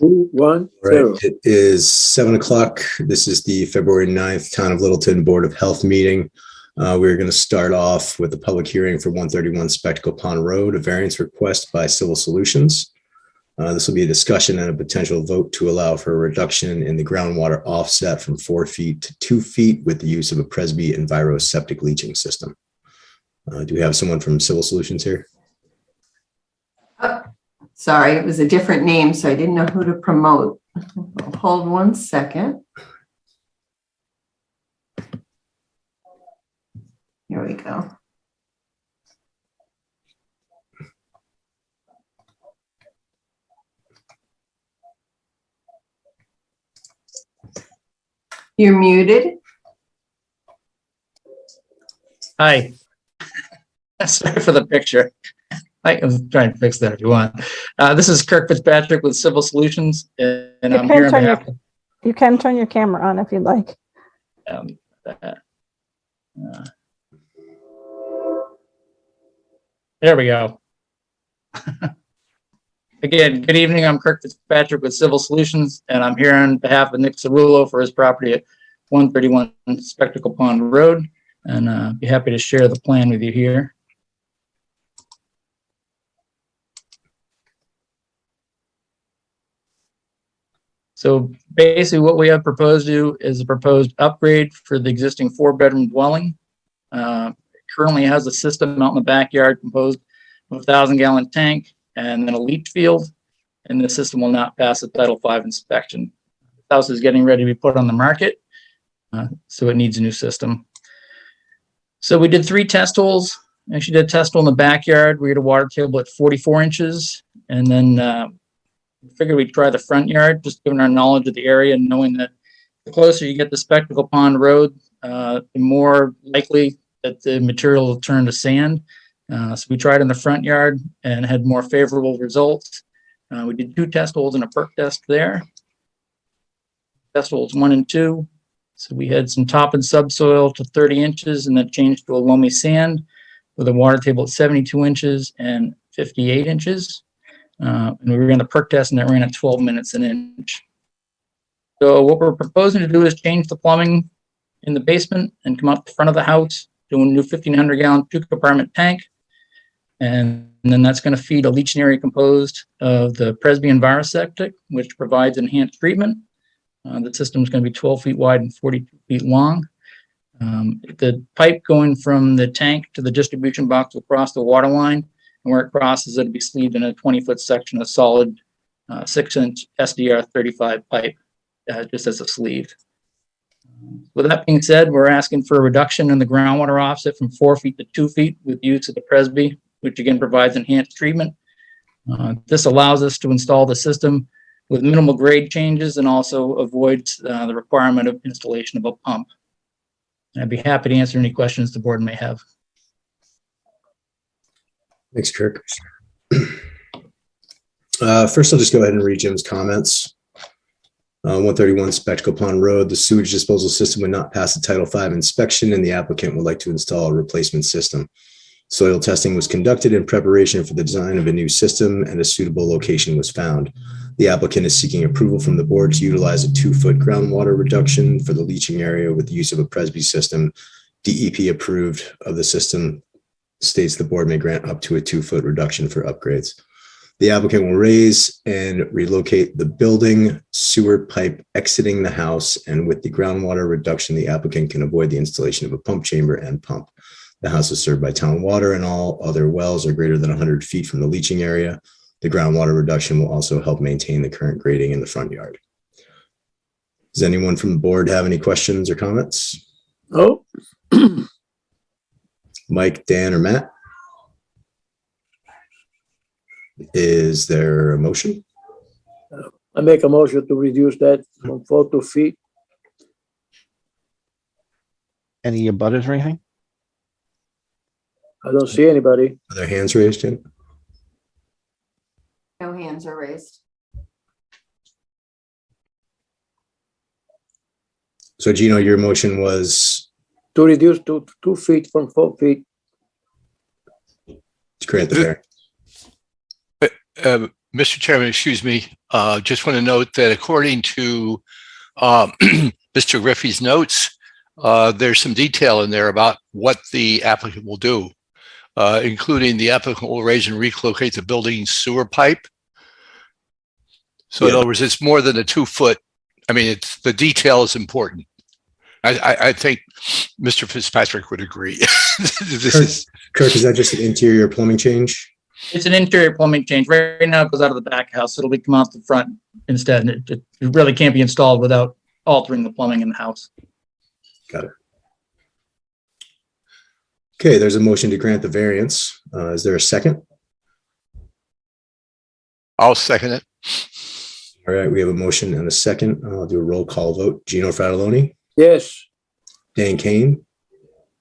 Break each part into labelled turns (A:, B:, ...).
A: 1,
B: Right.
A: 0.
B: It is 7 o'clock. This is the February 9th Town of Littleton Board of Health meeting. We're going to start off with a public hearing for 131 Spectacle Pond Road, a variance request by Civil Solutions. This will be a discussion and a potential vote to allow for a reduction in the groundwater offset from 4 feet to 2 feet with the use of a Presby Enviro septic leaching system. Do we have someone from Civil Solutions here?
C: Oh, sorry, it was a different name, so I didn't know who to promote. Hold 1 second. Here we go. You're muted.
D: Hi. Sorry for the picture. I was trying to fix that if you want. This is Kirk Fitzpatrick with Civil Solutions, and I'm here on behalf of...
E: You can turn your camera on if you'd like.
D: There we go. Again, good evening. I'm Kirk Fitzpatrick with Civil Solutions, and I'm here on behalf of Nick Cerullo for his property at 131 Spectacle Pond Road, and be happy to share the plan with you here. So basically what we have proposed to do is a proposed upgrade for the existing 4-bedroom dwelling. It currently has a system out in the backyard composed of a 1,000-gallon tank and then a leach field, and the system will not pass the Title V inspection. The house is getting ready to be put on the market, so it needs a new system. So we did 3 test holes. Actually did a test hole in the backyard. We had a water table at 44 inches, and then figured we'd try the front yard, just given our knowledge of the area and knowing that the closer you get to Spectacle Pond Road, the more likely that the material will turn to sand. So we tried in the front yard and had more favorable results. We did 2 test holes and a perk test there. Test holes 1 and 2. So we had some top and subsoil to 30 inches and then changed to a loamy sand with a water table at 72 inches and 58 inches. And we ran the perk test and that ran at 12 minutes an inch. So what we're proposing to do is change the plumbing in the basement and come up the front of the house, do a new 1,500-gallon 2-compartment tank. And then that's going to feed a leaching area composed of the Presby Enviro septic, which provides enhanced treatment. The system is going to be 12 feet wide and 42 feet long. The pipe going from the tank to the distribution box will cross the water line. And where it crosses, it'll be sleeved in a 20-foot section of solid 6-inch SDR 35 pipe, just as a sleeve. With that being said, we're asking for a reduction in the groundwater offset from 4 feet to 2 feet with use of the Presby, which again provides enhanced treatment. This allows us to install the system with minimal grade changes and also avoids the requirement of installation of a pump. And I'd be happy to answer any questions the board may have.
B: Thanks, Kirk. First, I'll just go ahead and read Jim's comments. 131 Spectacle Pond Road, the sewage disposal system would not pass the Title V inspection, and the applicant would like to install a replacement system. Soil testing was conducted in preparation for the design of a new system, and a suitable location was found. The applicant is seeking approval from the board to utilize a 2-foot groundwater reduction for the leaching area with the use of a Presby system. DEP approved of the system states the board may grant up to a 2-foot reduction for upgrades. The applicant will raise and relocate the building sewer pipe exiting the house, and with the groundwater reduction, the applicant can avoid the installation of a pump chamber and pump. The house is served by town water, and all other wells are greater than 100 feet from the leaching area. The groundwater reduction will also help maintain the current grading in the front yard. Does anyone from the board have any questions or comments?
A: Oh.
B: Mike, Dan, or Matt? Is there a motion?
A: I make a motion to reduce that from 4 to feet.
F: Any abutters or anything?
A: I don't see anybody.
B: Are there hands raised, Jim?
C: No hands are raised.
B: So Gino, your motion was
A: To reduce to 2 feet from 4 feet.
B: to grant the variance.
G: Mr. Chairman, excuse me, just want to note that according to Mr. Griffey's notes, there's some detail in there about what the applicant will do, including the applicant will raise and relocate the building sewer pipe. So in
B: Yeah.
G: other words, it's more than a 2-foot. I mean, it's the detail is important. I think Mr. Fitzpatrick would agree. This is
B: Kirk, is that just an interior plumbing change?
D: It's an interior plumbing change. Right now, it goes out of the back house. It'll be come out the front instead. And it really can't be installed without altering the plumbing in the house.
B: Got it. Okay, there's a motion to grant the variance. Is there a second?
G: I'll second it.
B: All right, we have a motion and a second. I'll do a roll call vote. Gino Fratelloni,
A: Yes.
B: Dan Kane,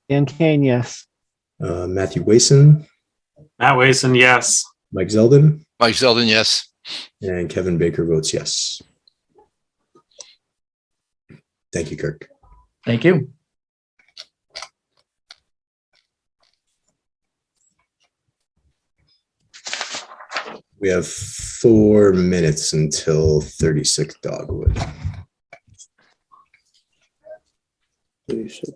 F: Dan Kane, yes.
B: Matthew Wason,
H: Matt Wason, yes.
B: Mike Zeldin,
G: Mike Zeldin, yes.
B: and Kevin Baker votes yes. Thank you, Kirk.
D: Thank you.
B: We have 4 minutes until 36 Dogwood.
A: 36.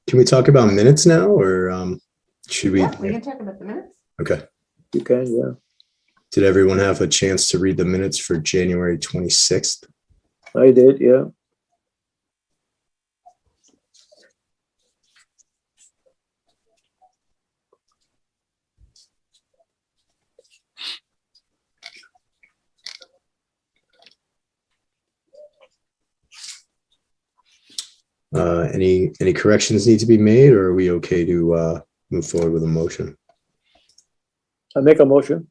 B: Can we talk about minutes now, or should we?
C: Yeah, we can talk about the minutes.
B: Okay.
A: You can, yeah.
B: Did everyone have a chance to read the minutes for January 26th?
A: I did, yeah.
B: Any corrections need to be made, or are we okay to move forward with a motion?
A: I make a motion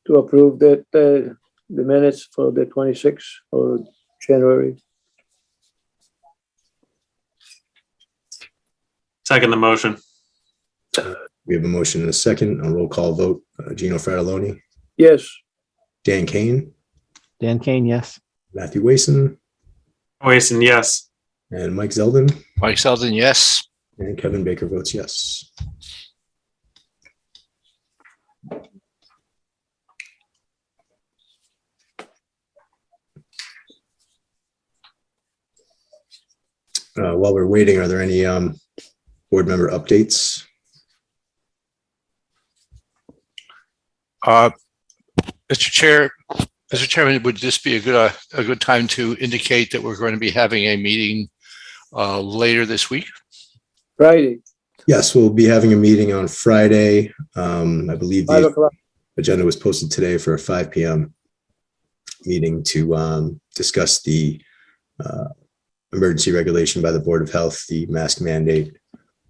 A: to approve that the minutes for the 26th of January.
H: Second the motion.
B: We have a motion and a second. A roll call vote. Gino Fratelloni,
A: Yes.
B: Dan Kane,
F: Dan Kane, yes.
B: Matthew Wason,
H: Wason, yes.
B: and Mike Zeldin,
G: Mike Zeldin, yes.
B: and Kevin Baker votes yes. While we're waiting, are there any board member updates?
G: Mr. Chairman, would this be a good time to indicate that we're going to be having a meeting later this week?
A: Friday,
B: Yes, we'll be having a meeting on Friday. I believe
A: 5
B: the
A: o'clock.
B: agenda was posted today for a 5 p.m. meeting to discuss the emergency regulation by the Board of Health, the mask mandate.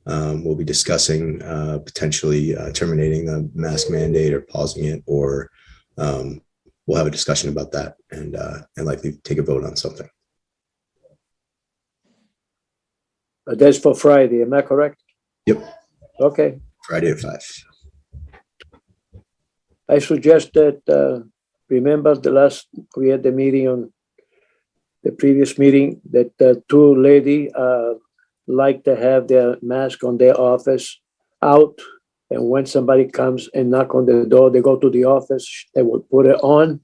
B: We'll be discussing potentially terminating the mask mandate or pausing it, or we'll have a discussion about that and likely take a vote on something.
A: That's for Friday, am I correct?
B: Yep,
A: Okay.
B: Friday at 5.
A: I suggest that, remember we had the meeting on the previous meeting, that the two lady like to have their mask on their office out. And when somebody comes and knock on the door, they go to the office, they will put it on.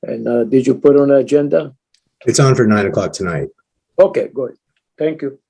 A: And did you put it on the agenda?
B: It's on for 9 o'clock tonight.
A: Okay, good. Thank you.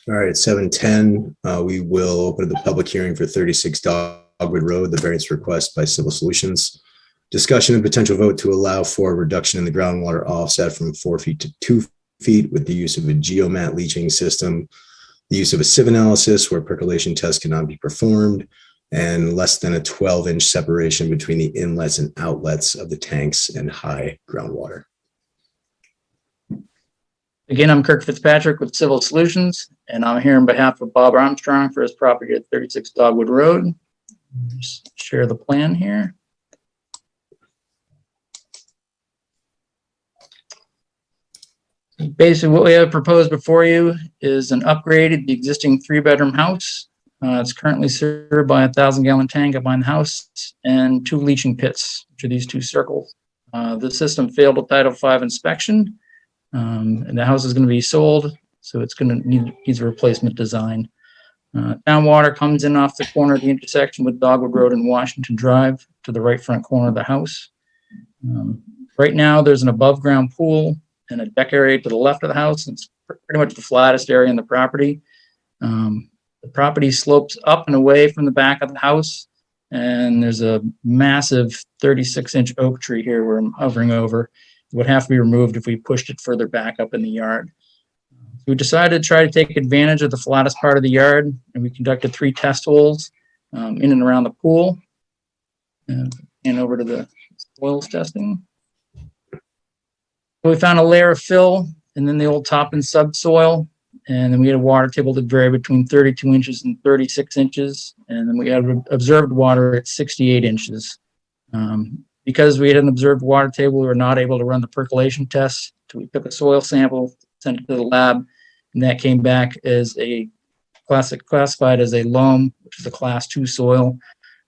B: All right, 7:10, we will open the public hearing for 36 Dogwood Road, the variance request by Civil Solutions. Discussion and potential vote to allow for a reduction in the groundwater offset from 4 feet to 2 feet with the use of a geomat leaching system, the use of a sieve analysis where percolation tests cannot be performed, and less than a 12-inch separation between the inlets and outlets of the tanks and high groundwater.
D: Again, I'm Kirk Fitzpatrick with Civil Solutions, and I'm here on behalf of Bob Armstrong for his property at 36 Dogwood Road. Just share the plan here. Basically, what we have proposed before you is an upgrade of the existing 3-bedroom house. It's currently served by a 1,000-gallon tank up behind the house and 2 leaching pits, which are these 2 circles. The system failed a Title V inspection, and the house is going to be sold, so it's going to needs a replacement design. Town water comes in off the corner of the intersection with Dogwood Road and Washington Drive to the right front corner of the house. Right now, there's an above-ground pool and a deck area to the left of the house. It's pretty much the flattest area in the property. The property slopes up and away from the back of the house, and there's a massive 36-inch oak tree here where I'm hovering over. It would have to be removed if we pushed it further back up in the yard. We decided to try to take advantage of the flattest part of the yard, and we conducted 3 test holes in and around the pool. And over to the soils testing. We found a layer of fill and then the old top and subsoil. And then we had a water table that varied between 32 inches and 36 inches. And then we had observed water at 68 inches. Because we had an observed water table, we were not able to run the percolation test. So we took a soil sample, sent it to the lab, and that came back as a classified as a loam, which is a class 2 soil.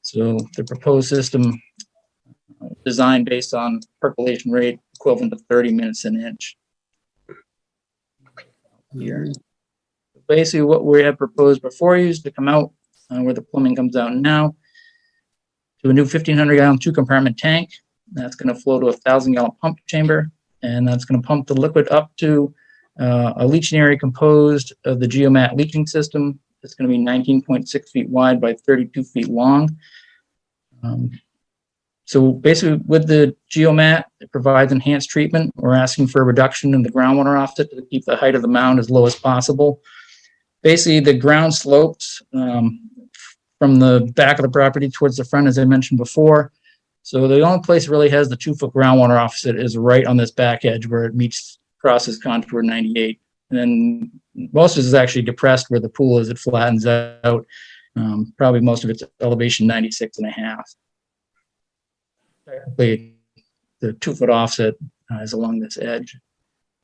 D: So the proposed system designed based on percolation rate equivalent to 30 minutes an inch. Here. Basically, what we have proposed before you is to come out where the plumbing comes out now to a new 1,500-gallon 2-compartment tank. That's going to flow to a 1,000-gallon pump chamber, and that's going to pump the liquid up to a leaching area composed of the geomat leaching system. It's going to be 19.6 feet wide by 32 feet long. So basically, with the geomat, it provides enhanced treatment. We're asking for a reduction in the groundwater offset to keep the height of the mound as low as possible. Basically, the ground slopes from the back of the property towards the front, as I mentioned before. So the only place it really has the 2-foot groundwater offset is right on this back edge where it meets crosses contour 98. And then most of it is actually depressed where the pool is. It flattens out. Probably most of it's elevation 96.5. Technically, the 2-foot offset is along this edge.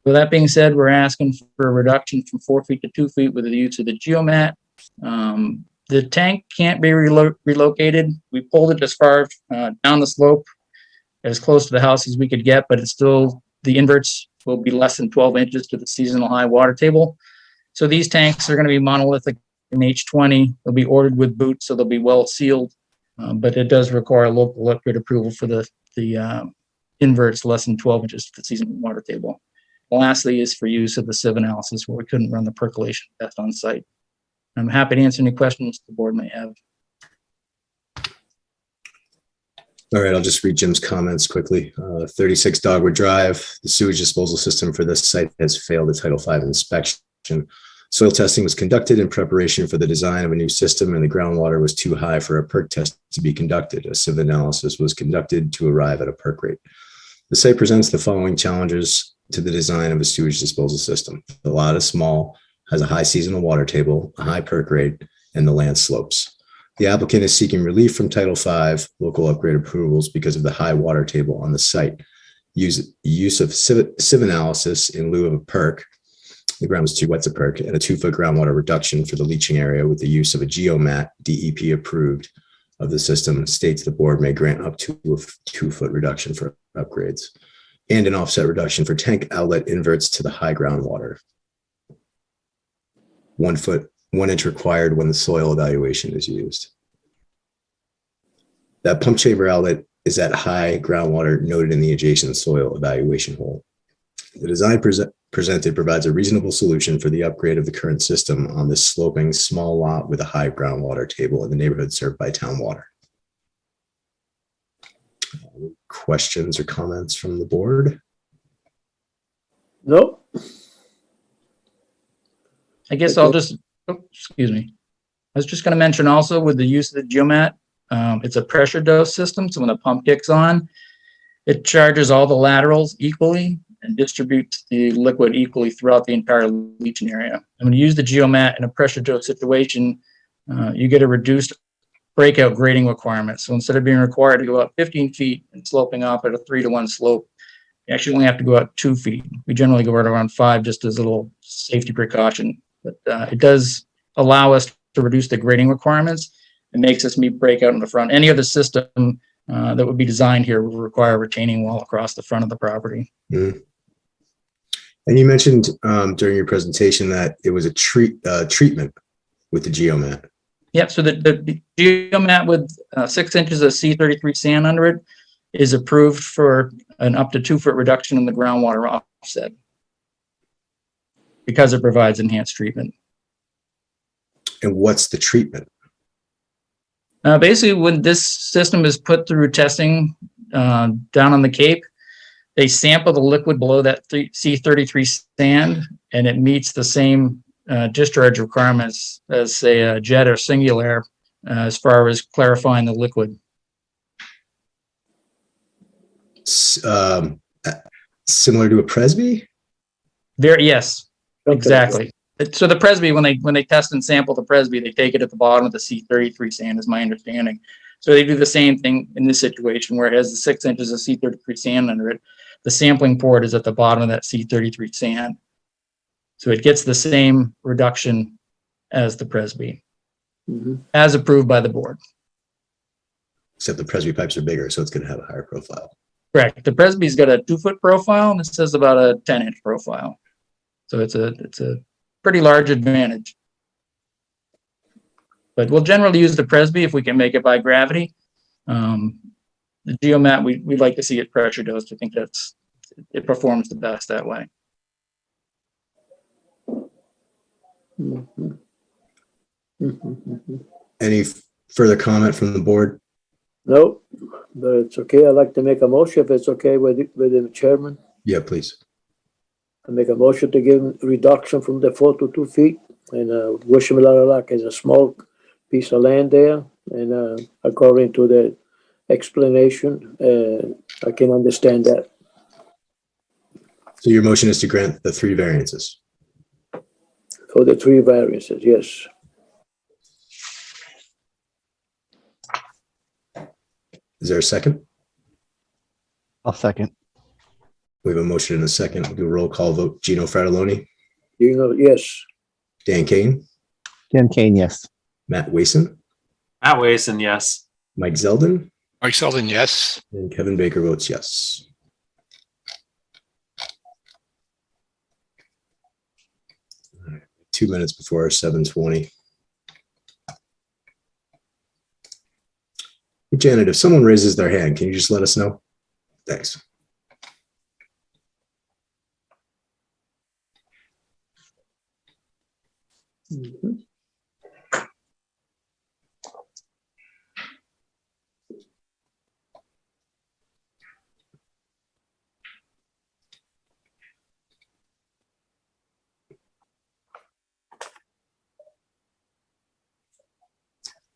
D: With that being said, we're asking for a reduction from 4 feet to 2 feet with the use of the geomat. The tank can't be relocated. We pulled it as far down the slope, as close to the house as we could get, but it's still, the inverts will be less than 12 inches to the seasonal high water table. So these tanks are going to be monolithic in H20. They'll be ordered with boots, so they'll be well sealed. But it does require local upgrade approval for the inverts less than 12 inches to the seasonal water table. Lastly is for use of the sieve analysis where we couldn't run the percolation test on site. I'm happy to answer any questions the board may have.
B: All right, I'll just read Jim's comments quickly. 36 Dogwood Drive, the sewage disposal system for this site has failed a Title V inspection. Soil testing was conducted in preparation for the design of a new system, and the groundwater was too high for a perk test to be conducted. A sieve analysis was conducted to arrive at a perk rate. The site presents the following challenges to the design of a sewage disposal system. The lot is small, has a high seasonal water table, a high perk rate, and the land slopes. The applicant is seeking relief from Title V local upgrade approvals because of the high water table on the site. Use of sieve analysis in lieu of a perk. The ground was too wet to perk, and a 2-foot groundwater reduction for the leaching area with the use of a geomat DEP approved of the system states the board may grant up to a 2-foot reduction for upgrades and an offset reduction for tank outlet inverts to the high groundwater. 1 inch required when the soil evaluation is used. That pump chamber outlet is at high groundwater noted in the adjacent soil evaluation hole. The design presented provides a reasonable solution for the upgrade of the current system on this sloping small lot with a high groundwater table in the neighborhood served by town water. Questions or comments from the board?
A: No,
D: I guess
A: Okay.
D: I'll just, oh, excuse me. I was just going to mention also with the use of the geomat, it's a pressure dose system. So when the pump kicks on, it charges all the laterals equally and distributes the liquid equally throughout the entire leaching area. And when you use the geomat in a pressure dose situation, you get a reduced breakout grading requirement. So instead of being required to go up 15 feet and sloping off at a 3-to-1 slope, you actually only have to go out 2 feet. We generally go right around 5 just as a little safety precaution. But it does allow us to reduce the grading requirements and makes us meet breakout in the front. Any other system that would be designed here would require a retaining wall across the front of the property.
B: Mhm. And you mentioned during your presentation that it was a treatment with the geomat.
D: Yep, so the geomat with 6 inches of C33 sand under it is approved for an up to 2-foot reduction in the groundwater offset because it provides enhanced treatment.
B: And what's the treatment?
D: Basically, when this system is put through testing down on the Cape, they sample the liquid below that C33 sand, and it meets the same discharge requirements as, say, a jet or singular as far as clarifying the liquid.
B: Similar to a Presby?
D: Yes,
A: Okay.
D: exactly. So the Presby, when they test and sample the Presby, they take it at the bottom of the C33 sand, is my understanding. So they do the same thing in this situation where it has the 6 inches of C33 sand under it. The sampling port is at the bottom of that C33 sand. So it gets the same reduction as the Presby,
A: Mhm.
D: as approved by the board.
B: Except the Presby pipes are bigger, so it's going to have a higher profile.
D: Correct. The Presby's got a 2-foot profile, and this has about a 10-inch profile. So it's a pretty large advantage. But we'll generally use the Presby if we can make it by gravity. The geomat, we'd like to see it pressure dosed. I think it performs the best that way.
A: Mhm. Mhm.
B: Any further comment from the board?
A: No, but it's okay. I'd like to make a motion if it's okay with the chairman.
B: Yeah, please.
A: I make a motion to give him reduction from the 4 to 2 feet and wish him a lot of luck. It's a small piece of land there, and according to the explanation, I can understand that.
B: So your motion is to grant the 3 variances.
A: For the 3 variances, yes.
B: Is there a second?
F: I'll second.
B: We have a motion and a second. We'll do a roll call vote. Gino Fratelloni,
A: Yes.
B: Dan Kane,
F: Dan Kane, yes.
B: Matt Wason,
H: Matt Wason, yes.
B: Mike Zeldin,
G: Mike Selden, yes.
B: and Kevin Baker votes yes. All right, 2 minutes before our 7:20. Hey, Janet, if someone raises their hand, can you just let us know? Thanks.
A: Mhm.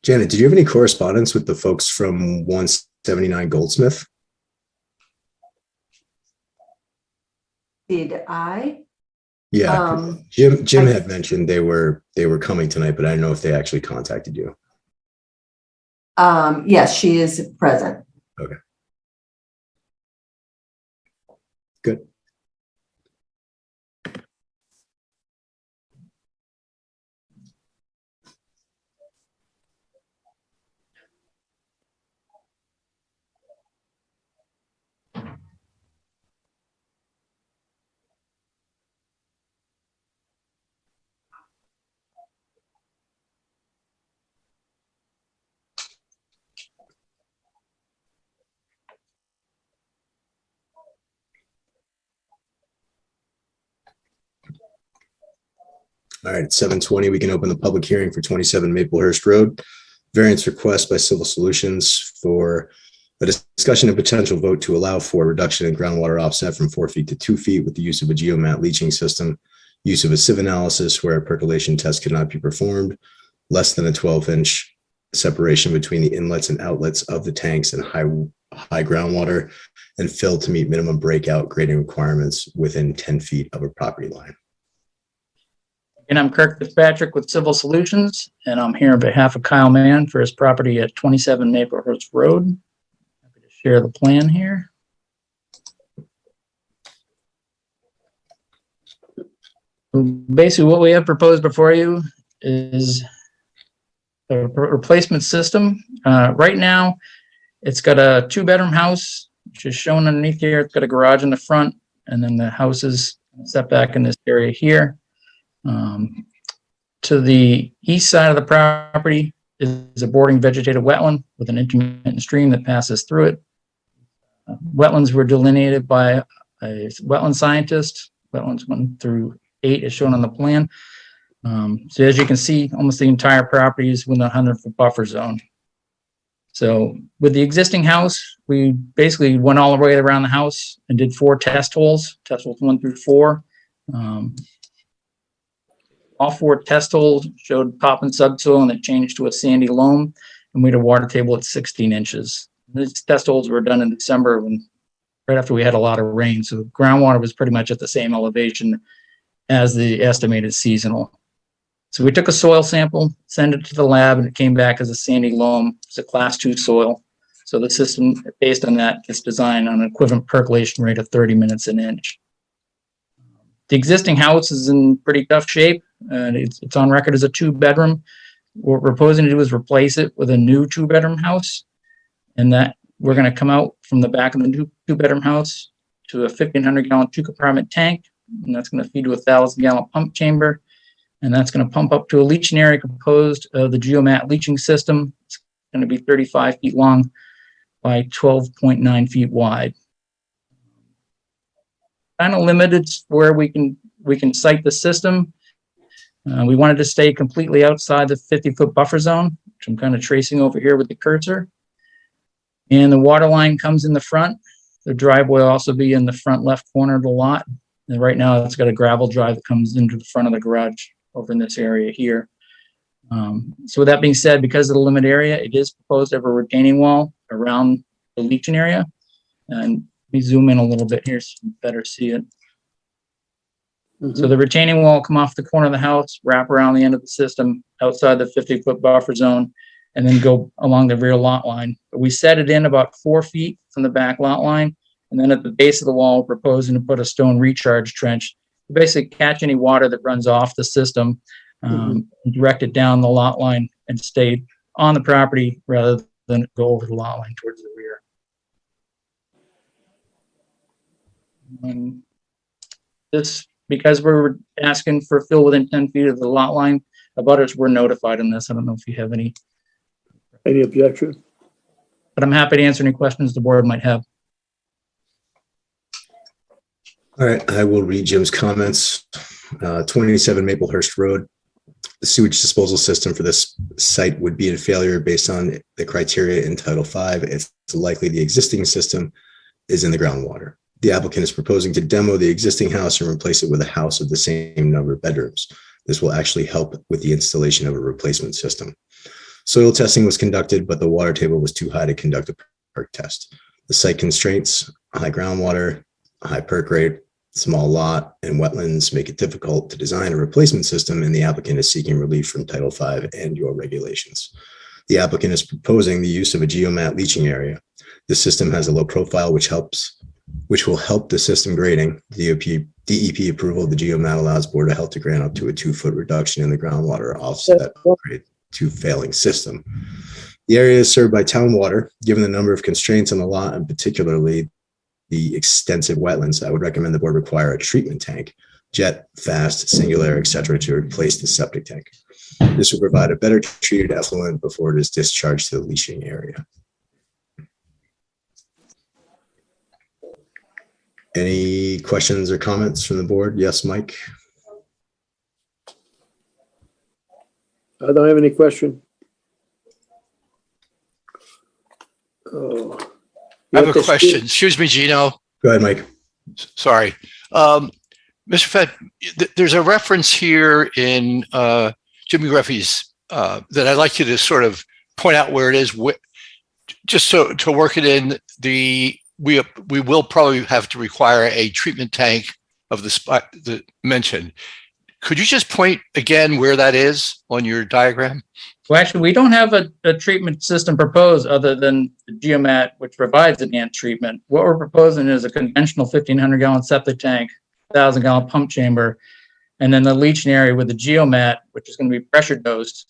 B: Janet, did you have any correspondence with the folks from 179 Goldsmith?
C: Did I?
B: Yeah, Jim
C: I-
B: had mentioned they were coming tonight, but I don't know if they actually contacted you.
C: Yes, she is present.
B: Good. All right, at 7:20, we can open the public hearing for 27 Maplehurst Road. Variance request by Civil Solutions for a discussion and potential vote to allow for a reduction in groundwater offset from 4 feet to 2 feet with the use of a geomat leaching system, use of a sieve analysis where a percolation test cannot be performed, less than a 12-inch separation between the inlets and outlets of the tanks and high groundwater, and fill to meet minimum breakout grading requirements within 10 feet of a property line.
D: And I'm Kirk Fitzpatrick with Civil Solutions, and I'm here on behalf of Kyle Mann for his property at 27 Maplehurst Road. Happy to share the plan here. Basically, what we have proposed before you is a replacement system. Right now, it's got a 2-bedroom house, which is shown underneath here. It's got a garage in the front, and then the house is set back in this area here. To the east side of the property is a bordering vegetated wetland with an intermittent stream that passes through it. Wetlands were delineated by a wetland scientist. Wetlands 1 through 8 is shown on the plan. So as you can see, almost the entire property is within a 100-foot buffer zone. So with the existing house, we basically went all the way around the house and did 4 test holes 1 through 4. All 4 test holes showed popping subsoil and it changed to a sandy loam, and we had a water table at 16 inches. These test holes were done in December right after we had a lot of rain. So groundwater was pretty much at the same elevation as the estimated seasonal. So we took a soil sample, sent it to the lab, and it came back as a sandy loam. It's a class 2 soil. So the system, based on that, is designed on an equivalent percolation rate of 30 minutes an inch. The existing house is in pretty tough shape, and it's on record as a 2-bedroom. What we're proposing to do is replace it with a new 2-bedroom house, and that we're going to come out from the back of the new 2-bedroom house to a 1,500-gallon 2-compartment tank, and that's going to feed to a 1,000-gallon pump chamber, and that's going to pump up to a leaching area composed of the geomat leaching system. It's going to be 35 feet long by 12.9 feet wide. Kind of limited where we can site the system. We wanted to stay completely outside the 50-foot buffer zone, which I'm kind of tracing over here with the cursor. And the water line comes in the front. The driveway will also be in the front left corner of the lot. And right now it's got a gravel drive that comes into the front of the garage over in this area here. So with that being said, because of the limited area, it is proposed to have a retaining wall around the leaching area. And let me zoom in a little bit here so you can better see it. So the retaining wall will come off the corner of the house, wrap around the end of the system outside the 50-foot buffer zone, and then go along the rear lot line. But we set it in about 4 feet from the back lot line. And then at the base of the wall, we're proposing to put a stone recharge trench to basically catch any water that runs off the system, and direct it down the lot line and stay on the property rather than go over the lot line towards the rear. This, because we're asking for fill within 10 feet of the lot line, abutters were notified on this. I don't know if you have any
A: objection?
D: but I'm happy to answer any questions the board might have.
B: All right, I will read Jim's comments. 27 Maplehurst Road. The sewage disposal system for this site would be in failure based on the criteria in Title V. It's likely the existing system is in the groundwater. The applicant is proposing to demo the existing house and replace it with a house of the same number of bedrooms. This will actually help with the installation of a replacement system. Soil testing was conducted, but the water table was too high to conduct a perk test. The site constraints, high groundwater, high perk rate, small lot, and wetlands make it difficult to design a replacement system, and the applicant is seeking relief from Title V and your regulations. The applicant is proposing the use of a geomat leaching area. The system has a low profile, which will help the system grading. DEP approval of the geomat allows Board of Health to grant up to a 2-foot reduction in the groundwater offset upgrade to failing system. The area is served by town water. Given the number of constraints on the lot, and particularly the extensive wetlands, I would recommend the board require a treatment tank, jet, fast, singular, etc., to replace the septic tank. This will provide a better treated effluent before it is discharged to the leaching area. Any questions or comments from the board? Yes, Mike.
A: I don't have any question. Oh.
G: I have a
A: Let the
G: question. Excuse me, Gino.
B: Go ahead, Mike.
G: Sorry. Mr. Fett, there's a reference here in Jimmy Griffey's that I'd like you to sort of point out where it is. Just so to work it in, we will probably have to require a treatment tank of the spot that mentioned. Could you just point again where that is on your diagram?
D: Well, actually, we don't have a treatment system proposed other than the geomat, which provides enhanced treatment. What we're proposing is a conventional 1,500-gallon septic tank, 1,000-gallon pump chamber, and then the leaching area with the geomat, which is going to be pressure dosed.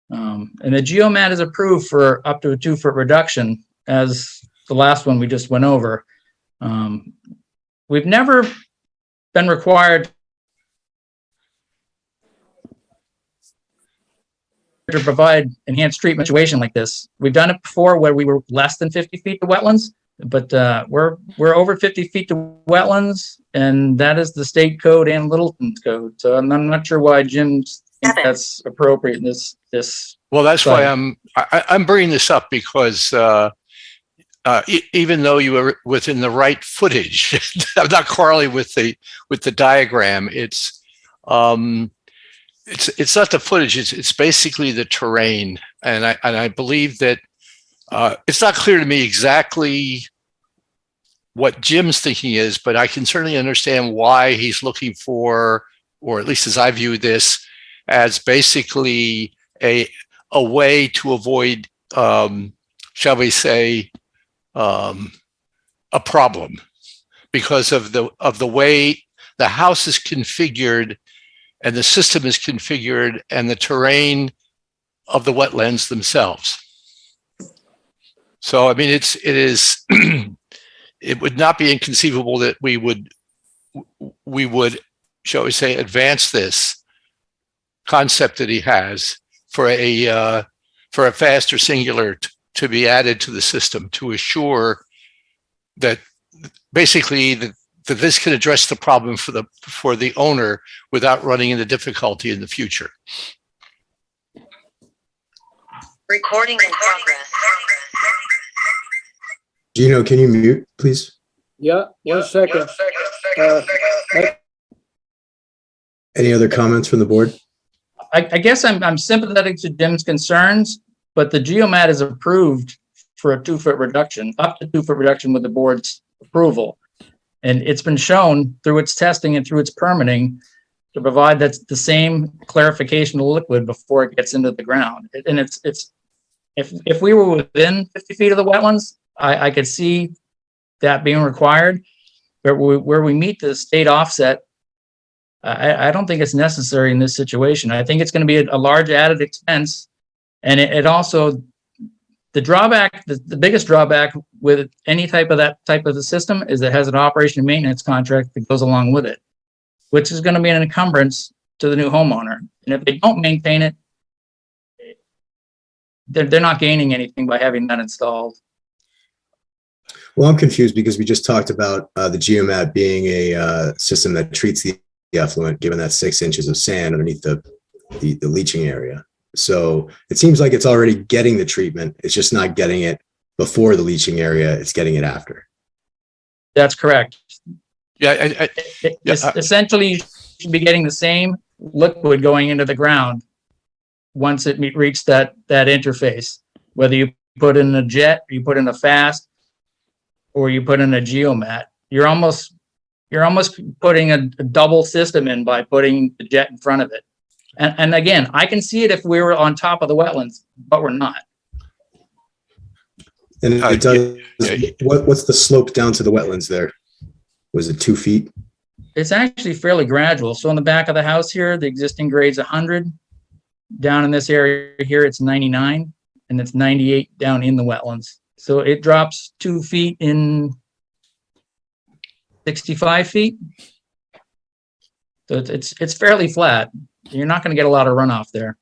D: And the geomat is approved for up to a 2-foot reduction, as the last one we just went over. We've never been required to provide enhanced treatment situation like this. We've done it before where we were less than 50 feet to wetlands, but we're over 50 feet to wetlands, and that is the state code and Littleton's code. So I'm not sure why Jim's think that's appropriate in this.
G: Well, that's
D: site.
G: why I'm bringing this up, because even though you were within the right footage, I'm not quarreling with the diagram. It's not the footage. It's basically the terrain, and I believe that it's not clear to me exactly what Jim's thinking is, but I can certainly understand why he's looking for, or at least as I view this, as basically a way to avoid, shall we say, a problem because of the way the house is configured and the system is configured and the terrain of the wetlands themselves. So, I mean, it is, it would not be inconceivable that we would, shall we say, advance this concept that he has for a faster singular to be added to the system to assure that basically that this can address the problem for the owner without running into difficulty in the future.
I: Recording in progress.
B: Gino, can you mute, please?
A: Yeah, 1 second.
B: Any other comments from the board?
D: I guess I'm sympathetic to Jim's concerns, but the geomat is approved for a 2-foot reduction, up to 2-foot reduction with the board's approval. And it's been shown through its testing and through its permitting to provide that's the same clarification of liquid before it gets into the ground. And if we were within 50 feet of the wetlands, I could see that being required. But where we meet the state offset, I don't think it's necessary in this situation. I think it's going to be a large added expense. And it also, the drawback, the biggest drawback with any type of the system is it has an operation and maintenance contract that goes along with it, which is going to be an encumbrance to the new homeowner. And if they don't maintain it, they're not gaining anything by having that installed.
B: Well, I'm confused because we just talked about the geomat being a system that treats the effluent, given that 6 inches of sand underneath the leaching area. So it seems like it's already getting the treatment. It's just not getting it before the leaching area. It's getting it after.
D: That's correct.
G: Yeah.
D: Essentially, you should be getting the same liquid going into the ground once it reaches that interface, whether you put in a jet, or you put in a fast, or you put in a geomat. You're almost putting a double system in by putting the jet in front of it. And again, I can see it if we were on top of the wetlands, but we're not.
B: And it does. What's the slope down to the wetlands there? Was it 2 feet?
D: It's actually fairly gradual. So in the back of the house here, the existing grade's 100. Down in this area here, it's 99, and it's 98 down in the wetlands. So it drops 2 feet in 65 feet. So it's fairly flat. You're not going to get a lot of runoff there.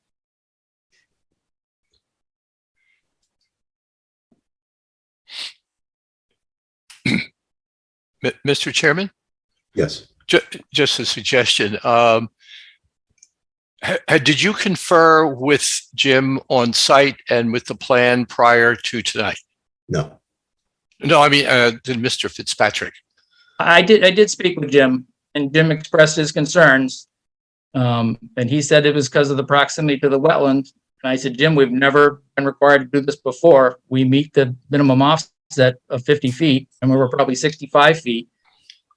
G: Mr. Chairman?
B: Yes.
G: Just a suggestion. Did you confer with Jim on site and with the plan prior to tonight?
B: No.
G: No, I mean, did Mr. Fitzpatrick?
D: I did speak with Jim, and Jim expressed his concerns. And he said it was because of the proximity to the wetland. And I said, Jim, we've never been required to do this before. We meet the minimum offset of 50 feet, and we were probably 65 feet.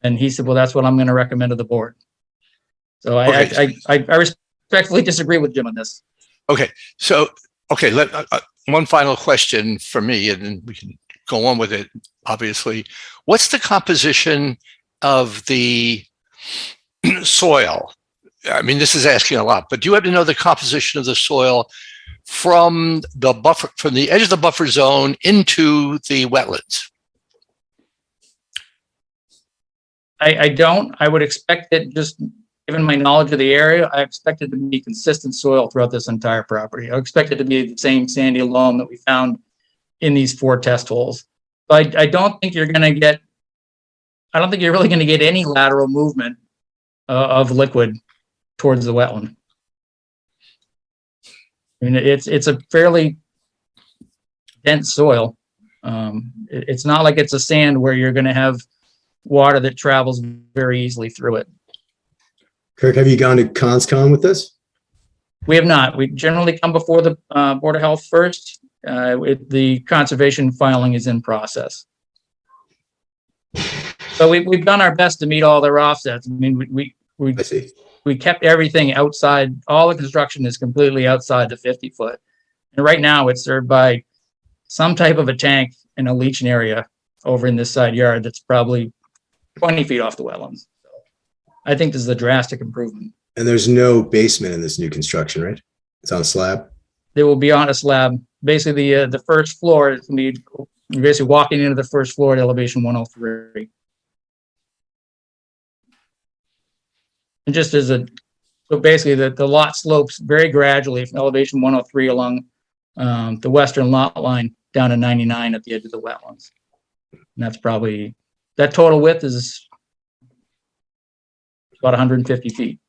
D: And he said, well, that's what I'm going to recommend to the board. So I respectfully disagree with Jim on this.
G: Okay, so, okay, one final question for me, and then we can go on with it, obviously. What's the composition of the soil? I mean, this is asking a lot, but do you happen to know the composition of the soil from the buffer, from the edge of the buffer zone into the wetlands?
D: I don't. I would expect it, just given my knowledge of the area, I expect it to be consistent soil throughout this entire property. I expect it to be the same sandy loam that we found in these 4 test holes. But I don't think you're going to get, I don't think you're really going to get any lateral movement of liquid towards the wetland. I mean, it's a fairly dense soil. It's not like it's a sand where you're going to have water that travels very easily through it.
B: Kirk, have you gone to ConsCon with this?
D: We have not. We generally come before the Board of Health first. The conservation filing is in process. So we've done our best to meet all their offsets. I mean,
B: I see.
D: we kept everything outside. All the construction is completely outside the 50 foot. And right now it's served by some type of a tank in a leaching area over in this side yard that's probably 20 feet off the wetlands. So I think this is a drastic improvement.
B: And there's no basement in this new construction, right? It's on a slab.
D: They will be on a slab. Basically, the first floor is going to be, you're basically walking into the first floor at elevation 103. And just as so basically the lot slopes very gradually from elevation 103 along the western lot line down to 99 at the edge of the wetlands. And that's probably, that total width is about 150 feet.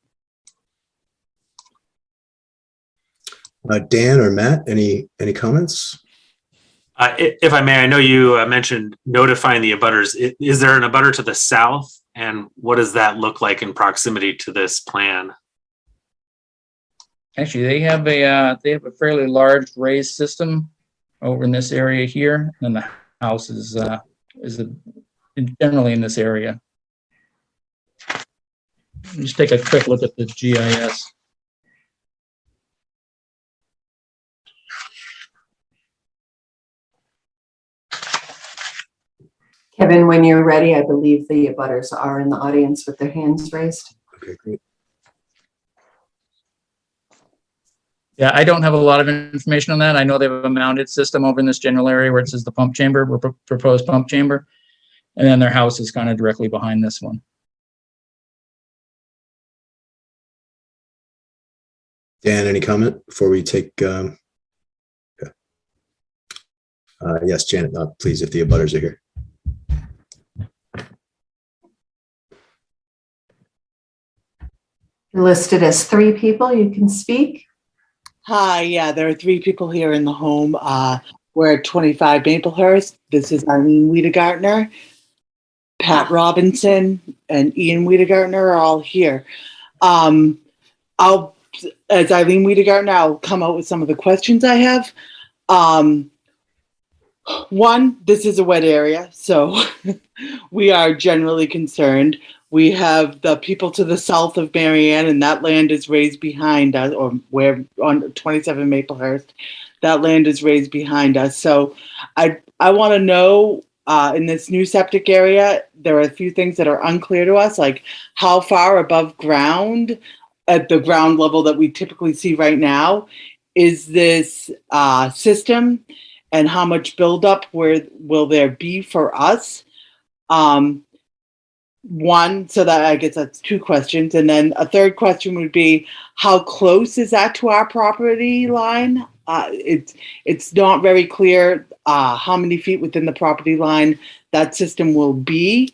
B: Dan or Matt, any comments?
H: If I may, I know you mentioned notifying the abutters. Is there an abutter to the south? And what does that look like in proximity to this plan?
D: Actually, they have a fairly large raised system over in this area here, and the house is generally in this area. Just take a quick look at the GIS.
C: Kevin, when you're ready, I believe the abutters are in the audience with their hands raised.
B: Okay, great.
D: Yeah, I don't have a lot of information on that. I know they have a mounted system over in this general area where it says the pump chamber, proposed pump chamber. And then their house is kind of directly behind this one.
B: Dan, any comment before we take? Yes, Janet, please, if the abutters are here.
C: You're listed as 3 people. You can speak.
J: Hi, yeah, there are 3 people here in the home. We're at 25 Maplehurst. This is Eileen Wiedegartner, Pat Robinson, and Ian Wiedegartner are all here. As Eileen Wiedegartner, I'll come out with some of the questions I have. One, this is a wet area, so we are generally concerned. We have the people to the south of Marianne, and that land is raised behind us, or we're on 27 Maplehurst. That land is raised behind us. So I want to know, in this new septic area, there are a few things that are unclear to us, like how far above ground, at the ground level that we typically see right now, is this system, and how much buildup will there be for us? One, so that I guess that's 2 questions. And then a third question would be, how close is that to our property line? It's not very clear how many feet within the property line that system will be.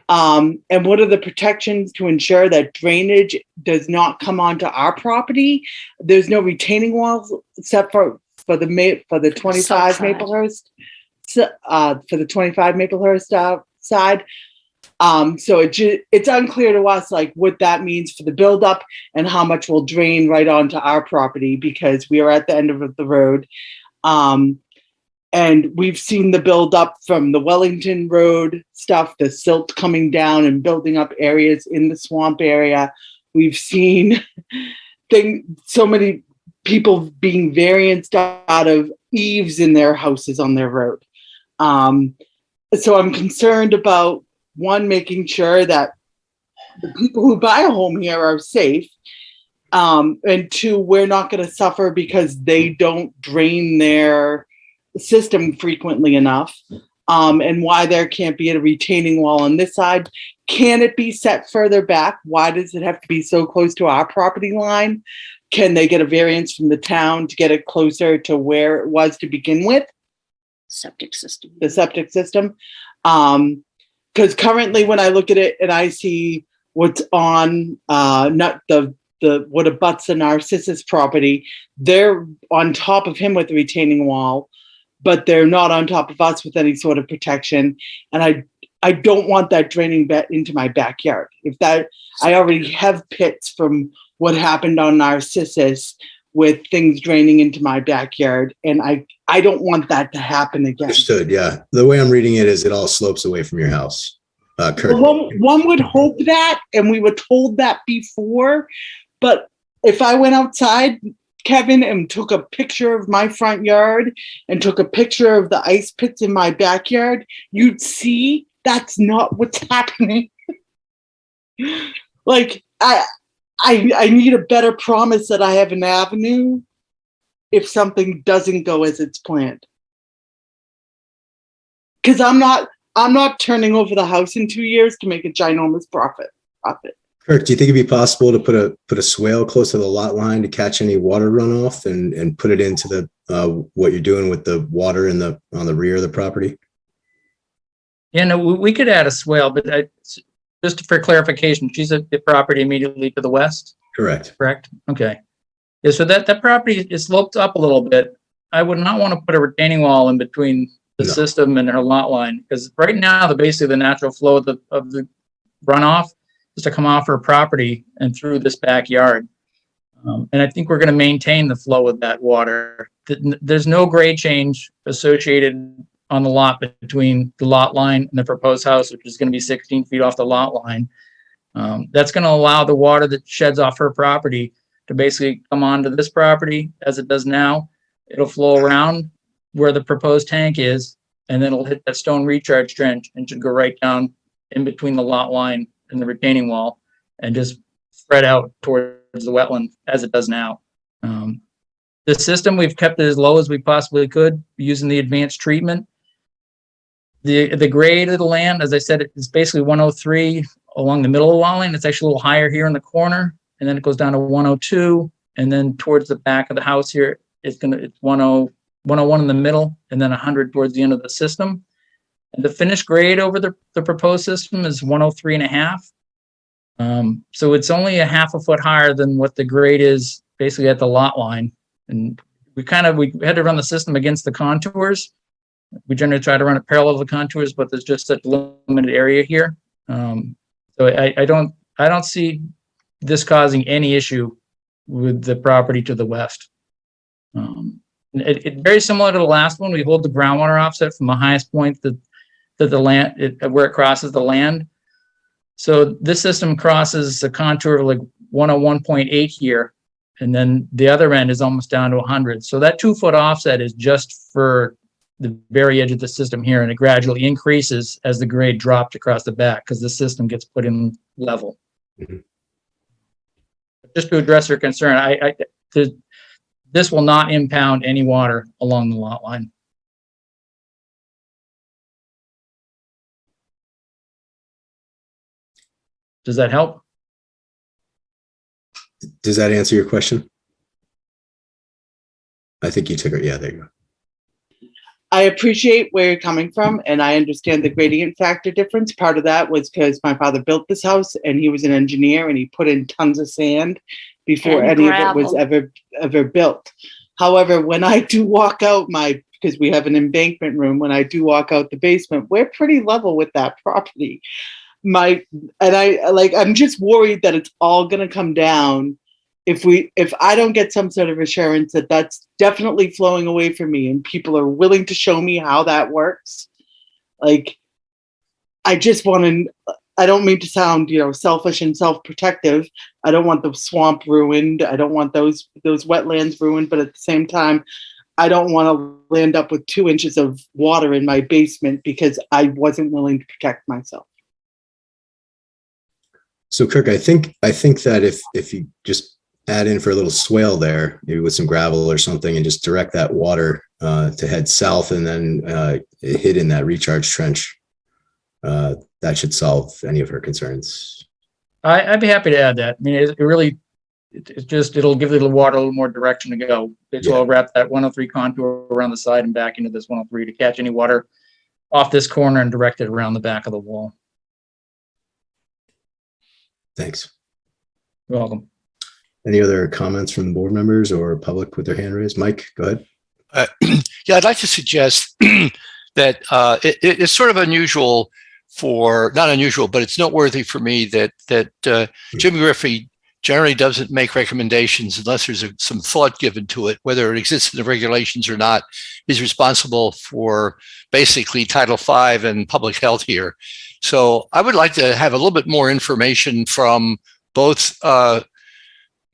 J: And what are the protections to ensure that drainage does not come onto our property? There's no retaining walls except for the 25
C: South side.
J: Maplehurst, for the 25 Maplehurst side. So it's unclear to us like what that means for the buildup and how much will drain right onto our property because we are at the end of the road. And we've seen the buildup from the Wellington Road stuff, the silt coming down and building up areas in the swamp area. We've seen so many people being varianced out of eaves in their houses on their road. So I'm concerned about one, making sure that the people who buy a home here are safe. And two, we're not going to suffer because they don't drain their system frequently enough. And why there can't be a retaining wall on this side. Can it be set further back? Why does it have to be so close to our property line? Can they get a variance from the town to get it closer to where it was to begin with?
C: Septic system.
J: The septic system. Because currently when I look at it and I see what's on not the what abuts the Narcissus property, they're on top of him with the retaining wall, but they're not on top of us with any sort of protection. And I don't want that draining into my backyard. I already have pits from what happened on Narcissus with things draining into my backyard. And I don't want that to happen again.
B: Understood. Yeah. The way I'm reading it is it all slopes away from your house. Kurt.
J: Well, one would hope that, and we were told that before, but if I went outside, Kevin, and took a picture of my front yard and took a picture of the ice pits in my backyard, you'd see that's not what's happening. Like, I need a better promise that I have an avenue if something doesn't go as it's planned. Because I'm not turning over the house in 2 years to make a ginormous profit.
B: Kirk, do you think it'd be possible to put a swale close to the lot line to catch any water runoff and put it into the what you're doing with the water on the rear of the property?
D: Yeah, no, we could add a swale, but just for clarification, she's at the property immediately to the west,
B: Correct.
D: correct? Okay. Yeah, so that property is sloped up a little bit. I would not want to put a retaining wall in between the
B: No.
D: system and her lot line, because right now, basically the natural flow of the runoff is to come off her property and through this backyard. And I think we're going to maintain the flow of that water. There's no grade change associated on the lot between the lot line and the proposed house, which is going to be 16 feet off the lot line. That's going to allow the water that sheds off her property to basically come onto this property as it does now. It'll flow around where the proposed tank is, and then it'll hit that stone recharge trench and should go right down in between the lot line and the retaining wall and just spread out towards the wetland as it does now. The system, we've kept it as low as we possibly could using the advanced treatment. The grade of the land, as I said, it's basically 103 along the middle of the lot line. It's actually a little higher here in the corner, and then it goes down to 102, and then towards the back of the house here, it's 101 in the middle, and then 100 towards the end of the system. And the finished grade over the proposed system is 103.5. So it's only a half a foot higher than what the grade is basically at the lot line. And we had to run the system against the contours. We generally try to run it parallel to the contours, but there's just such limited area here. So I don't see this causing any issue with the property to the west. It's very similar to the last one. We hold the groundwater offset from the highest point that the land, where it crosses the land. So this system crosses a contour of like 101.8 here, and then the other end is almost down to 100. So that 2 foot offset is just for the very edge of the system here, and it gradually increases as the grade dropped across the back because the system gets put in level.
B: Mm-hmm.
D: Just to address your concern, this will not impound any water along the lot line. Does that help?
B: Does that answer your question? I think you took it. Yeah, there you go.
J: I appreciate where you're coming from, and I understand the gradient factor difference. Part of that was because my father built this house, and he was an engineer, and he put in tons of sand before
K: And
J: any of it was
K: gravel.
J: ever built. However, when I do walk out because we have an embankment room, when I do walk out the basement, we're pretty level with that property. I'm just worried that it's all going to come down if I don't get some sort of assurance that that's definitely flowing away from me and people are willing to show me how that works. Like, I just want to, I don't mean to sound, selfish and self-protective. I don't want the swamp ruined. I don't want those wetlands ruined. But at the same time, I don't want to land up with 2 inches of water in my basement because I wasn't willing to protect myself.
B: So Kirk, I think that if you just add in for a little swale there, maybe with some gravel or something, and just direct that water to head south and then hit in that recharge trench, that should solve any of her concerns.
D: I'd be happy to add that. I mean, it'll give the water a little more direction to go. It's all wrap that 103 contour around the side and back into this 103 to catch any water off this corner and direct it around the back of the wall.
B: Thanks.
D: You're welcome.
B: Any other comments from the board members or public with their hand raised? Mike, go ahead.
G: Yeah, I'd like to suggest that it's sort of unusual not unusual, but it's noteworthy for me that Jim Griffey generally doesn't make recommendations unless there's some thought given to it, whether it exists in the regulations or not. He's responsible for basically Title V and public health here. So I would like to have a little bit more information from both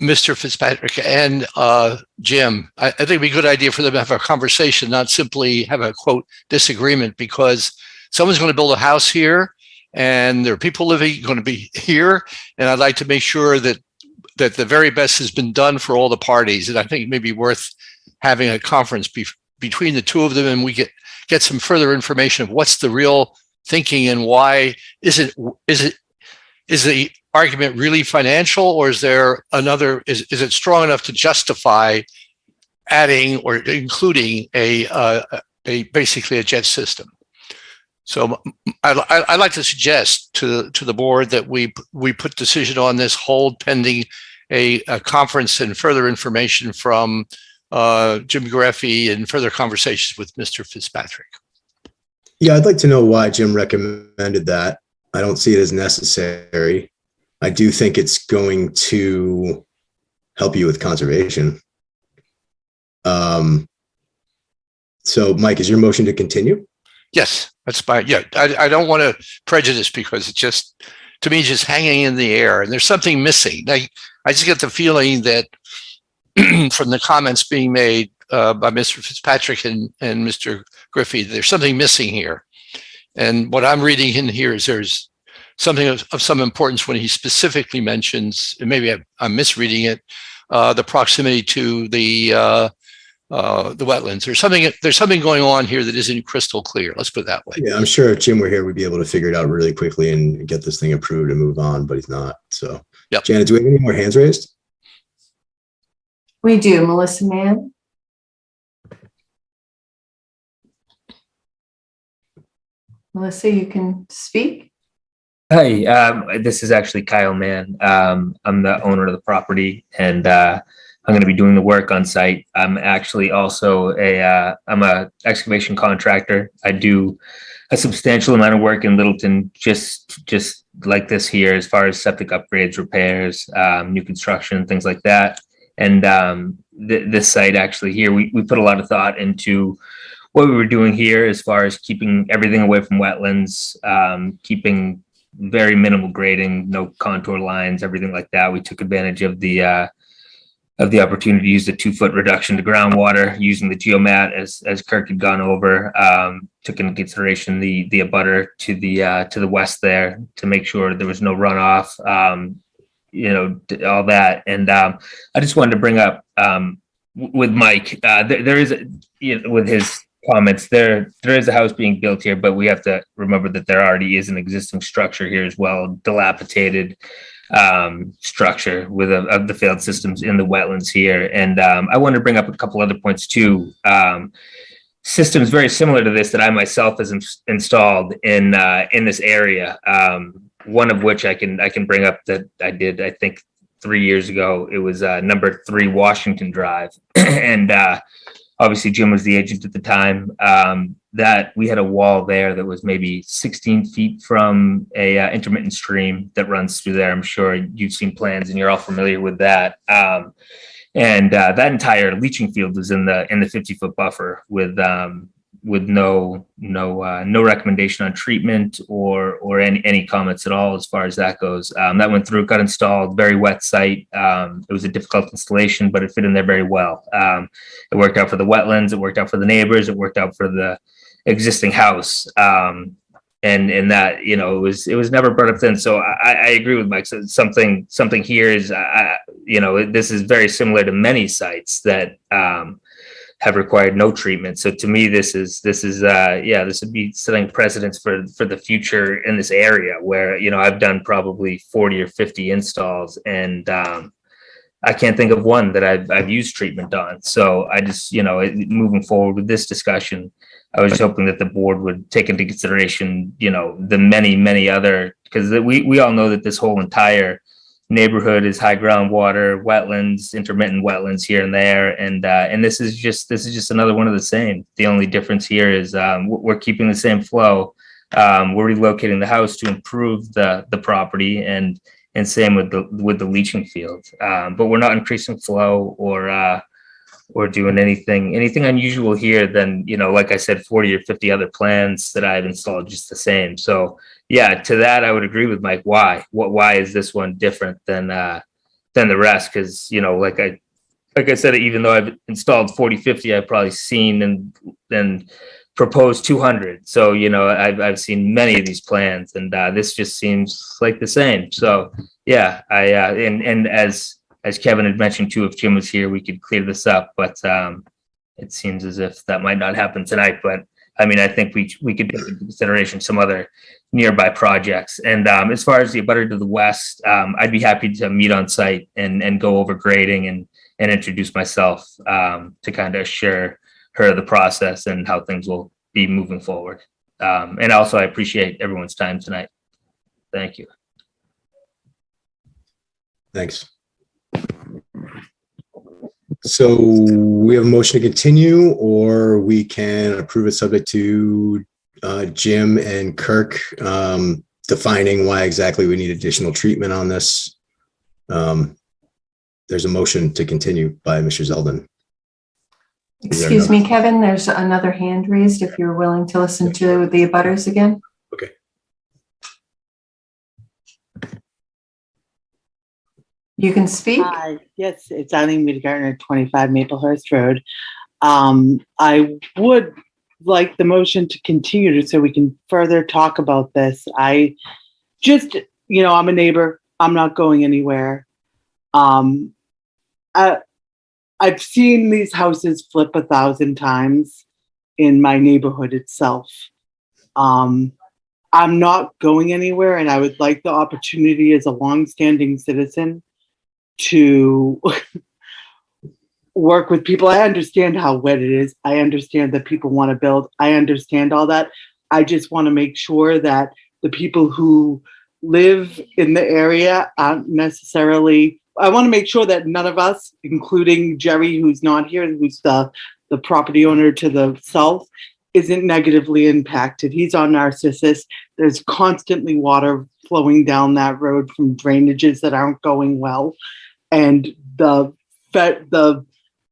G: Mr. Fitzpatrick and Jim. I think it'd be a good idea for them to have a conversation, not simply have a quote disagreement, because someone's going to build a house here and there are people going to be here. And I'd like to make sure that the very best has been done for all the parties. And I think it may be worth having a conference between the two of them, and we get some further information of what's the real thinking and why is the argument really financial, or is there another, is it strong enough to justify adding or including basically a jet system? So I'd like to suggest to the board that we put decision on this hold pending a conference and further information from Jim Griffey and further conversations with Mr. Fitzpatrick.
B: Yeah, I'd like to know why Jim recommended that. I don't see it as necessary. I do think it's going to help you with conservation. So Mike, is your motion to continue?
G: Yes, that's fine. Yeah, I don't want to prejudice because it's just, to me, just hanging in the air and there's something missing. I just get the feeling that from the comments being made by Mr. Fitzpatrick and Mr. Griffey, there's something missing here. And what I'm reading in here is there's something of some importance when he specifically mentions, and maybe I'm misreading it, the proximity to the wetlands. There's something going on here that isn't crystal clear. Let's put it that way.
B: Yeah, I'm sure if Jim were here, we'd be able to figure it out really quickly and get this thing approved and move on, but he's not. So,
G: yep.
B: Janet, do we have any more hands raised?
C: We do. Melissa Mann. Melissa, you can speak.
L: Hi, this is actually Kyle Mann. I'm the owner of the property, and I'm going to be doing the work on site. I'm actually also I'm a excavation contractor. I do a substantial amount of work in Littleton, just like this here, as far as septic upgrades, repairs, new construction, things like that. And this site actually here, we put a lot of thought into what we were doing here as far as keeping everything away from wetlands, keeping very minimal grading, no contour lines, everything like that. We took advantage of the opportunity to use the 2-foot reduction to groundwater using the geomat as Kirk had gone over. Took into consideration the abutter to the west there to make sure there was no runoff, all that. And I just wanted to bring up with Mike, there is with his comments, there is a house being built here, but we have to remember that there already is an existing structure here as well, dilapidated structure with of the failed systems in the wetlands here. And I want to bring up a couple other points too. systems very similar to this that I myself has installed in this area. One of which I can bring up that I did, I think, 3 years ago. It was number 3 Washington Drive, and obviously Jim was the agent at the time. That we had a wall there that was maybe 16 feet from a intermittent stream that runs through there. I'm sure you've seen plans and you're all familiar with that. And that entire leaching field was in the 50-foot buffer with no recommendation on treatment or any comments at all as far as that goes. That went through, got installed, very wet site. It was a difficult installation, but it fit in there very well. It worked out for the wetlands, it worked out for the neighbors, it worked out for the existing house. And that, you know, it was never brought up then. So I agree with Mike. So something here is, you know, this is very similar to many sites that have required no treatment. So to me, this would be setting precedents for the future in this area where, you know, I've done probably 40 or 50 installs, and I can't think of one that I've used treatment on. So I just, you know, moving forward with this discussion, I was hoping that the board would take into consideration, you know, the many other, because we all know that this whole entire neighborhood is high groundwater, wetlands, intermittent wetlands here and there, and this is just another one of the same. The only difference here is we're keeping the same flow. We're relocating the house to improve the property, and same with the leaching field. But we're not increasing flow or doing anything unusual here than, you know, like I said, 40 or 50 other plans that I've installed just the same. So yeah, to that I would agree with Mike. Why is this one different than the rest? Because, you know, like I said, even though I've installed 40, 50, I've probably seen and proposed 200. So, you know, I've seen many of these plans, and this just seems like the same. So yeah, and as Kevin had mentioned too, if Jim was here, we could clear this up, but it seems as if that might not happen tonight. But I mean, I think we could take into consideration some other nearby projects. And as far as the abutter to the west, I'd be happy to meet on site and go over grading and introduce myself to kind of assure her of the process and how things will be moving forward. And also, I appreciate everyone's time tonight. Thank you.
B: Thanks. So we have a motion to continue, or we can approve it subject to Jim and Kirk defining why exactly we need additional treatment on this. There's a motion to continue by Mr. Zeldin.
C: Excuse me, Kevin, there's another hand raised if you're willing to listen to the abutters again.
B: Okay.
C: You can speak.
J: Hi, yes, it's Eileen Wiedegartner, 25 Maplehurst Road. I would like the motion to continue so we can further talk about this. I just, you know, I'm a neighbor. I'm not going anywhere. I've seen these houses flip 1,000 times in my neighborhood itself. I'm not going anywhere, and I would like the opportunity as a longstanding citizen to work with people. I understand how wet it is. I understand that people want to build. I understand all that. I just want to make sure that the people who live in the area aren't necessarily, I want to make sure that none of us, including Jerry, who's not here, who's the property owner to the south, isn't negatively impacted. He's on Narcissus. There's constantly water flowing down that road from drainages that aren't going well. And the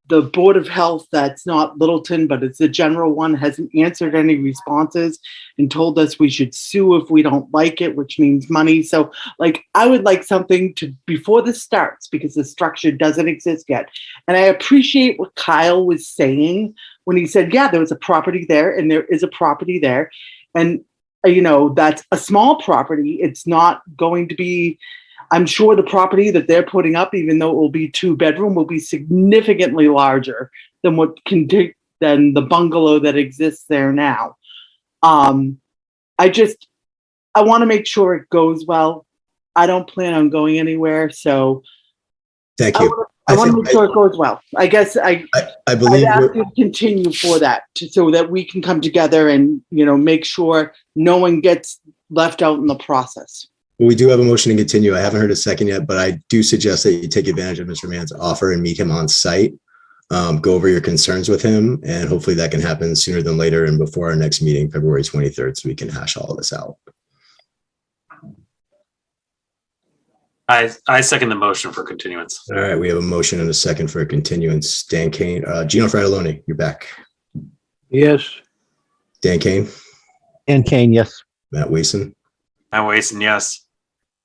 J: Board of Health, that's not Littleton, but it's the general one, hasn't answered any responses and told us we should sue if we don't like it, which means money. So, like, I would like something to, before this starts, because the structure doesn't exist yet. And I appreciate what Kyle was saying when he said, yeah, there was a property there and there is a property there. And, you know, that's a small property. It's not going to be, I'm sure the property that they're putting up, even though it will be 2-bedroom, will be significantly larger than than the bungalow that exists there now. I want to make sure it goes well. I don't plan on going anywhere, so
B: thank you.
J: I want to make sure it goes well. I guess
B: I
J: I'd
B: believe
J: ask you to continue for that, so that we can come together and, make sure no one gets left out in the process.
B: we do have a motion to continue. I haven't heard a second yet, but I do suggest that you take advantage of Mr. Mann's offer and meet him on site. Go over your concerns with him, and hopefully that can happen sooner than later and before our next meeting, February 23rd, so we can hash all of this out.
H: I second the motion for continuance.
B: All right, we have a motion and a second for a continuance. Dan Kane, Gino Fratelloni, you're back.
A: Yes.
B: Dan Kane,
F: Dan Kane, yes.
B: Matt Wason,
H: I'm wasting yes.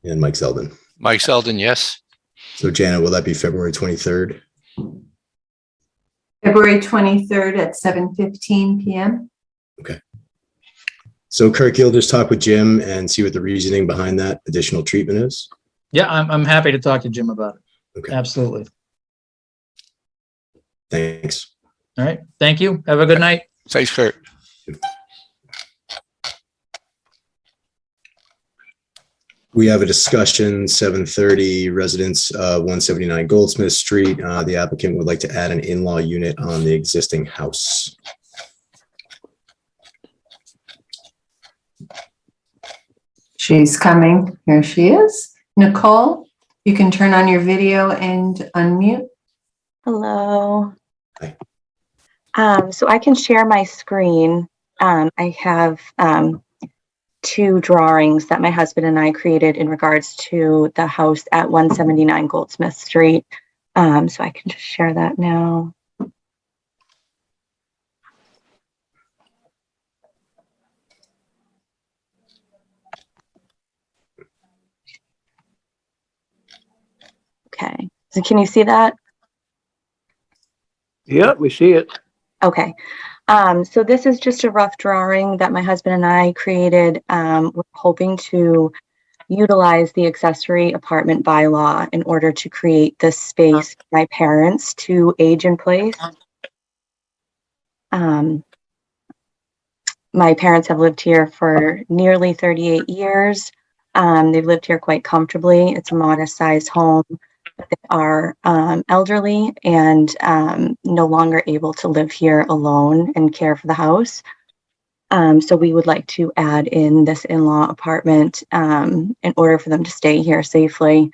B: and Mike Zeldin.
G: Mike Zeldin, yes.
B: So Janet, will that be February 23rd?
C: February 23rd at 7:15 PM.
B: So Kirk, you'll just talk with Jim and see what the reasoning behind that additional treatment is?
D: Yeah, I'm happy to talk to Jim about it.
B: Okay.
D: Absolutely.
B: Thanks.
D: All right. Thank you. Have a good night.
G: Thanks, Kurt.
B: We have a discussion, 7:30, residents, 179 Goldsmith Street. The applicant would like to add an in-law unit on the existing house.
C: She's coming. Here she is. Nicole, you can turn on your video and unmute.
K: Hello.
B: Hi.
K: So I can share my screen. I have two drawings that my husband and I created in regards to the house at 179 Goldsmith Street. So I can just share that now. Okay, so can you see that?
A: Yeah, we see it.
K: Okay, so this is just a rough drawing that my husband and I created. We're hoping to utilize the accessory apartment bylaw in order to create this space for my parents to age in place. My parents have lived here for nearly 38 years. They've lived here quite comfortably. It's a modest sized home. But they are elderly and no longer able to live here alone and care for the house. So we would like to add in this in-law apartment in order for them to stay here safely.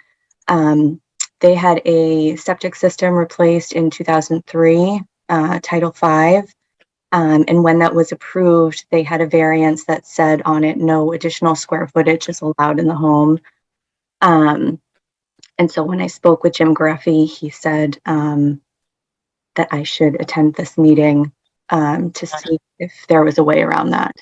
K: They had a septic system replaced in 2003, Title V. And when that was approved, they had a variance that said on it, no additional square footage is allowed in the home. And so when I spoke with Jim Greffy, he said that I should attend this meeting to see if there was a way around that.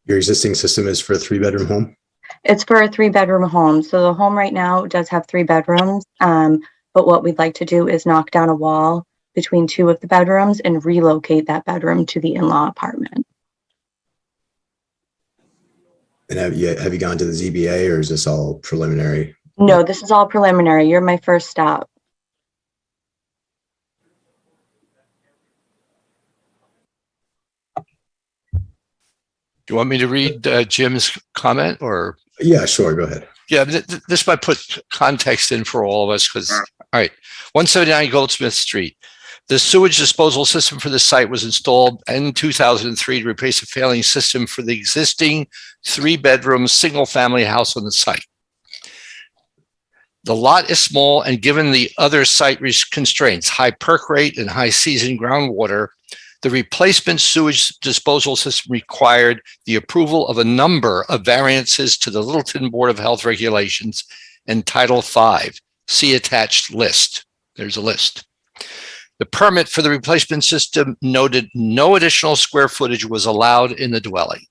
B: Your existing system is for a 3-bedroom home?
K: It's for a 3-bedroom home. So the home right now does have 3 bedrooms. But what we'd like to do is knock down a wall between 2 of the bedrooms and relocate that bedroom to the in-law apartment.
B: And have you gone to the ZBA, or is this all preliminary?
K: No, this is all preliminary. You're my first stop.
G: Do you want me to read Jim's comment, or?
B: Yeah, sure. Go ahead.
G: Yeah, this might put context in for all of us because, all right, 179 Goldsmith Street. The sewage disposal system for the site was installed in 2003 to replace a failing system for the existing 3-bedroom single-family house on the site. The lot is small, and given the other site constraints, high perk rate and high seasoned groundwater, the replacement sewage disposal system required the approval of a number of variances to the Littleton Board of Health Regulations and Title V. See attached list. There's a list. The permit for the replacement system noted no additional square footage was allowed in the dwelling.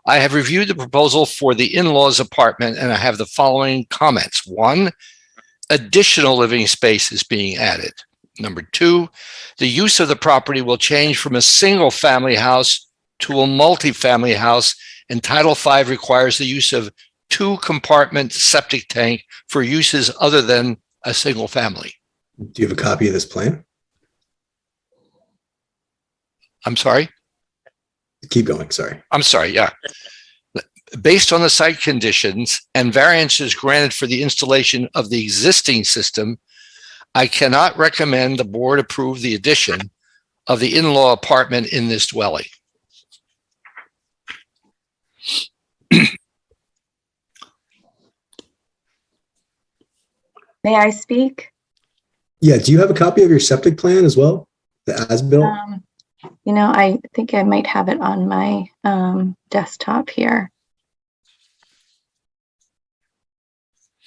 G: I have reviewed the proposal for the in-laws apartment, and I have the following comments. 1, additional living space is being added. Number 2, the use of the property will change from a single family house to a multi-family house, and Title V requires the use of 2-compartment septic tank for uses other than a single family.
B: Do you have a copy of this plan?
G: I'm sorry?
B: Keep going. Sorry.
G: I'm sorry, yeah. based on the site conditions and variances granted for the installation of the existing system, I cannot recommend the board approve the addition of the in-law apartment in this dwelling.
K: May I speak?
B: Yeah, do you have a copy of your septic plan as well? The as-built?
K: You know, I think I might have it on my desktop here.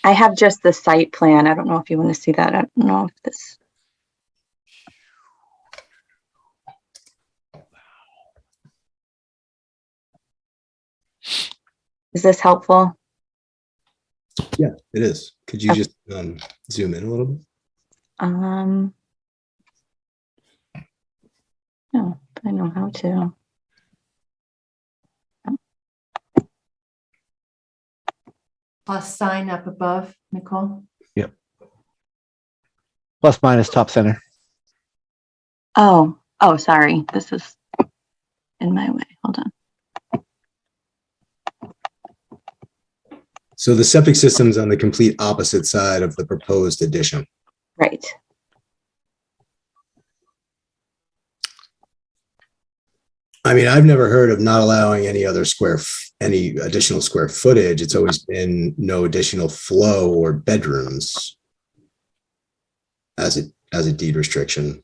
K: I have just the site plan. I don't know if you want to see that. I don't know if this. Is this helpful?
B: Yeah, it is. Could you just zoom in a little bit?
K: No, I know how to.
C: Plus sign up above, Nicole.
F: Yep. Plus minus top center.
K: Oh, sorry. This is in my way. Hold on.
B: So the septic system's on the complete opposite side of the proposed addition.
K: Right.
B: I mean, I've never heard of not allowing any additional square footage. It's always been no additional flow or bedrooms as a deed restriction.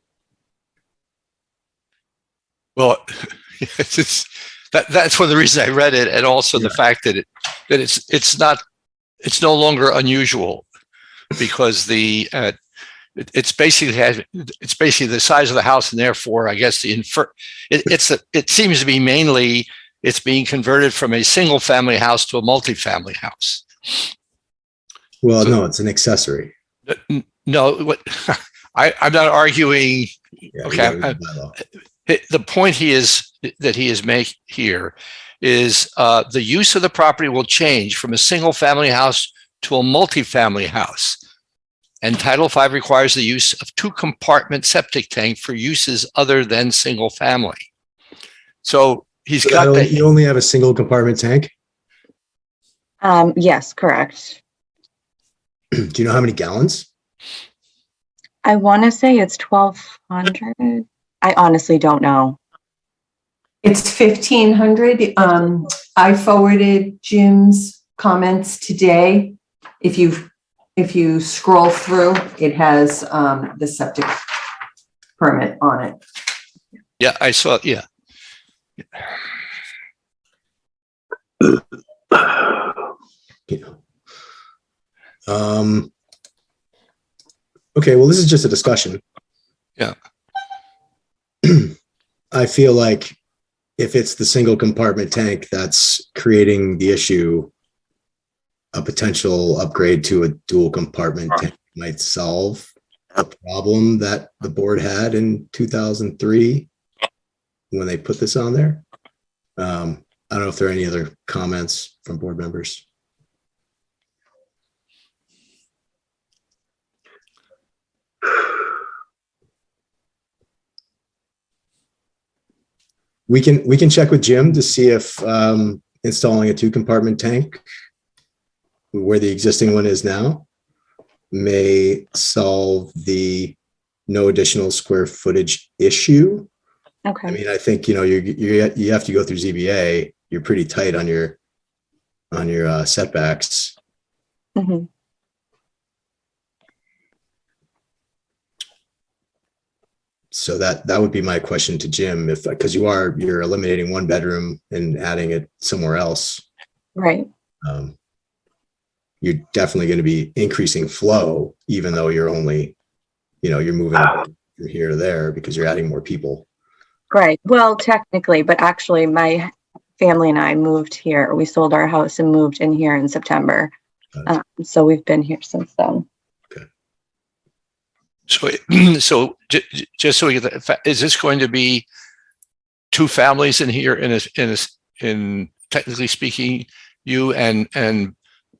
G: Well, that's one of the reasons I read it, and also the fact that it's no longer unusual, because it's basically the size of the house, and therefore I guess it seems to be mainly it's being converted from a single family house to a multi-family house.
B: Well, no, it's an accessory.
G: No, what I'm not arguing.
B: Yeah,
G: Okay, the point he is making here is the use of the property will change from a single family house to a multi-family house. And Title V requires the use of 2-compartment septic tank for uses other than single family. So he's got that.
B: You only have a single compartment tank?
K: Yes, correct.
B: Do you know how many gallons?
K: I want to say it's 1,200. I honestly don't know.
C: It's 1,500. I forwarded Jim's comments today. If you scroll through, it has the septic permit on it.
G: Yeah, I saw it. Yeah.
B: Okay, well, this is just a discussion.
G: Yeah.
B: I feel like if it's the single compartment tank that's creating the issue, a potential upgrade to a dual compartment tank might solve a problem that the board had in 2003 when they put this on there. I don't know if there are any other comments from board members. We can check with Jim to see if installing a 2-compartment tank where the existing one is now may solve the no additional square footage issue.
K: Okay.
B: I mean, I think, you have to go through ZBA. You're pretty tight on your setbacks.
K: Mm-hmm.
B: So that would be my question to Jim, because you're eliminating 1 bedroom and adding it somewhere else.
K: Right.
B: You're definitely going to be increasing flow, even though you're only, you're moving from here to there because you're adding more people.
K: Right. Well, technically, but actually my family and I moved here. We sold our house and moved in here in September. So we've been here since then.
B: Okay.
G: So just so we get that, is this going to be 2 families in here in technically speaking, you and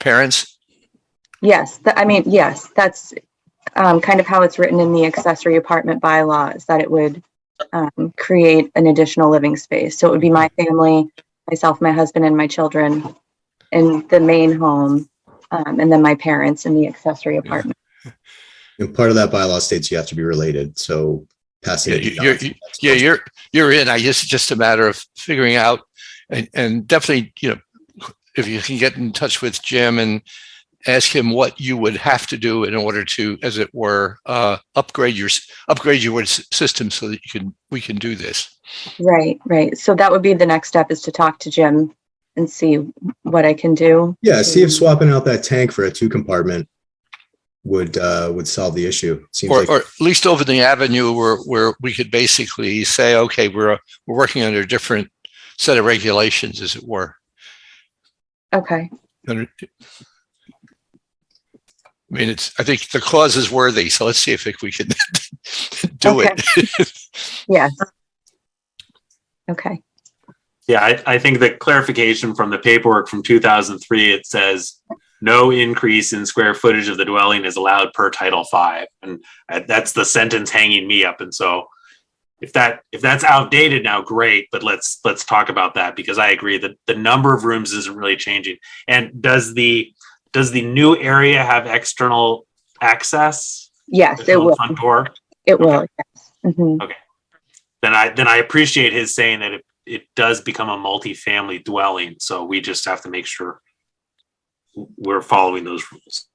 G: parents?
K: Yes. Yes, that's kind of how it's written in the accessory apartment bylaw, is that it would create an additional living space. So it would be my family, myself, my husband, and my children in the main home, and then my parents in the accessory apartment.
B: And part of that bylaw states you have to be related. So passing.
G: You're in. I guess it's just a matter of figuring out, and definitely, if you can get in touch with Jim and ask him what you would have to do in order to, as it were, upgrade your system so that we can do this.
K: Right. So that would be the next step, is to talk to Jim and see what I can do.
B: Yeah, see if swapping out that tank for a 2-compartment would solve the issue. Seems
G: or at least over the avenue where we could basically say, okay, we're working under a different set of regulations, as it were.
K: Okay.
G: I mean, I think the cause is worthy, so let's see if we can do it.
K: Yes. Okay.
H: Yeah, I think the clarification from the paperwork from 2003, it says no increase in square footage of the dwelling is allowed per Title V. And that's the sentence hanging me up. And so if that's outdated now, great, but let's talk about that, because I agree that the number of rooms isn't really changing. And does the new area have external access?
K: Yes, it will.
H: Front door?
K: It will. Yes. Mm-hmm.
H: Okay. Then I appreciate his saying that it does become a multi-family dwelling. So we just have to make sure we're following those rules.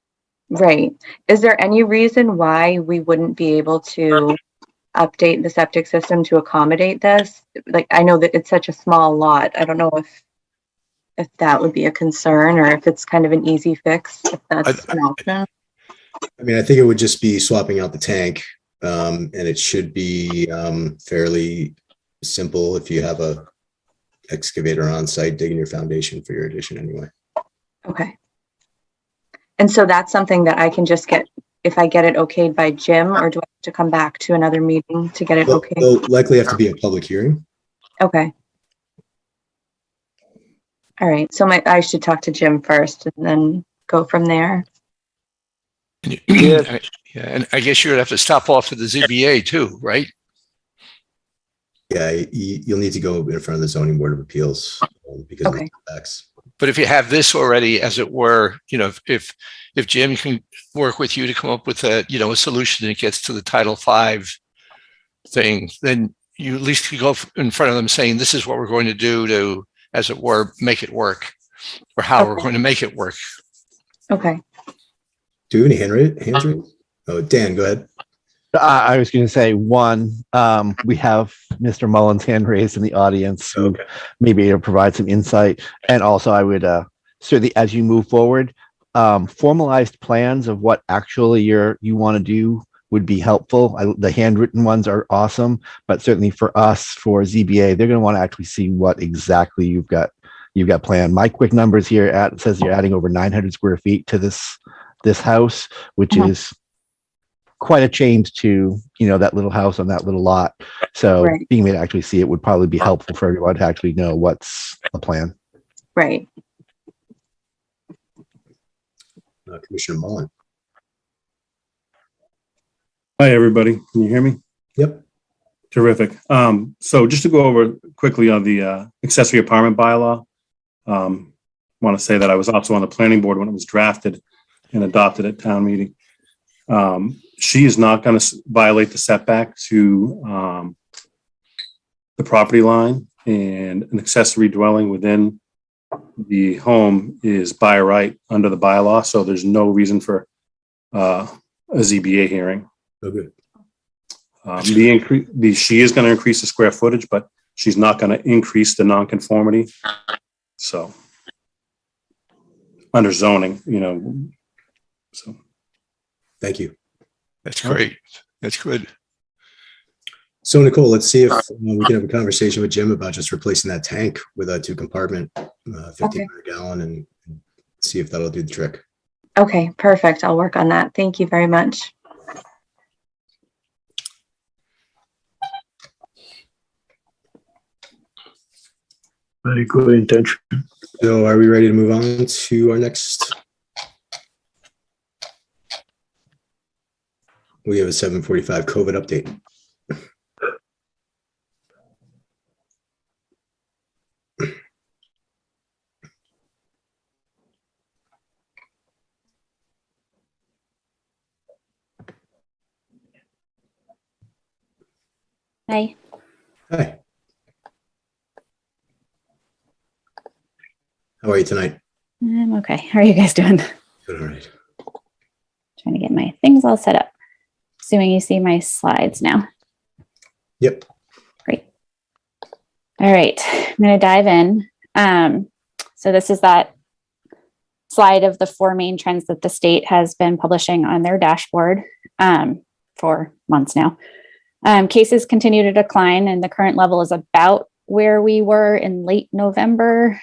K: Right. Is there any reason why we wouldn't be able to update the septic system to accommodate this? Like, I know that it's such a small lot. I don't know if that would be a concern, or if it's kind of an easy fix, if that's an option.
B: I mean, I think it would just be swapping out the tank, and it should be fairly simple if you have a excavator on site digging your foundation for your addition anyway.
K: Okay. And so that's something that I can just get, if I get it okayed by Jim, or do I have to come back to another meeting to get it okay?
B: There'll likely have to be a public hearing.
K: Okay. All right. So I should talk to Jim first and then go from there.
G: Yeah, and I guess you're gonna have to stop off at the ZBA too, right?
B: Yeah, you'll need to go in front of the zoning board of appeals because of the setbacks.
G: But if you have this already, as it were, if Jim can work with you to come up with a solution that gets to the Title V thing, then you at least can go in front of them saying, this is what we're going to do to, as it were, make it work, or how we're going to make it work.
K: Okay.
B: Do you have any hands raised? Oh, Dan, go ahead.
F: I was going to say, one, we have Mr. Mullins' hand raised in the audience, who may be able to provide some insight. And also, I would certainly, as you move forward, formalized plans of what actually you want to do would be helpful. The handwritten ones are awesome, but certainly for us, for ZBA, they're going to want to actually see what exactly you've got planned. My quick numbers here it says you're adding over 900 square feet to this house, which is quite a change to that little house on that little lot. So being able to actually see it would probably be helpful for everyone to actually know what's the plan.
K: Right.
B: Commissioner Mullen.
M: Hi, everybody. Can you hear me?
B: Yep.
M: Terrific. So just to go over quickly on the accessory apartment bylaw, I want to say that I was also on the planning board when it was drafted and adopted at town meeting. She is not going to violate the setback to the property line, and an accessory dwelling within the home is by right under the bylaw. So there's no reason for a ZBA hearing.
B: Okay.
M: She is going to increase the square footage, but she's not going to increase the nonconformity. So under zoning, so.
B: Thank you.
G: That's great. That's good.
B: So Nicole, let's see if we can have a conversation with Jim about just replacing that tank with a 2-compartment 1500 gallon and see if that'll do the trick.
K: Okay, perfect. I'll work on that. Thank you very much.
A: Very good intention.
B: So are we ready to move on to our next? We have a 7:45 COVID update.
N: Hi.
B: Hi. How are you tonight?
N: I'm okay. How are you guys doing?
B: Good, all right.
N: Trying to get my things all set up. Assuming you see my slides now.
B: Yep.
N: Great. All right, I'm going to dive in. So this is that slide of the 4 main trends that the state has been publishing on their dashboard for months now. Cases continue to decline, and the current level is about where we were in late November,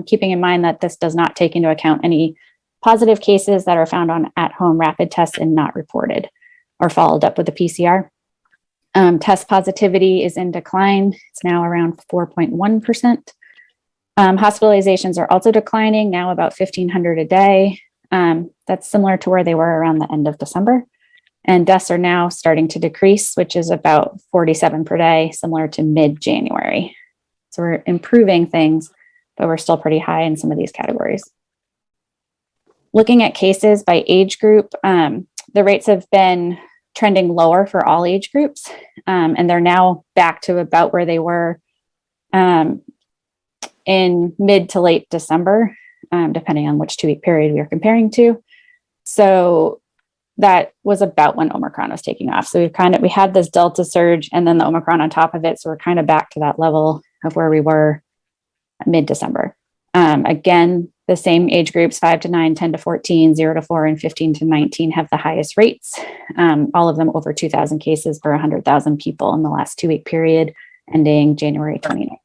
N: keeping in mind that this does not take into account any positive cases that are found on at-home rapid tests and not reported or followed up with a PCR. Test positivity is in decline. It's now around 4.1%. Hospitalizations are also declining, now about 1,500 a day. That's similar to where they were around the end of December. And deaths are now starting to decrease, which is about 47 per day, similar to mid-January. So we're improving things, but we're still pretty high in some of these categories. Looking at cases by age group, the rates have been trending lower for all age groups, and they're now back to about where they were in mid to late December, depending on which 2-week period we are comparing to. So that was about when Omicron was taking off. So we had this Delta surge and then the Omicron on top of it. So we're kind of back to that level of where we were mid-December. Again, the same age groups, 5 to 9, 10 to 14, 0 to 4, and 15 to 19 have the highest rates. All of them over 2,000 cases per 100,000 people in the last 2-week period ending January 29th.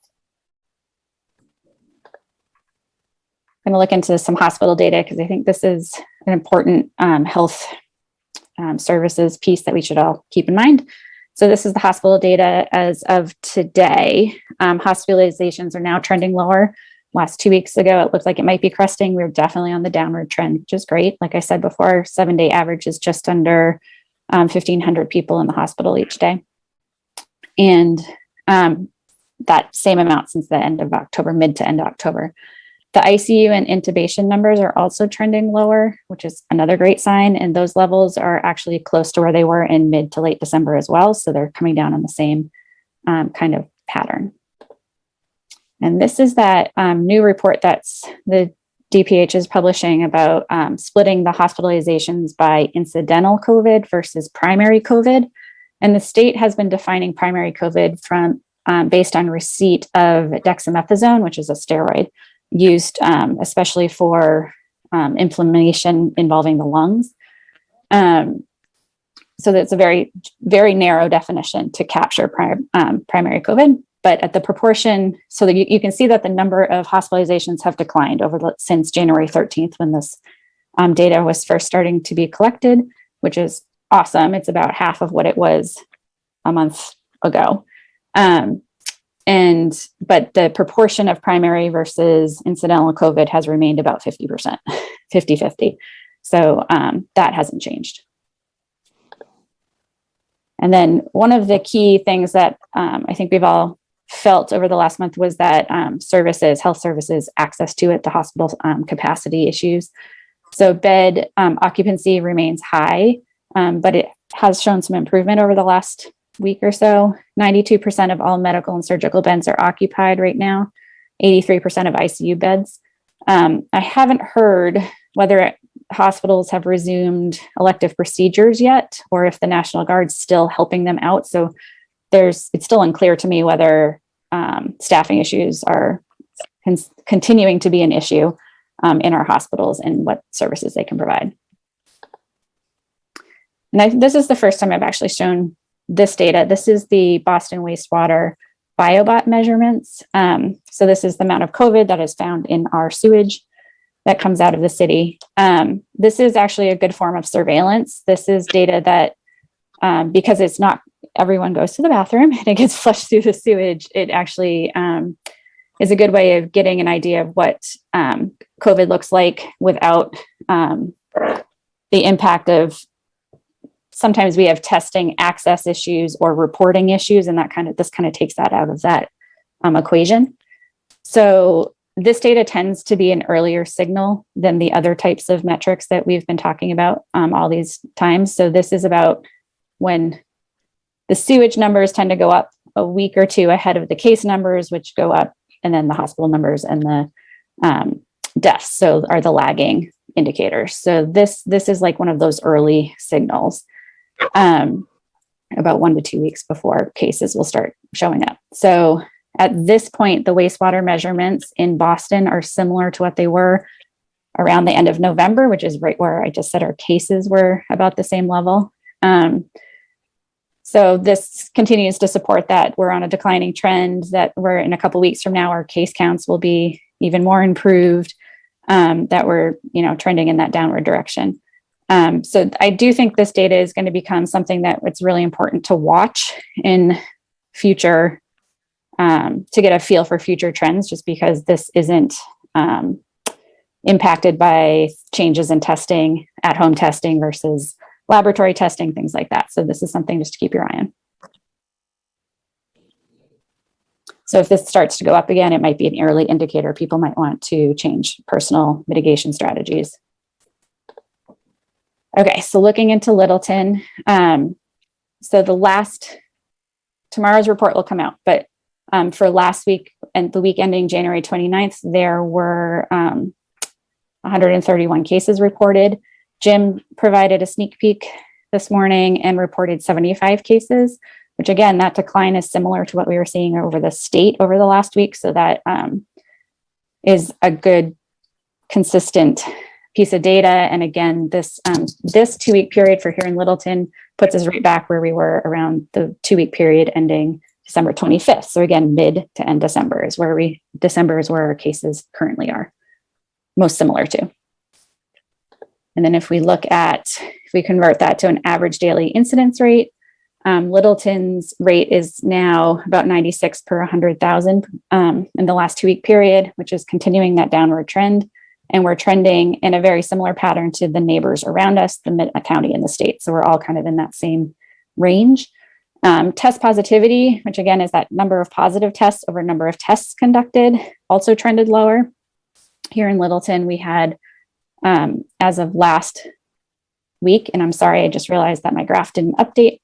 N: I'm going to look into some hospital data because I think this is an important health services piece that we should all keep in mind. So this is the hospital data as of today. Hospitalizations are now trending lower. Last 2 weeks ago, it looked like it might be cresting. We're definitely on the downward trend, which is great. Like I said before, 7-day average is just under 1,500 people in the hospital each day. And that same amount since the end of October, mid to end of October. The ICU and intubation numbers are also trending lower, which is another great sign. And those levels are actually close to where they were in mid to late December as well. So they're coming down on the same kind of pattern. And this is that new report that's the DPH is publishing about splitting the hospitalizations by incidental COVID versus primary COVID. And the state has been defining primary COVID from based on receipt of dexamethasone, which is a steroid used especially for inflammation involving the lungs. So that's a very, very narrow definition to capture primary COVID. But at the proportion, so that you can see that the number of hospitalizations have declined since January 13th, when this data was first starting to be collected, which is awesome. It's about half of what it was a month ago. But the proportion of primary versus incidental COVID has remained about 50%, 50-50. So that hasn't changed. And then one of the key things that I think we've all felt over the last month was that health services, access to it, the hospital capacity issues. So bed occupancy remains high, but it has shown some improvement over the last week or so. 92% of all medical and surgical beds are occupied right now, 83% of ICU beds. I haven't heard whether hospitals have resumed elective procedures yet, or if the National Guard's still helping them out. So it's still unclear to me whether staffing issues are continuing to be an issue in our hospitals and what services they can provide. And this is the first time I've actually shown this data. This is the Boston Wastewater Biobot measurements. So this is the amount of COVID that is found in our sewage that comes out of the city. This is actually a good form of surveillance. This is data that, because it's not everyone goes to the bathroom and it gets flushed through the sewage, it actually is a good way of getting an idea of what COVID looks like without the impact of, sometimes we have testing access issues or reporting issues, and this kind of takes that out of that equation. So this data tends to be an earlier signal than the other types of metrics that we've been talking about all these times. So this is about when The sewage numbers tend to go up a week or two ahead of the case numbers, which go up, and then the hospital numbers and the deaths, so are the lagging indicators. So this is like one of those early signals, about 1 to 2 weeks before cases will start showing up. So at this point, the wastewater measurements in Boston are similar to what they were around the end of November, which is right where I just said our cases were about the same level. So this continues to support that we're on a declining trend, that we're in a couple weeks from now, our case counts will be even more improved, that we're, trending in that downward direction. So I do think this data is going to become something that it's really important to watch in future, to get a feel for future trends, just because this isn't impacted by changes in testing, at-home testing versus laboratory testing, things like that. So this is something just to keep your eye on. So if this starts to go up again, it might be an early indicator. People might want to change personal mitigation strategies. Okay, so looking into Littleton, so tomorrow's report will come out, but for last week and the week ending January 29th, there were 131 cases reported. Jim provided a sneak peek this morning and reported 75 cases, which again, that decline is similar to what we were seeing over the state over the last week. So that is a good, consistent piece of data. And again, this 2 week period for here in Littleton puts us right back where we were around the 2 week period ending December 25th. So again, mid to end December is where our cases currently are most similar to. And then if we convert that to an average daily incidence rate, Littleton's rate is now about 96 per 100,000 in the last 2 week period, which is continuing that downward trend. And we're trending in a very similar pattern to the neighbors around us, the county and the state. So we're all kind of in that same range. Test positivity, which again is that number of positive tests over number of tests conducted, also trended lower. Here in Littleton, we had, as of last week, and I'm sorry, I just realized that my graph didn't update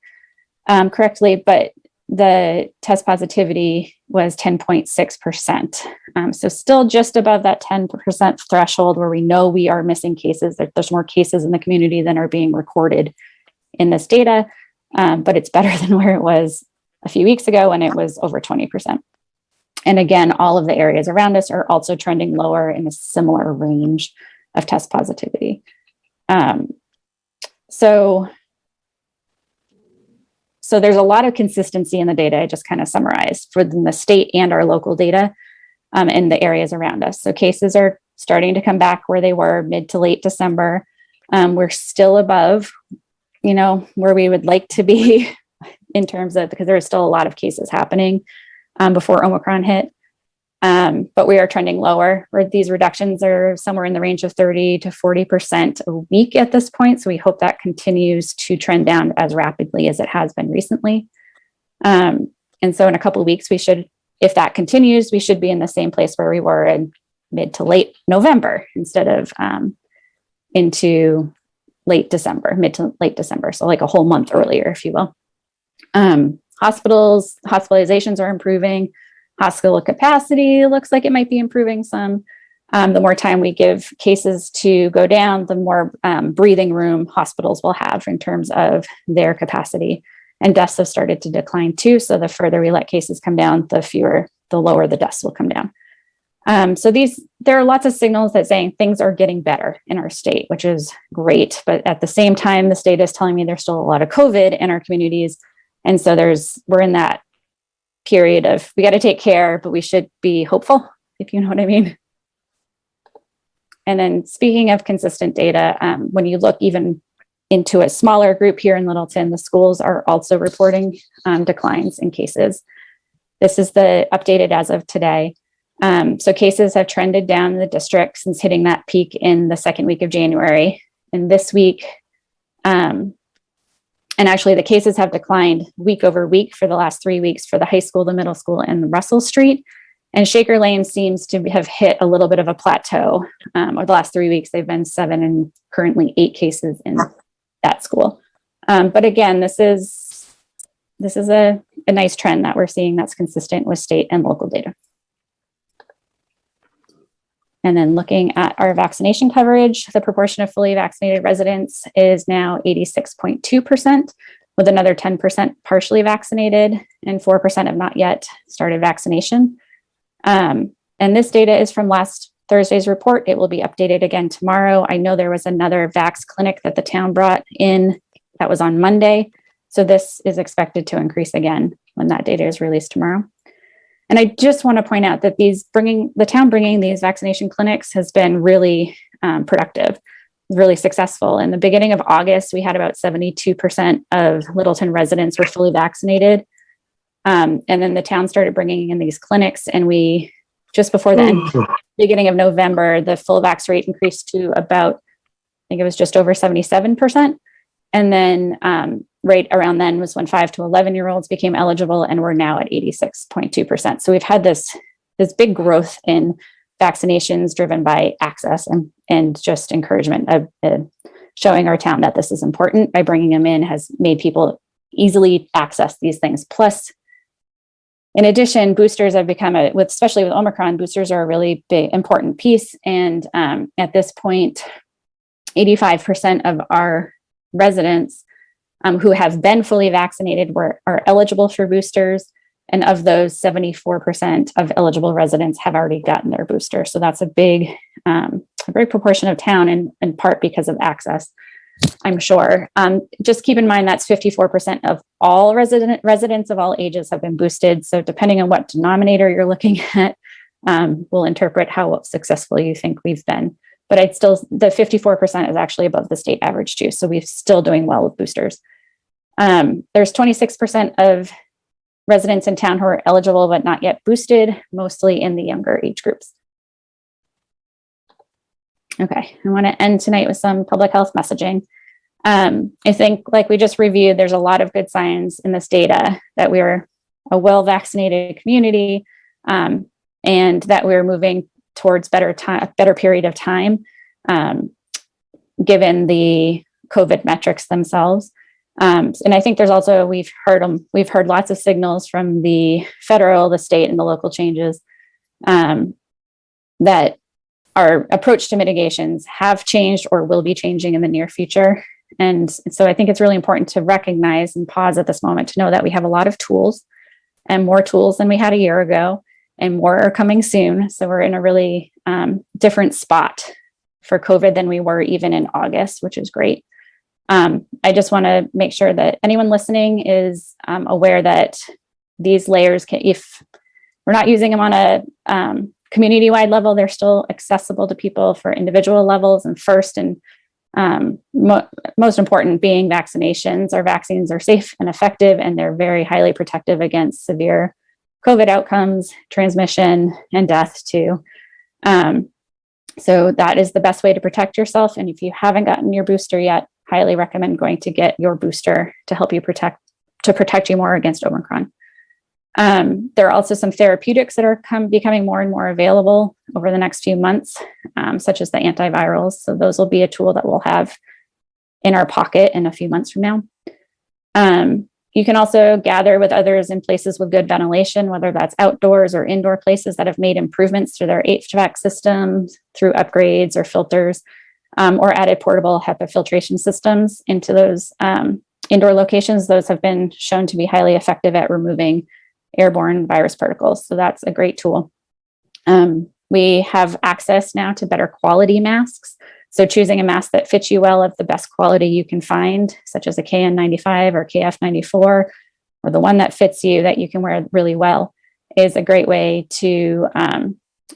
N: correctly, but the test positivity was 10.6%. So still just above that 10% threshold where we know we are missing cases. There's more cases in the community than are being recorded in this data, but it's better than where it was a few weeks ago when it was over 20%. And again, all of the areas around us are also trending lower in a similar range of test positivity. So there's a lot of consistency in the data I just kind of summarized for the state and our local data in the areas around us. So cases are starting to come back where they were mid to late December. We're still above, where we would like to be in terms of, because there are still a lot of cases happening before Omicron hit. But we are trending lower, where these reductions are somewhere in the range of 30 to 40% a week at this point. So we hope that continues to trend down as rapidly as it has been recently. And so in a couple of weeks, if that continues, we should be in the same place where we were in mid to late November instead of into mid to late December. So like a whole month earlier, if you will. Hospitalizations are improving. Hospital capacity looks like it might be improving some. The more time we give cases to go down, the more breathing room hospitals will have in terms of their capacity. And deaths have started to decline too. So the further we let cases come down, the lower the deaths will come down. So there are lots of signals that saying things are getting better in our state, which is great. But at the same time, the state is telling me there's still a lot of COVID in our communities. And so we're in that period of, we got to take care, but we should be hopeful, if you know what I mean. And then speaking of consistent data, when you look even into a smaller group here in Littleton, the schools are also reporting declines in cases. This is the updated as of today. So cases have trended down in the district since hitting that peak in the second week of January. And this week, and actually the cases have declined week over week for the last 3 weeks for the high school, the middle school, and Russell Street. And Shaker Lane seems to have hit a little bit of a plateau. Over the last 3 weeks, they've been 7 and currently 8 cases in that school. But again, this is this is a nice trend that we're seeing that's consistent with state and local data. And then looking at our vaccination coverage, the proportion of fully vaccinated residents is now 86.2%, with another 10% partially vaccinated and 4% have not yet started vaccination. And this data is from last Thursday's report. It will be updated again tomorrow. I know there was another Vax clinic that the town brought in that was on Monday. So this is expected to increase again when that data is released tomorrow. And I just want to point out that the town bringing these vaccination clinics has been really productive, really successful. In the beginning of August, we had about 72% of Littleton residents were fully vaccinated. And then the town started bringing in these clinics, and we, just before the beginning of November, the full vax rate increased to about, I think it was just over 77%. And then right around then was when 5 to 11-year-olds became eligible, and we're now at 86.2%. So we've had this big growth in vaccinations driven by access and just encouragement of showing our town that this is important by bringing them in has made people easily access these things. Plus, in addition, boosters have become especially with Omicron, boosters are a really big, important piece. And at this point, 85% of our residents who have been fully vaccinated are eligible for boosters. And of those, 74% of eligible residents have already gotten their booster. So that's a big proportion of town, in part because of access, I'm sure. Just keep in mind that's 54% of all residents of all ages have been boosted. So depending on what denominator you're looking at, we'll interpret how successful you think we've been. But the 54% is actually above the state average too. So we're still doing well with boosters. There's 26% of residents in town who are eligible but not yet boosted, mostly in the younger age groups. Okay, I want to end tonight with some public health messaging. I think, like we just reviewed, there's a lot of good signs in this data that we're a well-vaccinated community, and that we're moving towards better period of time, given the COVID metrics themselves. And I think there's also, we've heard lots of signals from the federal, the state, and the local changes that our approach to mitigations have changed or will be changing in the near future. And so I think it's really important to recognize and pause at this moment to know that we have a lot of tools, and more tools than we had a year ago, and more are coming soon. So we're in a really different spot for COVID than we were even in August, which is great. I just want to make sure that anyone listening is aware that these layers if we're not using them on a community-wide level, they're still accessible to people for individual levels. And first and most important being vaccinations. Our vaccines are safe and effective, and they're very highly protective against severe COVID outcomes, transmission, and death too. So that is the best way to protect yourself. And if you haven't gotten your booster yet, highly recommend going to get your booster to help you protect you more against Omicron. There are also some therapeutics that are becoming more and more available over the next few months, such as the antivirals. So those will be a tool that we'll have in our pocket in a few months from now. You can also gather with others in places with good ventilation, whether that's outdoors or indoor places that have made improvements to their HVAC systems through upgrades or filters, or added portable HEPA filtration systems into those indoor locations. Those have been shown to be highly effective at removing airborne virus particles. So that's a great tool. We have access now to better quality masks. So choosing a mask that fits you well of the best quality you can find, such as a KN95 or KF94, or the one that fits you that you can wear really well, is a great way to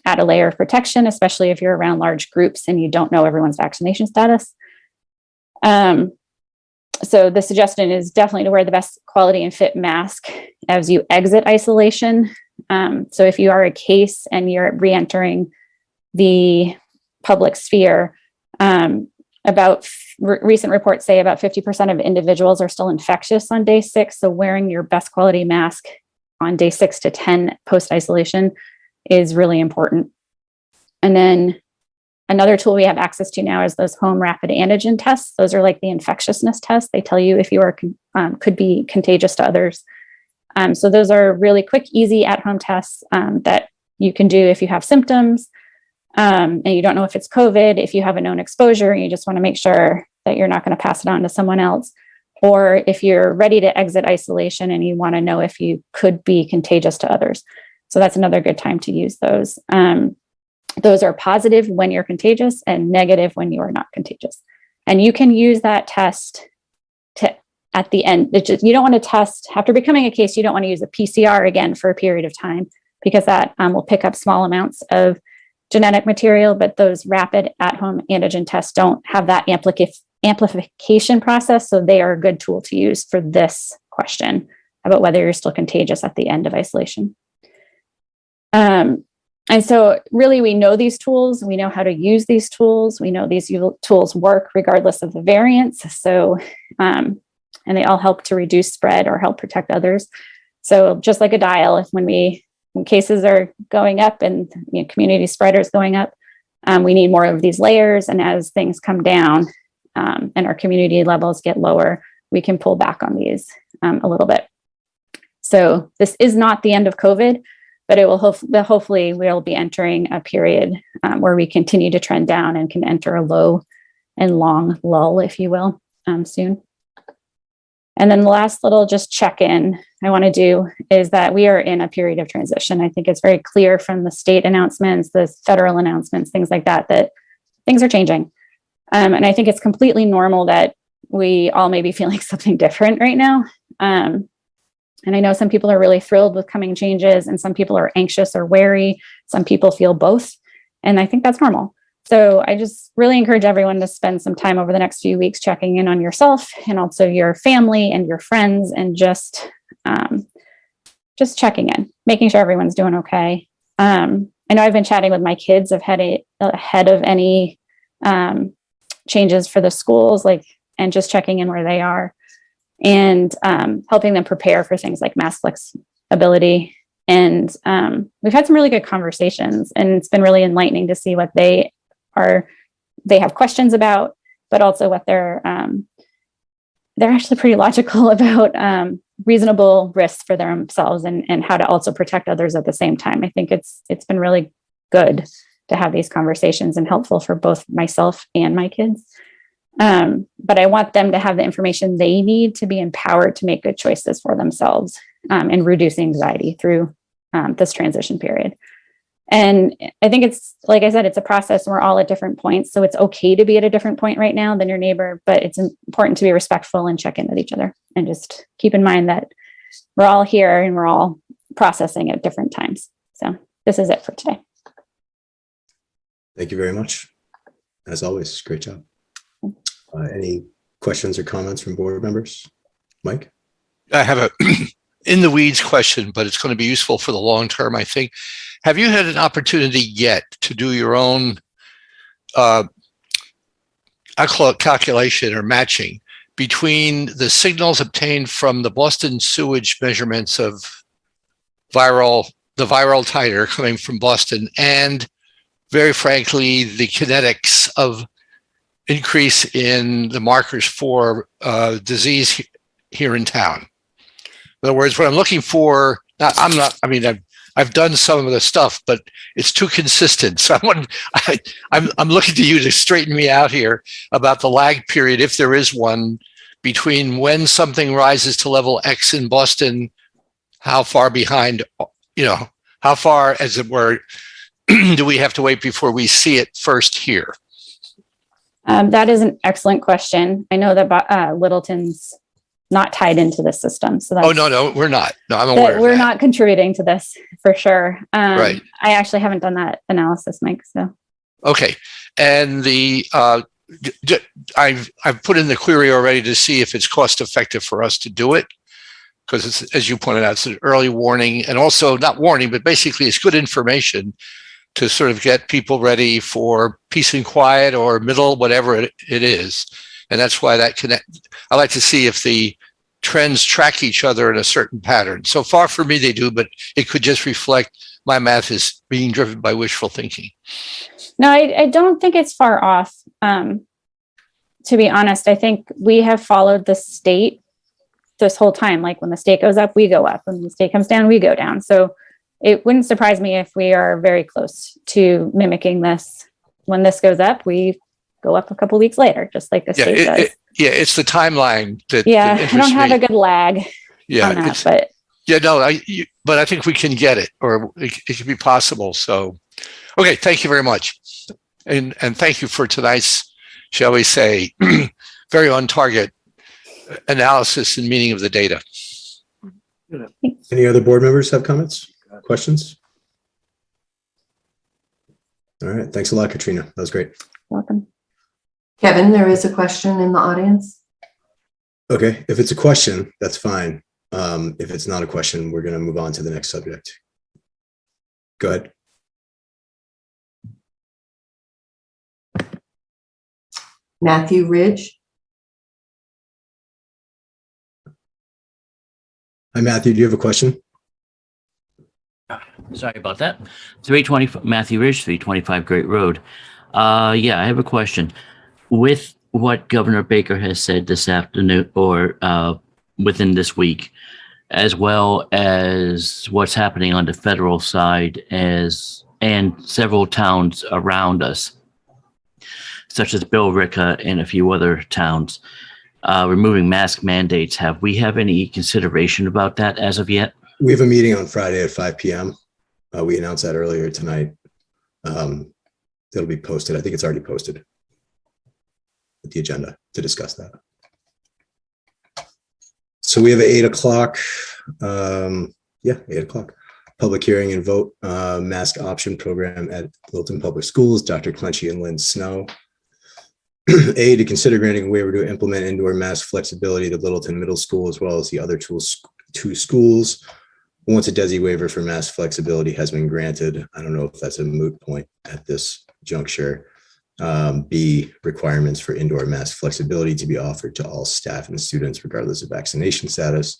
N: add a layer of protection, especially if you're around large groups and you don't know everyone's vaccination status. So the suggestion is definitely to wear the best quality and fit mask as you exit isolation. So if you are a case and you're re-entering the public sphere, recent reports say about 50% of individuals are still infectious on day 6. So wearing your best quality mask on day 6 to 10 post-isolation is really important. And then Another tool we have access to now is those home rapid antigen tests. Those are like the infectiousness tests. They tell you if you are could be contagious to others. So those are really quick, easy at-home tests that you can do if you have symptoms and you don't know if it's COVID, if you have a known exposure, and you just want to make sure that you're not going to pass it on to someone else, or if you're ready to exit isolation and you want to know if you could be contagious to others. So that's another good time to use those. Those are positive when you're contagious and negative when you are not contagious. And you can use that test to at the end. You don't want to test after becoming a case. You don't want to use a PCR again for a period of time, because that will pick up small amounts of genetic material. But those rapid at-home antigen tests don't have that amplification process. So they are a good tool to use for this question about whether you're still contagious at the end of isolation. And so really, we know these tools, we know how to use these tools, we know these tools work regardless of the variants. So, and they all help to reduce spread or help protect others. So just like a dial, if when cases are going up and community spread is going up, we need more of these layers. And as things come down and our community levels get lower, we can pull back on these a little bit. So this is not the end of COVID, but it will hopefully we'll be entering a period where we continue to trend down and can enter a low and long lull, if you will, soon. And then the last little just check-in I want to do is that we are in a period of transition. I think it's very clear from the state announcements, the federal announcements, things like that, that things are changing. And I think it's completely normal that we all may be feeling something different right now. And I know some people are really thrilled with coming changes, and some people are anxious or wary. Some people feel both. And I think that's normal. So I just really encourage everyone to spend some time over the next few weeks checking in on yourself and also your family and your friends, and just checking in, making sure everyone's doing okay. I know I've been chatting with my kids ahead of any changes for the schools, and just checking in where they are, and helping them prepare for things like mask flexibility. And we've had some really good conversations, and it's been really enlightening to see what they have questions about, but also what they're actually pretty logical about reasonable risks for themselves and how to also protect others at the same time. I think it's been really good to have these conversations and helpful for both myself and my kids. But I want them to have the information they need to be empowered to make good choices for themselves and reduce anxiety through this transition period. And I think it's, like I said, it's a process, and we're all at different points. So it's okay to be at a different point right now than your neighbor, but it's important to be respectful and check in with each other, and just keep in mind that we're all here and we're all processing at different times. So this is it for today.
B: Thank you very much. As always, great job. Any questions or comments from board members? Mike?
G: I have a in the weeds question, but it's going to be useful for the long term, I think. Have you had an opportunity yet to do your own, I call it calculation or matching, between the signals obtained from the Boston sewage measurements of the viral titer coming from Boston, and very frankly, the kinetics of increase in the markers for disease here in town? In other words, what I'm looking for, I've done some of the stuff, but it's too consistent. So I'm looking to you to straighten me out here about the lag period, if there is one, between when something rises to level X in Boston, how far behind, how far, as it were, do we have to wait before we see it first here?
N: That is an excellent question. I know that Littleton's not tied into the system. So that's,
G: no, we're not. No, I'm aware of
N: we're
G: that.
N: not contributing to this for sure.
G: Right.
N: I actually haven't done that analysis, Mike. So
G: Okay. And I've put in the query already to see if it's cost effective for us to do it, because it's, as you pointed out, it's an early warning, and also not warning, but basically it's good information to sort of get people ready for peace and quiet or middle, whatever it is. And that's why I like to see if the trends track each other in a certain pattern. So far for me, they do, but it could just reflect my math is being driven by wishful thinking.
N: No, I don't think it's far off. To be honest, I think we have followed the state this whole time. Like when the state goes up, we go up. When the state comes down, we go down. So it wouldn't surprise me if we are very close to mimicking this. When this goes up, we go up a couple weeks later, just like the state does.
G: It's the timeline that
N: Yeah,
G: that
N: I don't have
G: me.
N: a good lag
G: Yeah,
N: on that, but
G: but I think we can get it, or it could be possible. So, okay, thank you very much, and thank you for tonight's, shall we say, very on target analysis and meaning of the data.
B: Any other board members have comments, questions? All right, thanks a lot, Katrina. That was great.
N: Welcome.
C: Kevin, there is a question in the audience.
B: Okay, if it's a question, that's fine. If it's not a question, we're going to move on to the next subject. Go ahead.
C: Matthew Ridge.
B: Hi, Matthew. Do you have a question?
O: Sorry about that. 320 Matthew Ridge, 325 Great Road. Yeah, I have a question. With what Governor Baker has said this afternoon or within this week, as well as what's happening on the federal side and several towns around us, such as Billerica and a few other towns, removing mask mandates, have we have any consideration about that as of yet?
B: We have a meeting on Friday at 5 p.m. We announced that earlier tonight. It'll be posted. I think it's already posted with the agenda to discuss that. So we have an 8 o'clock. 8 o'clock. Public hearing and vote, mask option program at Littleton Public Schools, Dr. Clenchy and Lynn Snow. A, to consider granting a waiver to implement indoor mask flexibility to Littleton Middle School, as well as the other two schools. Once a DESI waiver for mask flexibility has been granted, I don't know if that's a moot point at this juncture. B, requirements for indoor mask flexibility to be offered to all staff and students, regardless of vaccination status.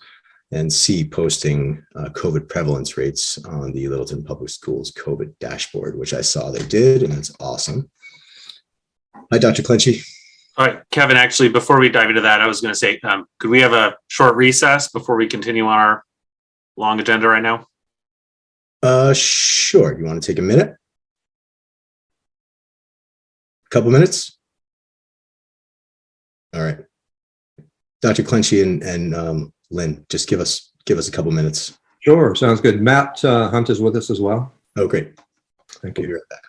B: And C, posting COVID prevalence rates on the Littleton Public Schools COVID dashboard, which I saw they did, and that's awesome. Hi, Dr. Clenchy.
H: All right, Kevin, actually, before we dive into that, I was going to say, could we have a short recess before we continue on our long agenda right now?
B: Sure. You want to take a minute? Couple minutes? All right. Dr. Clenchy and Lynn, just give us a couple minutes.
P: Sure, sounds good. Matt Hunt is with us as well.
B: Oh, great. Thank you. We'll be right back.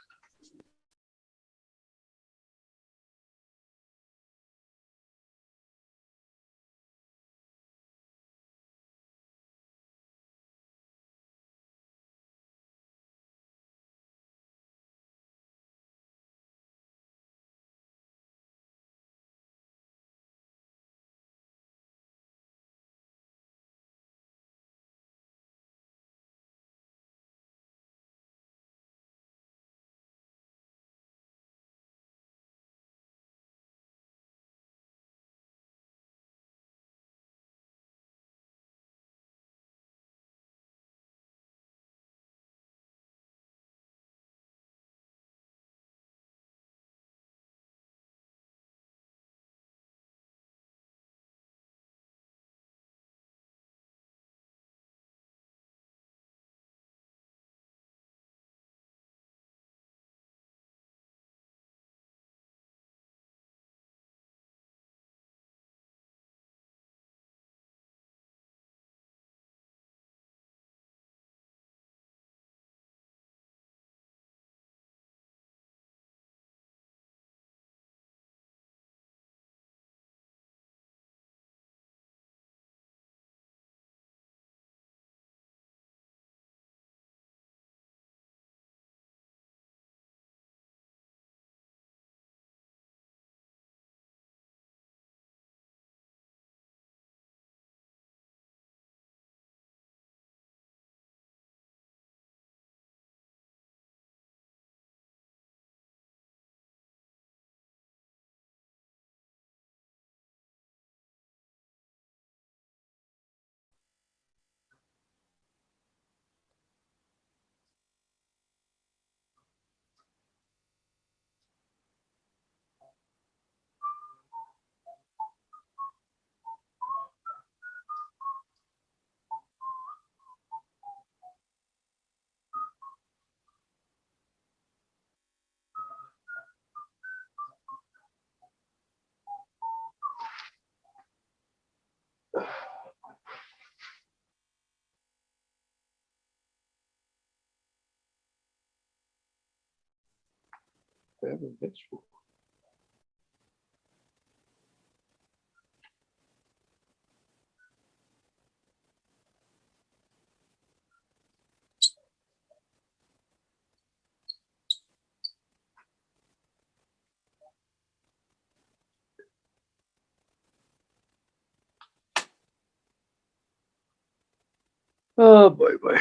A: Oh, boy, boy.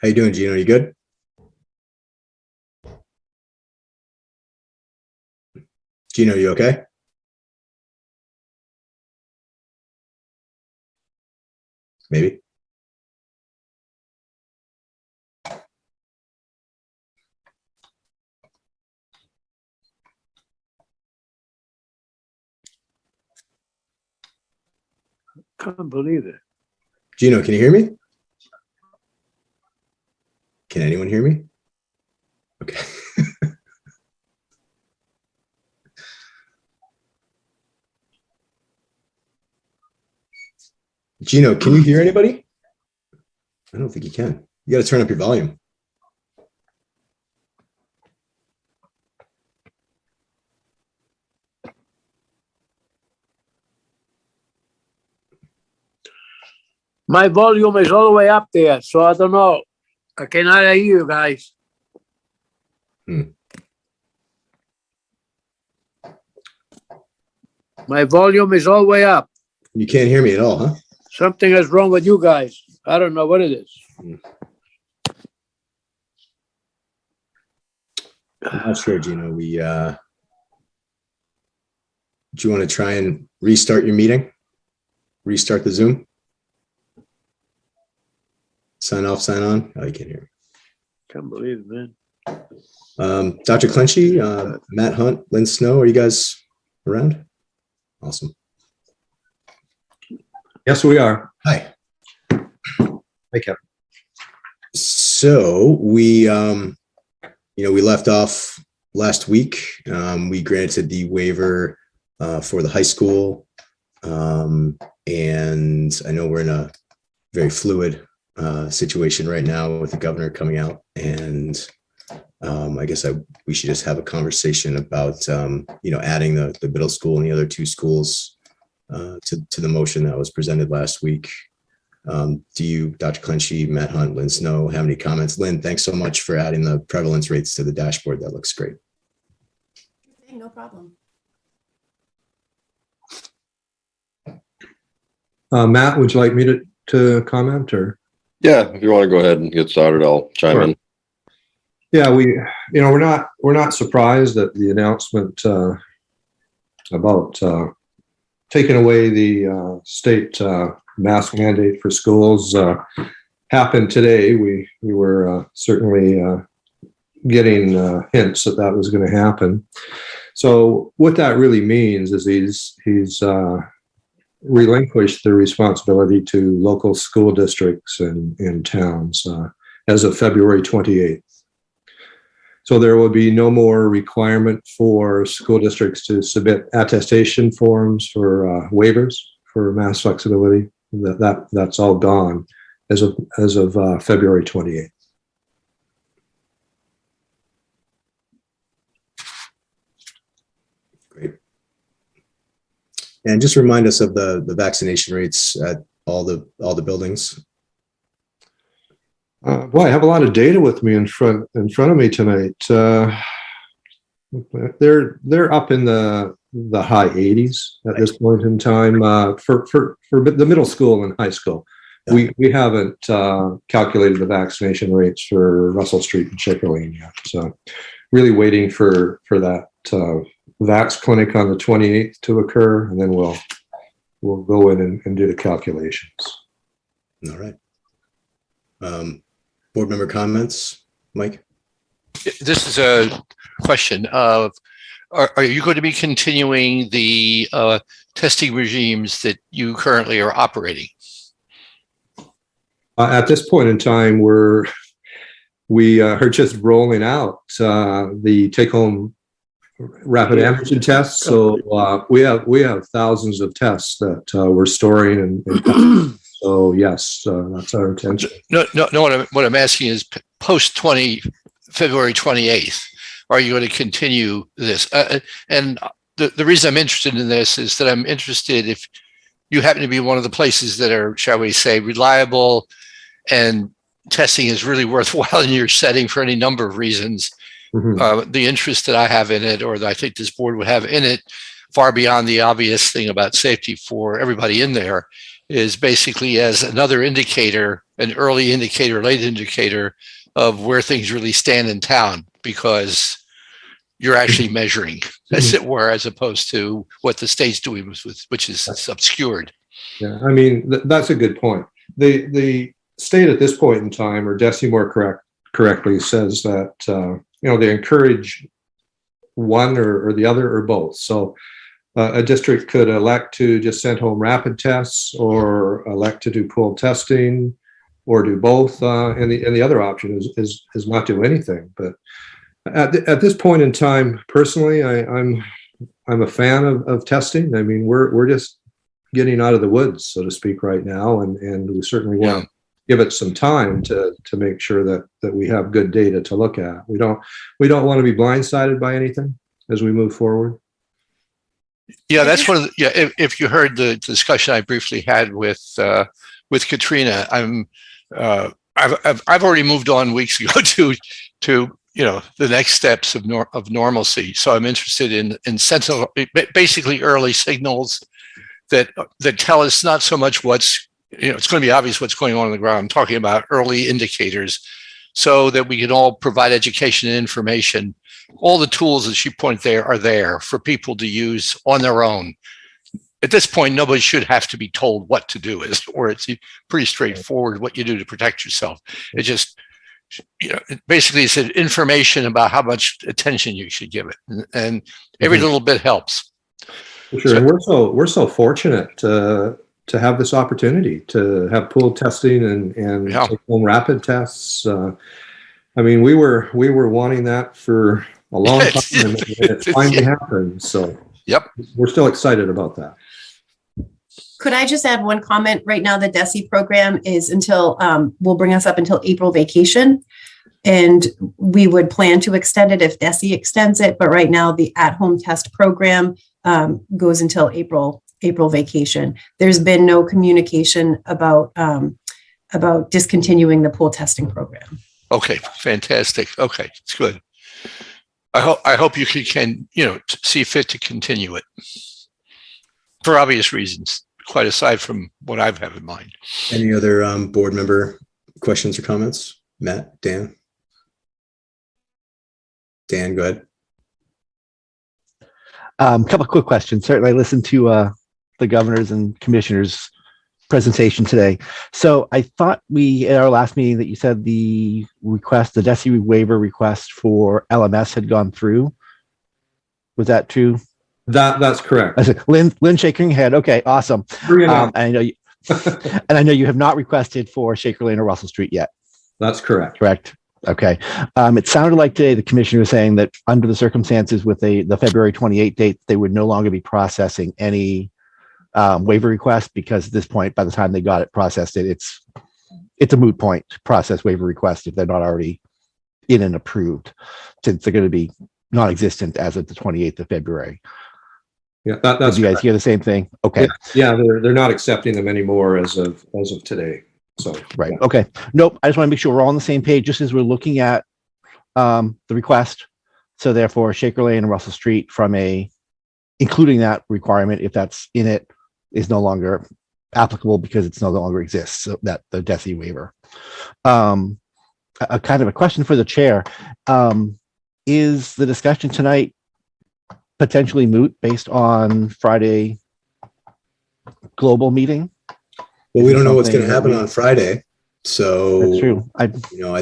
B: How you doing, Gino? You good? Gino, you okay? Maybe.
A: Can't believe it.
B: Gino, can you hear me? Can anyone hear me? Okay. Gino, can you hear anybody? I don't think you can. You got to turn up your volume.
A: My volume is all the way up there, so I don't know. I cannot hear you guys. My volume is all the way up.
B: You can't hear me at all, huh?
A: Something is wrong with you guys. I don't know what it is.
B: I'm not sure, Gino. Do you want to try and restart your meeting? Restart the Zoom? Sign off, sign on? Oh, you can't hear me.
A: Can't believe it, man.
B: Dr. Clenchy, Matt Hunt, Lynn Snow, are you guys around? Awesome.
P: Yes, we are.
B: Hi.
P: Hey, Kevin.
B: So we left off last week. We granted the waiver for the high school. And I know we're in a very fluid situation right now with the governor coming out. And I guess we should just have a conversation about, adding the middle school and the other two schools to the motion that was presented last week. Do you, Dr. Clenchy, Matt Hunt, Lynn Snow, have any comments? Lynn, thanks so much for adding the prevalence rates to the dashboard. That looks great.
C: No problem.
P: Matt, would you like me to comment or?
Q: Yeah, if you want to go ahead and get started, I'll chime in.
P: Yeah, we're not surprised that the announcement about taking away the state mask mandate for schools happened today. We were certainly getting hints that was going to happen. So what that really means is he's relinquished the responsibility to local school districts and towns as of February 28th. So there will be no more requirement for school districts to submit attestation forms for waivers for mask flexibility. That's all gone as of February 28th.
B: Great. And just remind us of the vaccination rates at all the buildings.
P: Boy, I have a lot of data with me in front of me tonight. They're up in the high 80s at this point in time for the middle school and high school. We haven't calculated the vaccination rates for Russell Street and Chickaline yet. So really waiting for that Vax clinic on the 28th to occur, and then we'll go in and do the calculations.
B: All right. Board member comments, Mike?
G: This is a question of, are you going to be continuing the testing regimes that you currently are operating?
P: At this point in time, we're we are just rolling out the take-home rapid antigen tests. So we have thousands of tests that we're storing, and so yes, that's our intention.
G: No. What I'm asking is post February 28th. Are you going to continue this? And the reason I'm interested in this is that I'm interested if you happen to be one of the places that are, shall we say, reliable and testing is really worthwhile in your setting for any number of reasons. The interest that I have in it, or that I think this board would have in it, far beyond the obvious thing about safety for everybody in there, is basically as another indicator, an early indicator, late indicator of where things really stand in town, because you're actually measuring, as it were, as opposed to what the state's doing, which is obscured.
P: Yeah, I mean, that's a good point. The state at this point in time, or DESI more correctly, says that they encourage one or the other or both. So a district could elect to just send home rapid tests, or elect to do pooled testing, or do both. And the other option is not do anything. But at this point in time, personally, I'm a fan of testing. I mean, we're just getting out of the woods, so to speak, right now, and we certainly want to give it some time to make sure that we have good data to look at. We don't want to be blindsided by anything as we move forward.
G: Yeah, that's one of the, if you heard the discussion I briefly had with Katrina, I've already moved on weeks ago to the next steps of normalcy. So I'm interested in sensible, basically early signals that tell us not so much what's, it's going to be obvious what's going on the ground. I'm talking about early indicators, so that we can all provide education and information. All the tools that she pointed there are there for people to use on their own. At this point, nobody should have to be told what to do, or it's pretty straightforward what you do to protect yourself. It just, basically it's information about how much attention you should give it, and every little bit helps.
P: For sure, and we're so fortunate to have this opportunity to have pooled testing and take home rapid tests. I mean, we were wanting that for a long time, and it finally happened. So we're still excited about that.
R: Could I just add one comment? Right now, the DESI program is will bring us up until April vacation. And we would plan to extend it if DESI extends it. But right now, the at-home test program goes until April vacation. There's been no communication about discontinuing the pool testing program.
G: Okay, fantastic. Okay, it's good. I hope you can see fit to continue it for obvious reasons, quite aside from what I've had in mind.
B: Any other board member questions or comments? Matt, Dan? Dan, go ahead.
F: Couple of quick questions. Certainly, I listened to the governor's and commissioner's presentation today. So I thought at our last meeting that you said the DESI waiver request for LMS had gone through. Was that true?
P: That's correct.
F: I said, Lynn shaking her head. Okay, awesome. And I know you, and I know you have not requested for Shaker Lane or Russell Street yet.
P: That's correct.
F: Correct. Okay. It sounded like today the commissioner was saying that under the circumstances with the February 28th date, they would no longer be processing any waiver request, because at this point, by the time they got it processed, it's a moot point to process waiver request if they're not already in and approved, since they're going to be non-existent as of the 28th of February.
P: Yeah, that's.
F: Did you guys hear the same thing? Okay.
P: Yeah, they're not accepting them anymore as of today. So
F: right. Yeah. Okay. Nope. I just want to make sure we're all on the same page, just as we're looking at the request. So therefore, Shaker Lane and Russell Street, including that requirement, if that's in it, is no longer applicable because it's no longer exists. So that the DESI waiver. A kind of a question for the chair: is the discussion tonight potentially moot based on Friday global meeting?
B: Well, we don't know what's going to happen on Friday, so
F: that's true.
B: I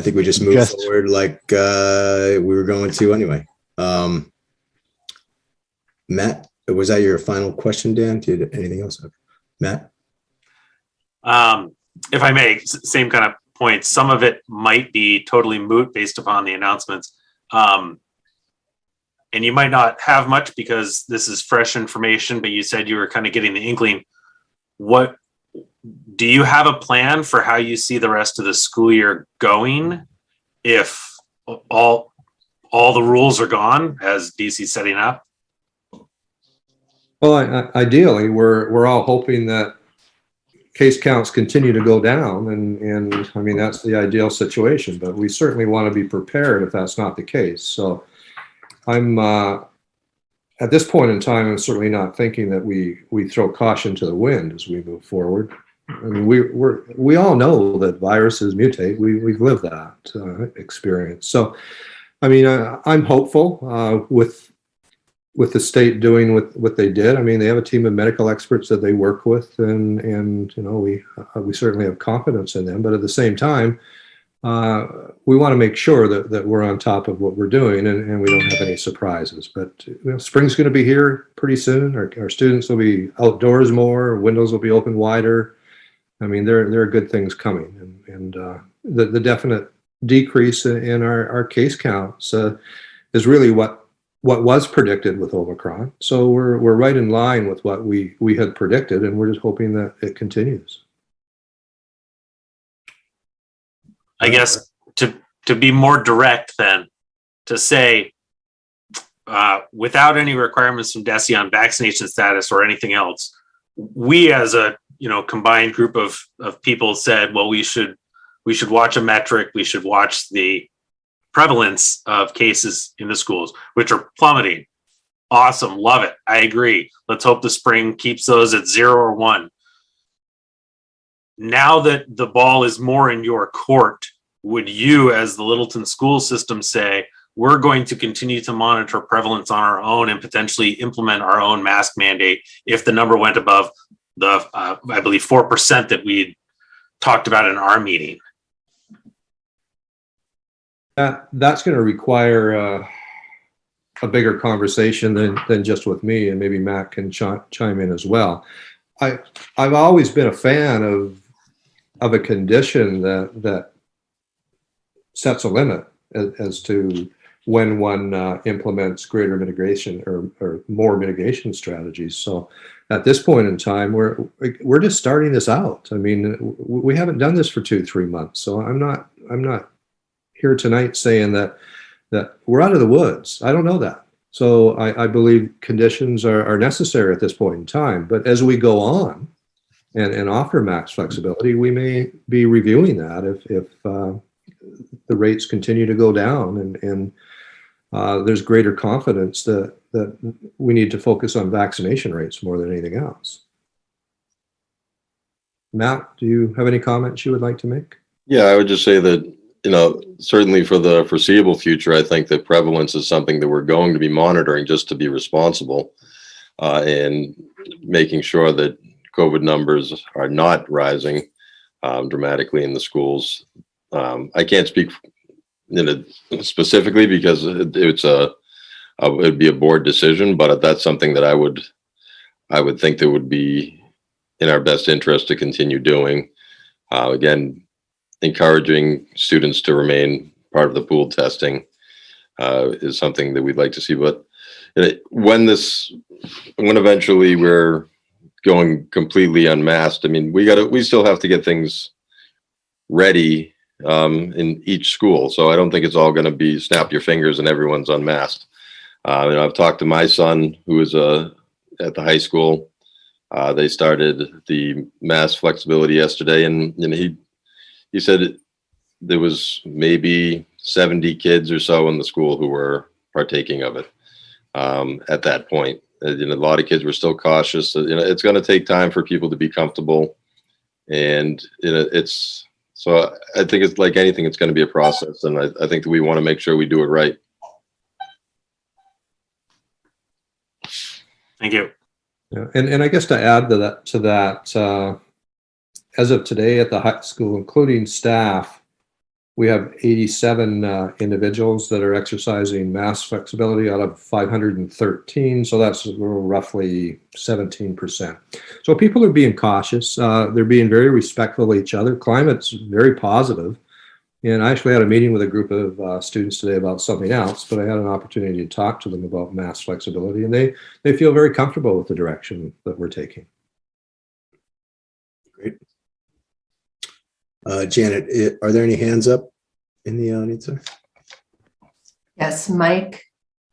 B: think we just move forward like we were going to anyway. Matt, was that your final question, Dan? Did anything else? Matt?
H: If I may, same kind of points. Some of it might be totally moot based upon the announcements. And you might not have much because this is fresh information, but you said you were kind of getting the inkling. What do you have a plan for how you see the rest of the school year going if all the rules are gone as DC's setting up?
P: Well, ideally, we're all hoping that case counts continue to go down, and I mean that's the ideal situation. But we certainly want to be prepared if that's not the case. So I'm at this point in time, I'm certainly not thinking that we throw caution to the wind as we move forward. I mean, we all know that viruses mutate. We've lived that experience. So, I mean, I'm hopeful with the state doing what they did. I mean, they have a team of medical experts that they work with, and you know, we certainly have confidence in them. But at the same time, we want to make sure that we're on top of what we're doing and we don't have any surprises. But you know, spring's going to be here pretty soon. Our students will be outdoors more. Windows will be open wider. I mean, there are good things coming, and the definite decrease in our case counts is really what was predicted with Omicron. So we're right in line with what we had predicted, and we're just hoping that it continues.
H: I guess to be more direct then, to say, without any requirements from DESE on vaccination status or anything else, we as a combined group of people said, well, we should watch a metric, we should watch the prevalence of cases in the schools, which are plummeting. Awesome, love it. I agree. Let's hope the spring keeps those at 0 or 1. Now that the ball is more in your court, would you, as the Littleton school system, say, we're going to continue to monitor prevalence on our own and potentially implement our own mask mandate if the number went above the, I believe, 4% that we talked about in our meeting?
P: That's going to require a bigger conversation than just with me, and maybe Matt can chime in as well. I've always been a fan of a condition that sets a limit as to when one implements greater mitigation or more mitigation strategies. So at this point in time, we're just starting this out. I mean, we haven't done this for 2-3 months, so I'm not here tonight saying that we're out of the woods. I don't know that. So I believe conditions are necessary at this point in time. But as we go on and offer max flexibility, we may be reviewing that if the rates continue to go down and there's greater confidence that we need to focus on vaccination rates more than anything else. Matt, do you have any comments you would like to make?
Q: Yeah, I would just say that, certainly for the foreseeable future, I think that prevalence is something that we're going to be monitoring just to be responsible and making sure that COVID numbers are not rising dramatically in the schools. I can't speak specifically because it'd be a board decision, but that's something that I would think that would be in our best interest to continue doing. Again, encouraging students to remain part of the pooled testing is something that we'd like to see. But when eventually we're going completely unmasked, I mean, we still have to get things ready in each school. So I don't think it's all going to be snap your fingers and everyone's unmasked. I've talked to my son who is at the high school. They started the mask flexibility yesterday, and he said there was maybe 70 kids or so in the school who were partaking of it at that point. A lot of kids were still cautious. It's going to take time for people to be comfortable, and so I think it's like anything, it's going to be a process, and I think that we want to make sure we do it right.
H: Thank you.
P: Yeah, and I guess to add to that, as of today at the high school, including staff, We have 87 individuals that are exercising mask flexibility out of 513. So that's roughly 17%. So people are being cautious. They're being very respectful of each other. Climate's very positive. And I actually had a meeting with a group of students today about something else, but I had an opportunity to talk to them about mask flexibility, and they feel very comfortable with the direction that we're taking.
B: Great. Janet, are there any hands up in the audience there?
C: Yes, Mike.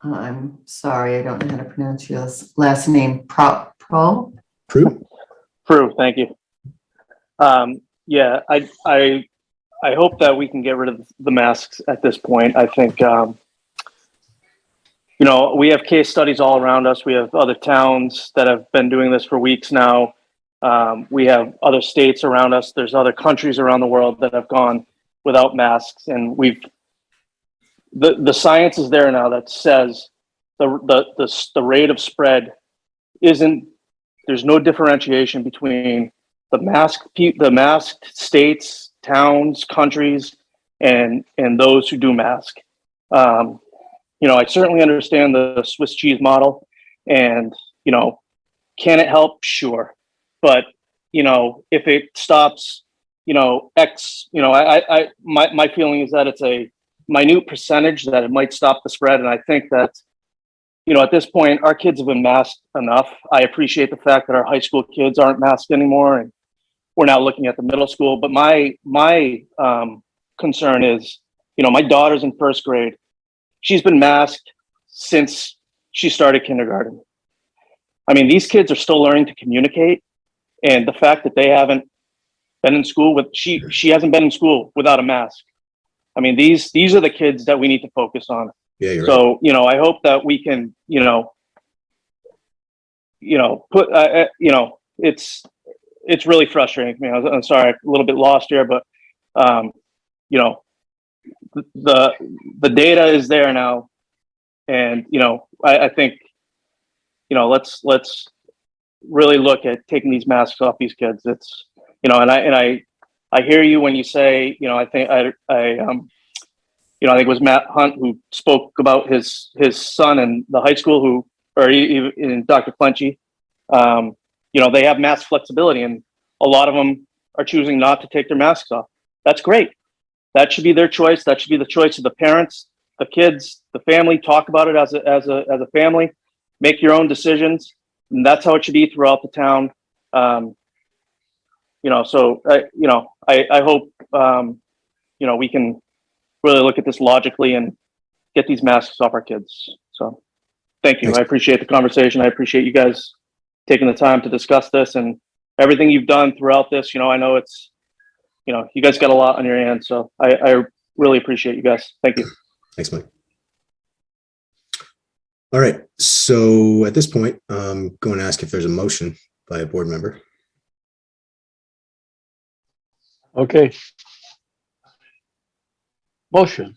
C: I'm sorry, I don't know how to pronounce your last name. Pro?
B: Prue,
S: thank you. Yeah, I hope that we can get rid of the masks at this point. I think, you know, we have case studies all around us. We have other towns that have been doing this for weeks now. We have other states around us. There's other countries around the world that have gone without masks, and the science is there now that says the rate of spread isn't. There's no differentiation between the masked states, towns, countries, and those who do mask. You know, I certainly understand the Swiss cheese model, and you know, can it help? Sure, but you know, if it stops, you know, X, you know, my feeling is that it's a minute percentage that it might stop the spread, and I think that, you know, at this point, our kids have been masked enough. I appreciate the fact that our high school kids aren't masked anymore, and we're now looking at the middle school. But my concern is, you know, my daughter's in first grade. She's been masked since she started kindergarten. I mean, these kids are still learning to communicate, and the fact that they haven't been in school with she hasn't been in school without a mask. I mean, these are the kids that we need to focus on.
B: Yeah, you're
S: so
B: right.
S: you know, I hope that we can, you know, put you know, it's really frustrating. You know, I'm sorry, I'm a little bit lost here, but you know, the data is there now, and you know, I think, you know, let's really look at taking these masks off these kids. It's, you know, and I hear you when you say, you know, I think you know, I think it was Matt Hunt who spoke about his son in the high school in Dr. Clenchy. You know, they have mask flexibility, and a lot of them are choosing not to take their masks off. That's great. That should be their choice. That should be the choice of the parents, the kids, the family. Talk about it as a family. Make your own decisions, and that's how it should be throughout the town. You know, so I hope you know, we can really look at this logically and get these masks off our kids. So thank you. I appreciate the conversation. I appreciate you guys taking the time to discuss this and everything you've done throughout this. You know, I know it's, you know, you guys got a lot on your hands, so I really appreciate you guys. Thank you.
B: Thanks, Mike. All right, so at this point, I'm going to ask if there's a motion by a board member.
A: Okay. Motion.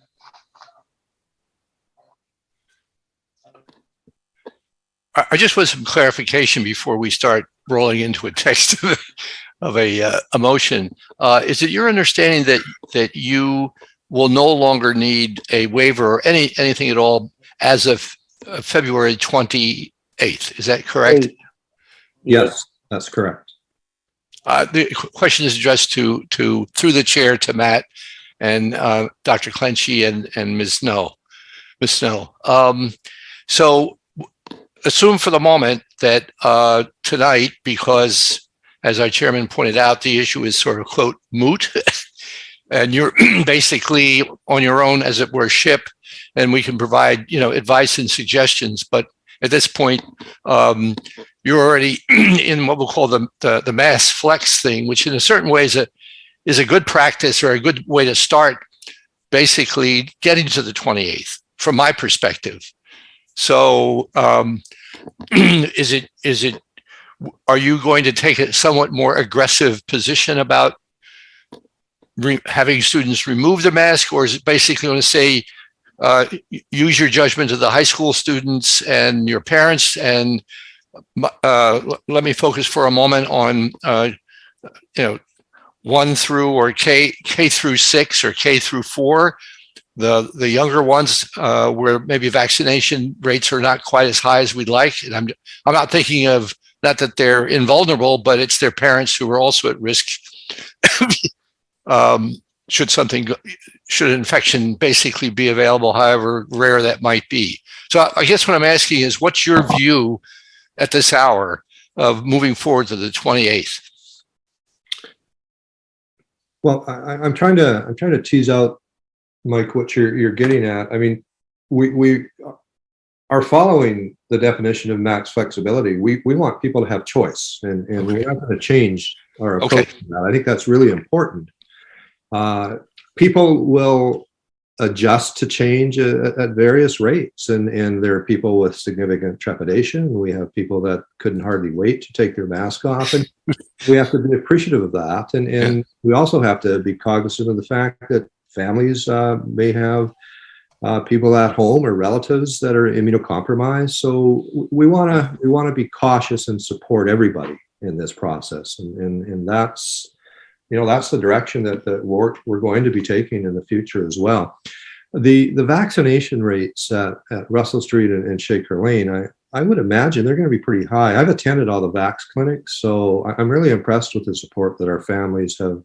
G: I just want some clarification before we start rolling into a text of a motion. Is it your understanding that you will no longer need a waiver or anything at all as of February 28th? Is that correct?
P: Yes, that's correct.
G: The question is addressed to through the chair to Matt and Dr. Clenchy and Ms. Snow. Ms. Snow. So assume for the moment that tonight, because as our chairman pointed out, the issue is sort of quote moot, and you're basically on your own, as it were, ship, and we can provide, you know, advice and suggestions. But at this point, you're already in what we'll call the mass flex thing, which in a certain way is a good practice or a good way to start basically getting to the 28th from my perspective. So are you going to take a somewhat more aggressive position about having students remove the mask, or is it basically going to say, use your judgment of the high school students and your parents? And let me focus for a moment on, you know, 1 through or K through 6 or K through 4. The younger ones where maybe vaccination rates are not quite as high as we'd like. And I'm not thinking of, not that they're invulnerable, but it's their parents who are also at risk. Should infection basically be available, however rare that might be. So I guess what I'm asking is, what's your view at this hour of moving forward to the 28th?
P: Well, I'm trying to tease out, Mike, what you're getting at. I mean, we are following the definition of max flexibility. We want people to have choice, and we're not going to change our approach to that. I think that's really important. People will adjust to change at various rates, and there are people with significant trepidation. We have people that couldn't hardly wait to take their mask off, and we have to be appreciative of that. And we also have to be cognizant of the fact that families may have people at home or relatives that are immunocompromised. So we want to be cautious and support everybody in this process, and that's, that's the direction that we're going to be taking in the future as well. The vaccination rates at Russell Street and Shaker Lane, I would imagine they're going to be pretty high. I've attended all the vax clinics, so I'm really impressed with the support that our families have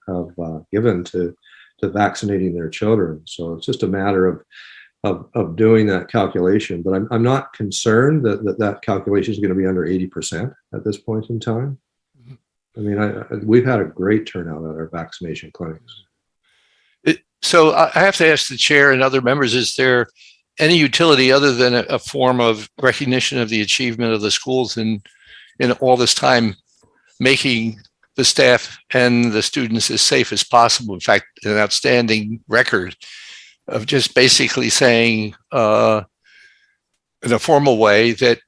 P: given to vaccinating their children. So it's just a matter of doing that calculation. But I'm not concerned that calculation is going to be under 80% at this point in time. I mean, we've had a great turnout at our vaccination clinics.
G: So I have to ask the chair and other members, is there any utility other than a form of recognition of the achievement of the schools in all this time, making the staff and the students as safe as possible? In fact, an outstanding record of just basically saying in a formal way that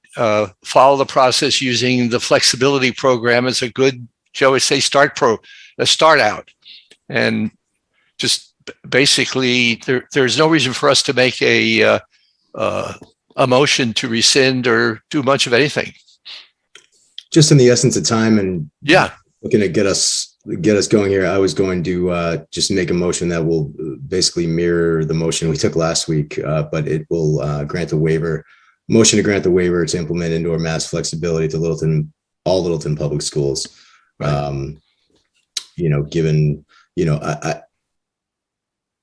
G: follow the process using the flexibility program as a good, shall we say, start out. And just basically, there's no reason for us to make a motion to rescind or do much of anything.
B: Just in the essence of time and looking to get us going here, I was going to just make a motion that will basically mirror the motion we took last week, but it will grant a waiver. Motion to grant the waiver to implement indoor mask flexibility to all Littleton public schools. Right. Given,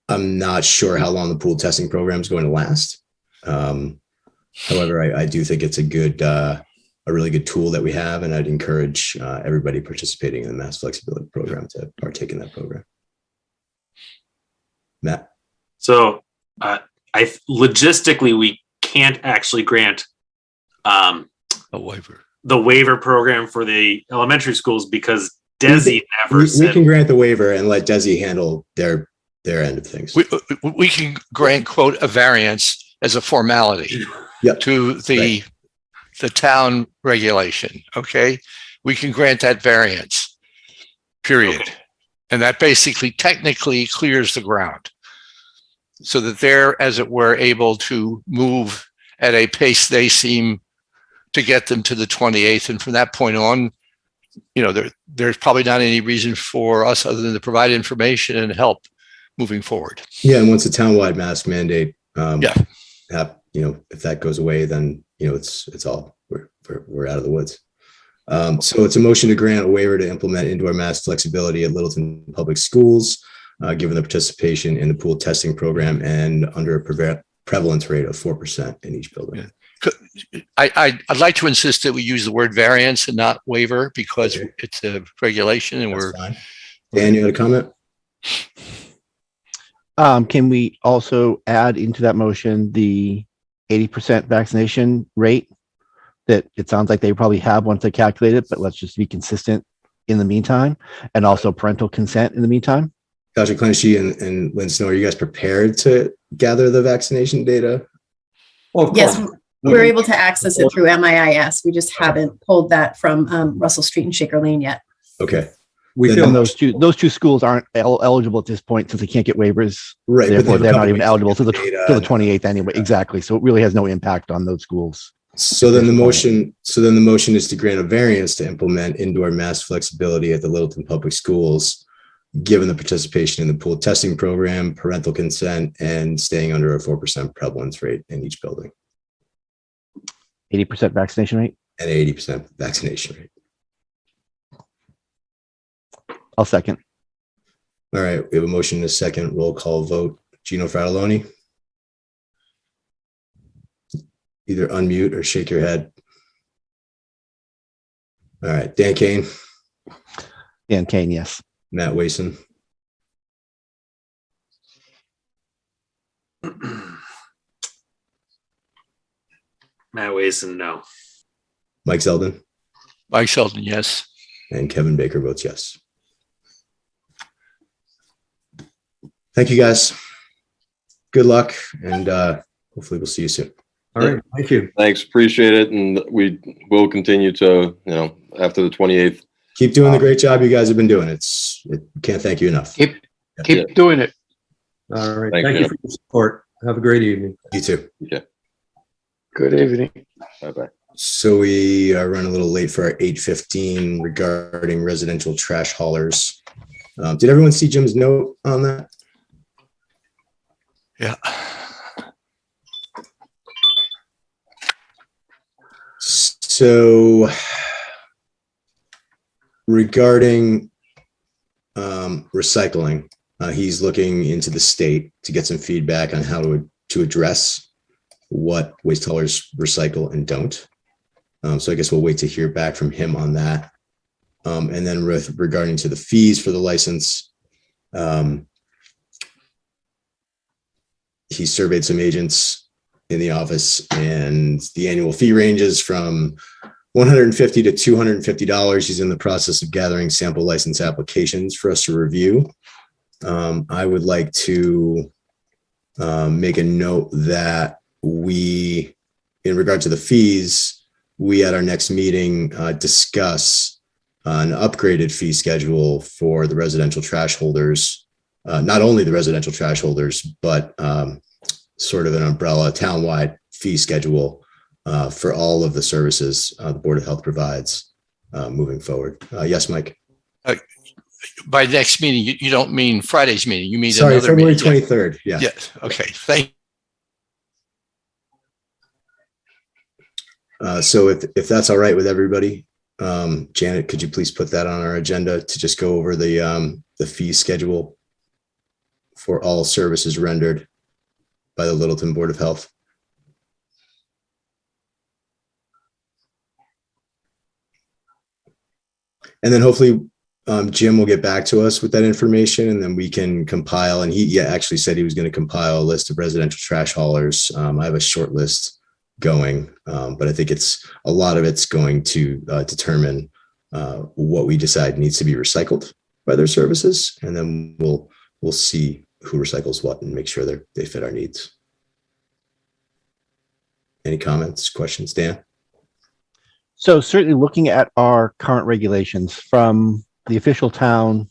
B: I'm not sure how long the pool testing program is going to last. However, I do think it's a really good tool that we have, and I'd encourage everybody participating in the mask flexibility program to partake in that program. Matt?
H: So logistically, we can't actually grant
G: a waiver. The
H: waiver program for the elementary schools because DESI never said.
B: We can grant the waiver and let DESI handle their end of things.
G: We can grant, quote, a variance as a formality to the town regulation. Okay, we can grant that variance. Period. Okay. And that basically technically clears the ground, so that they're, as it were, able to move at a pace they seem to get them to the 28th. And from that point on, there's probably not any reason for us other than to provide information and help moving forward.
B: Yeah, and once the townwide mask mandate, if that goes away, then it's all we're out of the woods. So it's a motion to grant a waiver to implement indoor mask flexibility at Littleton Public Schools, given the participation in the pool testing program and under a prevalence rate of 4% in each building.
G: Yeah. I'd like to insist that we use the word variance and not waiver because it's a regulation and
B: That's fine. Dan, you had a comment?
F: Can we also add into that motion the 80% vaccination rate that it sounds like they probably have once they calculate it, but let's just be consistent in the meantime, and also parental consent in the meantime?
B: Dr. Clenchey and Lynn Snow, are you guys prepared to gather the vaccination data?
R: Yes, we're able to access it through MIIS. We just haven't pulled that from Russell Street and Shaker Lane yet.
B: Okay.
F: We feel those two schools aren't eligible at this point since they can't get waivers.
B: Right.
F: Therefore, they're not even eligible to the 28th anyway. Exactly. So it really has no impact on those schools.
B: So then the motion is to grant a variance to implement indoor mask flexibility at the Littleton Public Schools, given the participation in the pool testing program, parental consent, and staying under a 4% prevalence rate in each building.
F: 80% vaccination rate?
B: And 80% vaccination rate.
F: I'll second.
B: All right, we have a motion and a second. Roll call vote. Gino Fratelloni. Either unmute or shake your head. All right, Dan Kane.
F: Dan Kane, yes.
B: Matt Wason.
H: Matt Wason, no.
B: Mike Zeldin.
G: Mike Zeldin, yes.
B: And Kevin Baker votes yes. Thank you, guys. Good luck, and hopefully we'll see you soon.
P: All right. Thank you.
Q: Thanks. Appreciate it. And we will continue to, after the 28th.
B: Keep doing the great job you guys have been doing. Can't thank you enough.
A: Keep doing it.
P: All right.
Q: Thank
P: Thank
Q: you.
P: you for your support. Have a great evening.
B: You too.
Q: Okay.
A: Good evening.
Q: Bye-bye.
B: So we are running a little late for our 8:15 regarding residential trash haulers. Did everyone see Jim's note on that?
G: Yeah.
B: So regarding recycling, he's looking into the state to get some feedback on how to address what waste haulers recycle and don't. So I guess we'll wait to hear back from him on that. And then regarding to the fees for the license, he surveyed some agents in the office, and the annual fee ranges from $150 to $250. He's in the process of gathering sample license applications for us to review. I would like to make a note that we, in regard to the fees, we at our next meeting discuss an upgraded fee schedule for the residential trash holders, not only the residential trash holders, but sort of an umbrella townwide fee schedule for all of the services the Board of Health provides moving forward. Yes, Mike.
G: By next meeting, you don't mean Friday's meeting. You mean
B: Sorry,
G: another
B: February
G: meeting.
B: 23rd. Yeah.
G: Yes. Okay. Thank.
B: So if that's all right with everybody, Janet, could you please put that on our agenda to just go over the fee schedule for all services rendered by the Littleton Board of Health? And then hopefully Jim will get back to us with that information, and then we can compile. And he actually said he was going to compile a list of residential trash haulers. I have a short list going, but I think a lot of it's going to determine what we decide needs to be recycled by their services, and then we'll see who recycles what and make sure they fit our needs. Any comments, questions, Dan?
F: So certainly looking at our current regulations from the official town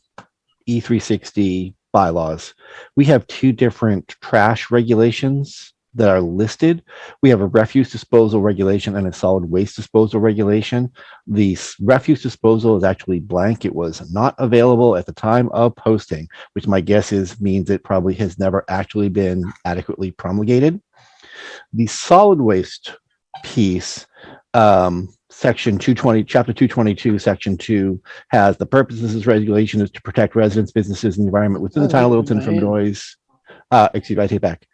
F: E360 bylaws, we have two different trash regulations that are listed. We have a refuse disposal regulation and a solid waste disposal regulation. The refuse disposal is actually blank. It was not available at the time of posting, which my guess means it probably has never actually been adequately promulgated. The solid waste piece, section 220, chapter 222, section 2 has the purposes of this regulation is to protect residents, businesses, and the environment within the town of Littleton from noise. Excuse me, I take it back.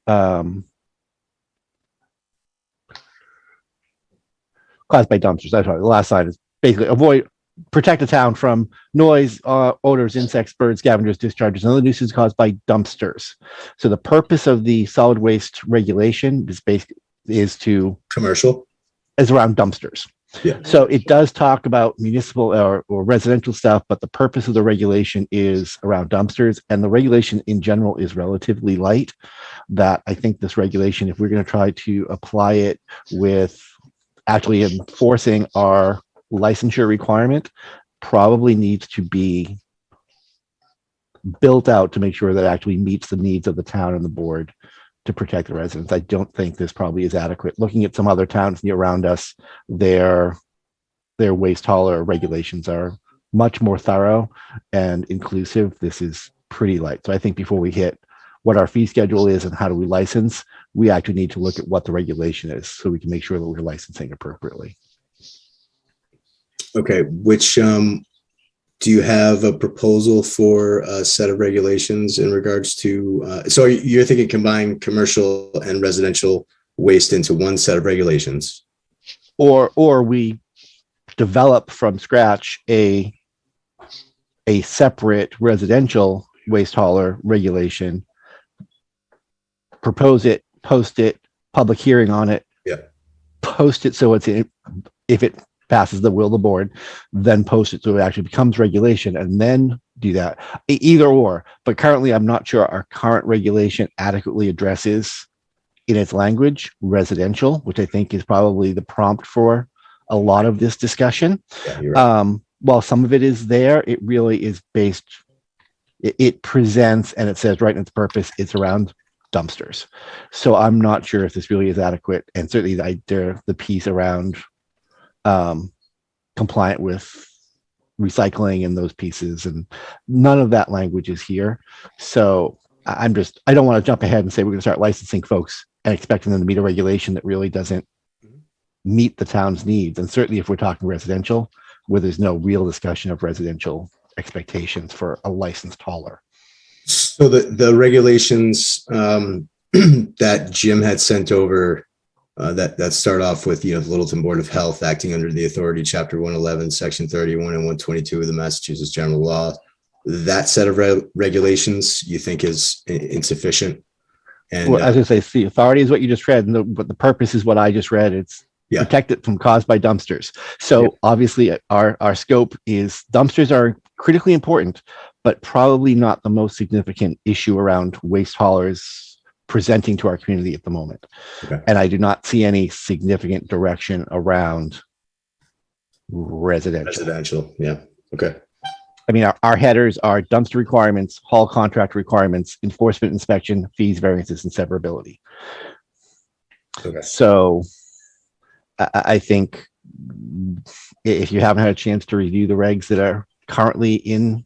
F: Caused by dumpsters. That's right. The last side is basically protect the town from noise, odors, insects, birds, scavengers, discharges, and other nuisances caused by dumpsters. So the purpose of the solid waste regulation is around dumpsters.
B: Yeah.
F: So it does talk about municipal or residential stuff, but the purpose of the regulation is around dumpsters, and the regulation in general is relatively light. That I think this regulation, if we're going to try to apply it with actually enforcing our licensure requirement, probably needs to be built out to make sure that it actually meets the needs of the town and the board to protect the residents. I don't think this probably is adequate. Looking at some other towns around us, their waste hauler regulations are much more thorough and inclusive. This is pretty light. So I think before we hit what our fee schedule is and how do we license, we actually need to look at what the regulation is so we can make sure that we're licensing appropriately.
B: Okay, which do you have a proposal for a set of regulations in regards to, so you're thinking combine commercial and residential waste into one set of regulations?
F: Or we develop from scratch a separate residential waste hauler regulation, propose it, post it, public hearing on it, post it so it's if it passes the will of the board, then post it so it actually becomes regulation, and then do that. Either or, but currently I'm not sure our current regulation adequately addresses in its language residential, which I think is probably the prompt for a lot of this discussion.
B: Yeah, you're right.
F: While some of it is there, it really is based, it presents and it says right in its purpose, it's around dumpsters. So I'm not sure if this really is adequate. And certainly the piece around compliant with recycling and those pieces, and none of that language is here. So I don't want to jump ahead and say we're going to start licensing folks and expecting them to meet a regulation that really doesn't meet the town's needs. And certainly if we're talking residential, where there's no real discussion of residential expectations for a licensed hauler.
B: So the regulations that Jim had sent over that start off with, the Littleton Board of Health acting under the authority, Chapter 111, Section 31 and 122 of the Massachusetts General Law, that set of regulations you think is insufficient? And
F: well, as I say, the authority is what you just read, but the purpose is what I just read. It's protect it from caused by dumpsters. So obviously our scope is dumpsters are critically important, but probably not the most significant issue around waste haulers presenting to our community at the moment.
B: Okay.
F: And I do not see any significant direction around residential.
B: Yeah. Okay.
F: I mean, our headers are dumpster requirements, haul contract requirements, enforcement, inspection, fees, variances, and severability.
B: Okay.
F: So I think if you haven't had a chance to review the regs that are currently in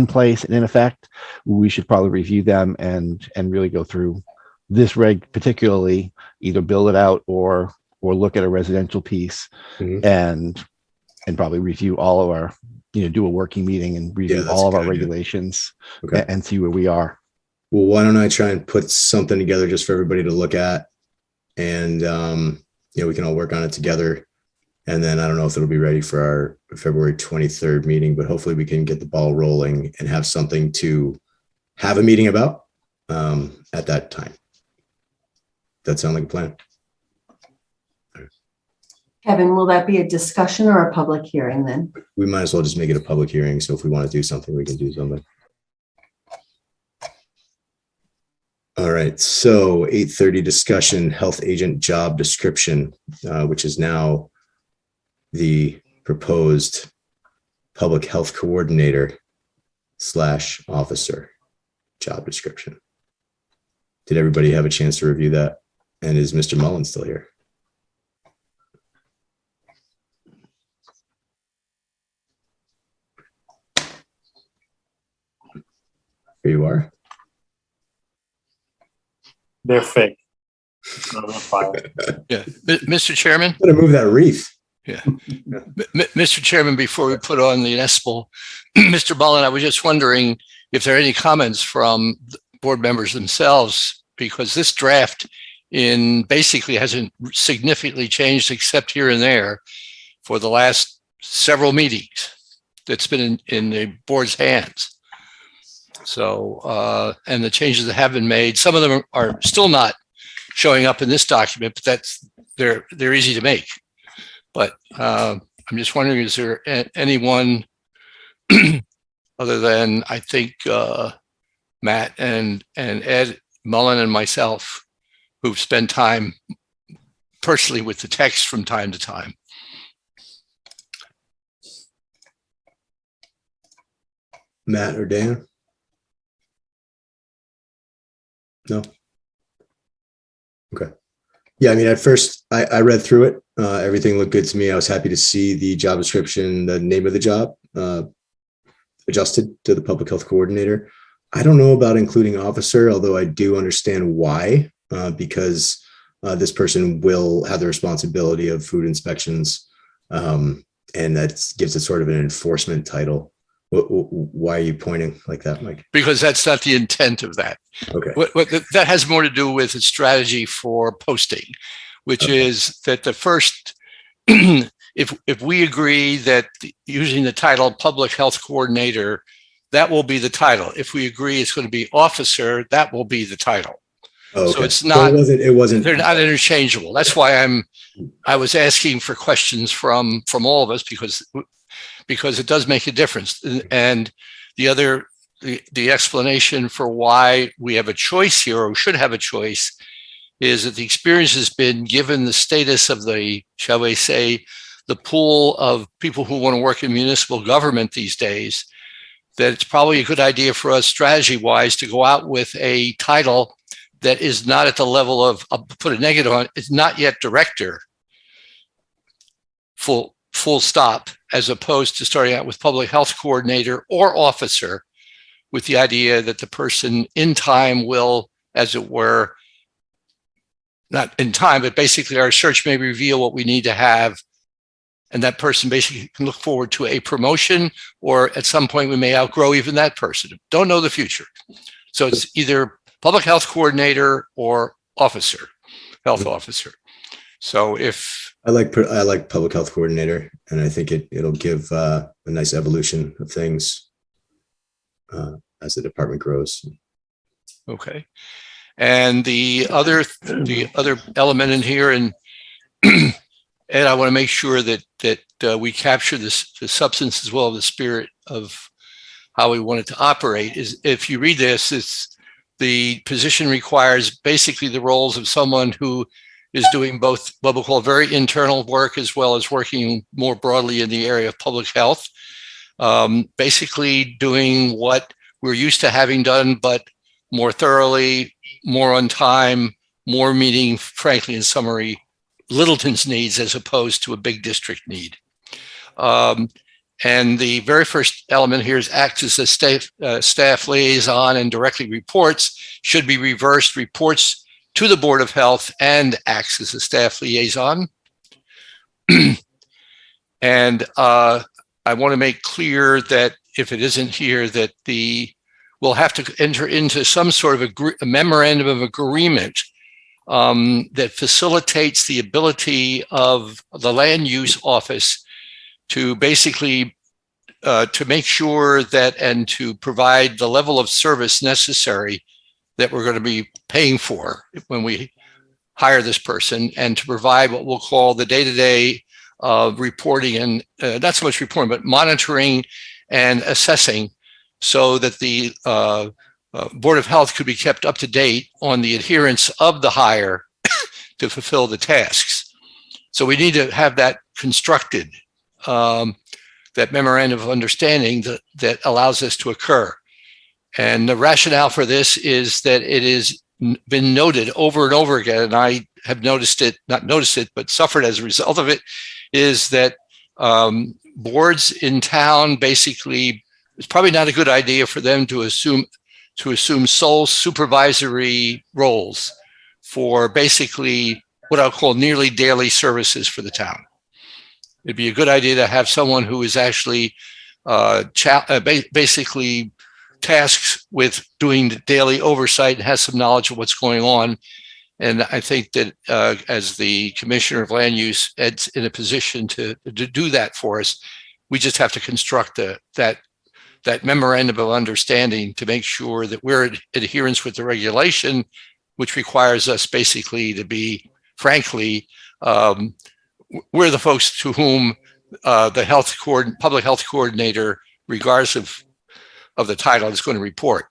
F: place and in effect, we should probably review them and really go through this reg, particularly either build it out or look at a residential piece and probably review all of our, do a working meeting and review all of our regulations and see where we are.
B: Well, why don't I try and put something together just for everybody to look at, and we can all work on it together. And then I don't know if it'll be ready for our February 23rd meeting, but hopefully we can get the ball rolling and have something to have a meeting about at that time. That sound like a plan?
C: Kevin, will that be a discussion or a public hearing then?
B: We might as well just make it a public hearing. So if we want to do something, we can do something. All right. So 8:30 discussion, health agent job description, which is now the proposed public health coordinator / officer job description. Did everybody have a chance to review that? And is Mr. Mullen still here? Here you are.
M: They're fake.
G: Yeah, Mr. Chairman.
B: I'm gonna move that wreath.
G: Yeah, Mr. Chairman. Before we put on the Nespel, Mr. Mullen, I was just wondering if there are any comments from board members themselves, because this draft basically hasn't significantly changed except here and there for the last several meetings. That's been in the board's hands. So, and the changes that have been made, some of them are still not showing up in this document, but they're easy to make. But I'm just wondering, is there anyone other than, I think, Matt and Ed Mullen and myself who've spent time personally with the text from time to time?
B: Matt or Dan? No. Okay. Yeah, I mean, at first I read through it. Everything looked good to me. I was happy to see the job description, the name of the job, adjusted to the public health coordinator. I don't know about including officer, although I do understand why, because this person will have the responsibility of food inspections, and that gives it sort of an enforcement title. Why are you pointing like that, Mike?
G: Because that's not the intent of that.
B: Okay.
G: That has more to do with a strategy for posting, which is that the first, if we agree that using the title public health coordinator, that will be the title. If we agree it's going to be officer, that will be the title.
B: Oh,
G: So
B: okay.
G: it's not,
B: it wasn't,
G: they're not interchangeable. That's why I was asking for questions from all of us, because it does make a difference. And the explanation for why we have a choice here, or should have a choice, is that the experience has been, given the status of the, shall we say, the pool of people who want to work in municipal government these days, that it's probably a good idea for us strategy-wise to go out with a title that is not at the level of, I'll put a negative on it, it's not yet director, full stop, as opposed to starting out with public health coordinator or officer, with the idea that the person in time will, as it were, not in time, but basically our search may reveal what we need to have. And that person basically can look forward to a promotion, or at some point we may outgrow even that person. Don't know the future. So it's either public health coordinator or officer, health officer. So if
B: I like public health coordinator, and I think it'll give a nice evolution of things as the department grows.
G: okay. And the other element in here, and Ed, I want to make sure that we capture the substance as well as the spirit of how we want it to operate. Is if you read this, it's the position requires basically the roles of someone who is doing both what we'll call very internal work as well as working more broadly in the area of public health. Basically doing what we're used to having done, but more thoroughly, more on time, more meeting, frankly, in summary, Littleton's needs as opposed to a big district need. And the very first element here is acts as a staff liaison and directly reports, should be reversed, reports to the Board of Health and acts as a staff liaison. And I want to make clear that if it isn't here, that we'll have to enter into some sort of a memorandum of agreement that facilitates the ability of the land use office to basically to make sure that and to provide the level of service necessary that we're going to be paying for when we hire this person, and to provide what we'll call the day-to-day reporting and not so much reporting, but monitoring and assessing, so that the Board of Health could be kept up to date on the adherence of the hire to fulfill the tasks. So we need to have that constructed, that memorandum of understanding that allows this to occur. And the rationale for this is that it has been noted over and over again, and I have noticed it, not noticed it, but suffered as a result of it, is that boards in town, basically, it's probably not a good idea for them to assume sole supervisory roles for basically what I'll call nearly daily services for the town. It'd be a good idea to have someone who is actually basically tasks with doing the daily oversight and has some knowledge of what's going on. And I think that as the Commissioner of Land Use, Ed's in a position to do that for us. We just have to construct that memorandum of understanding to make sure that we're in adherence with the regulation, which requires us basically to be, frankly, we're the folks to whom the public health coordinator, regardless of the title, is going to report.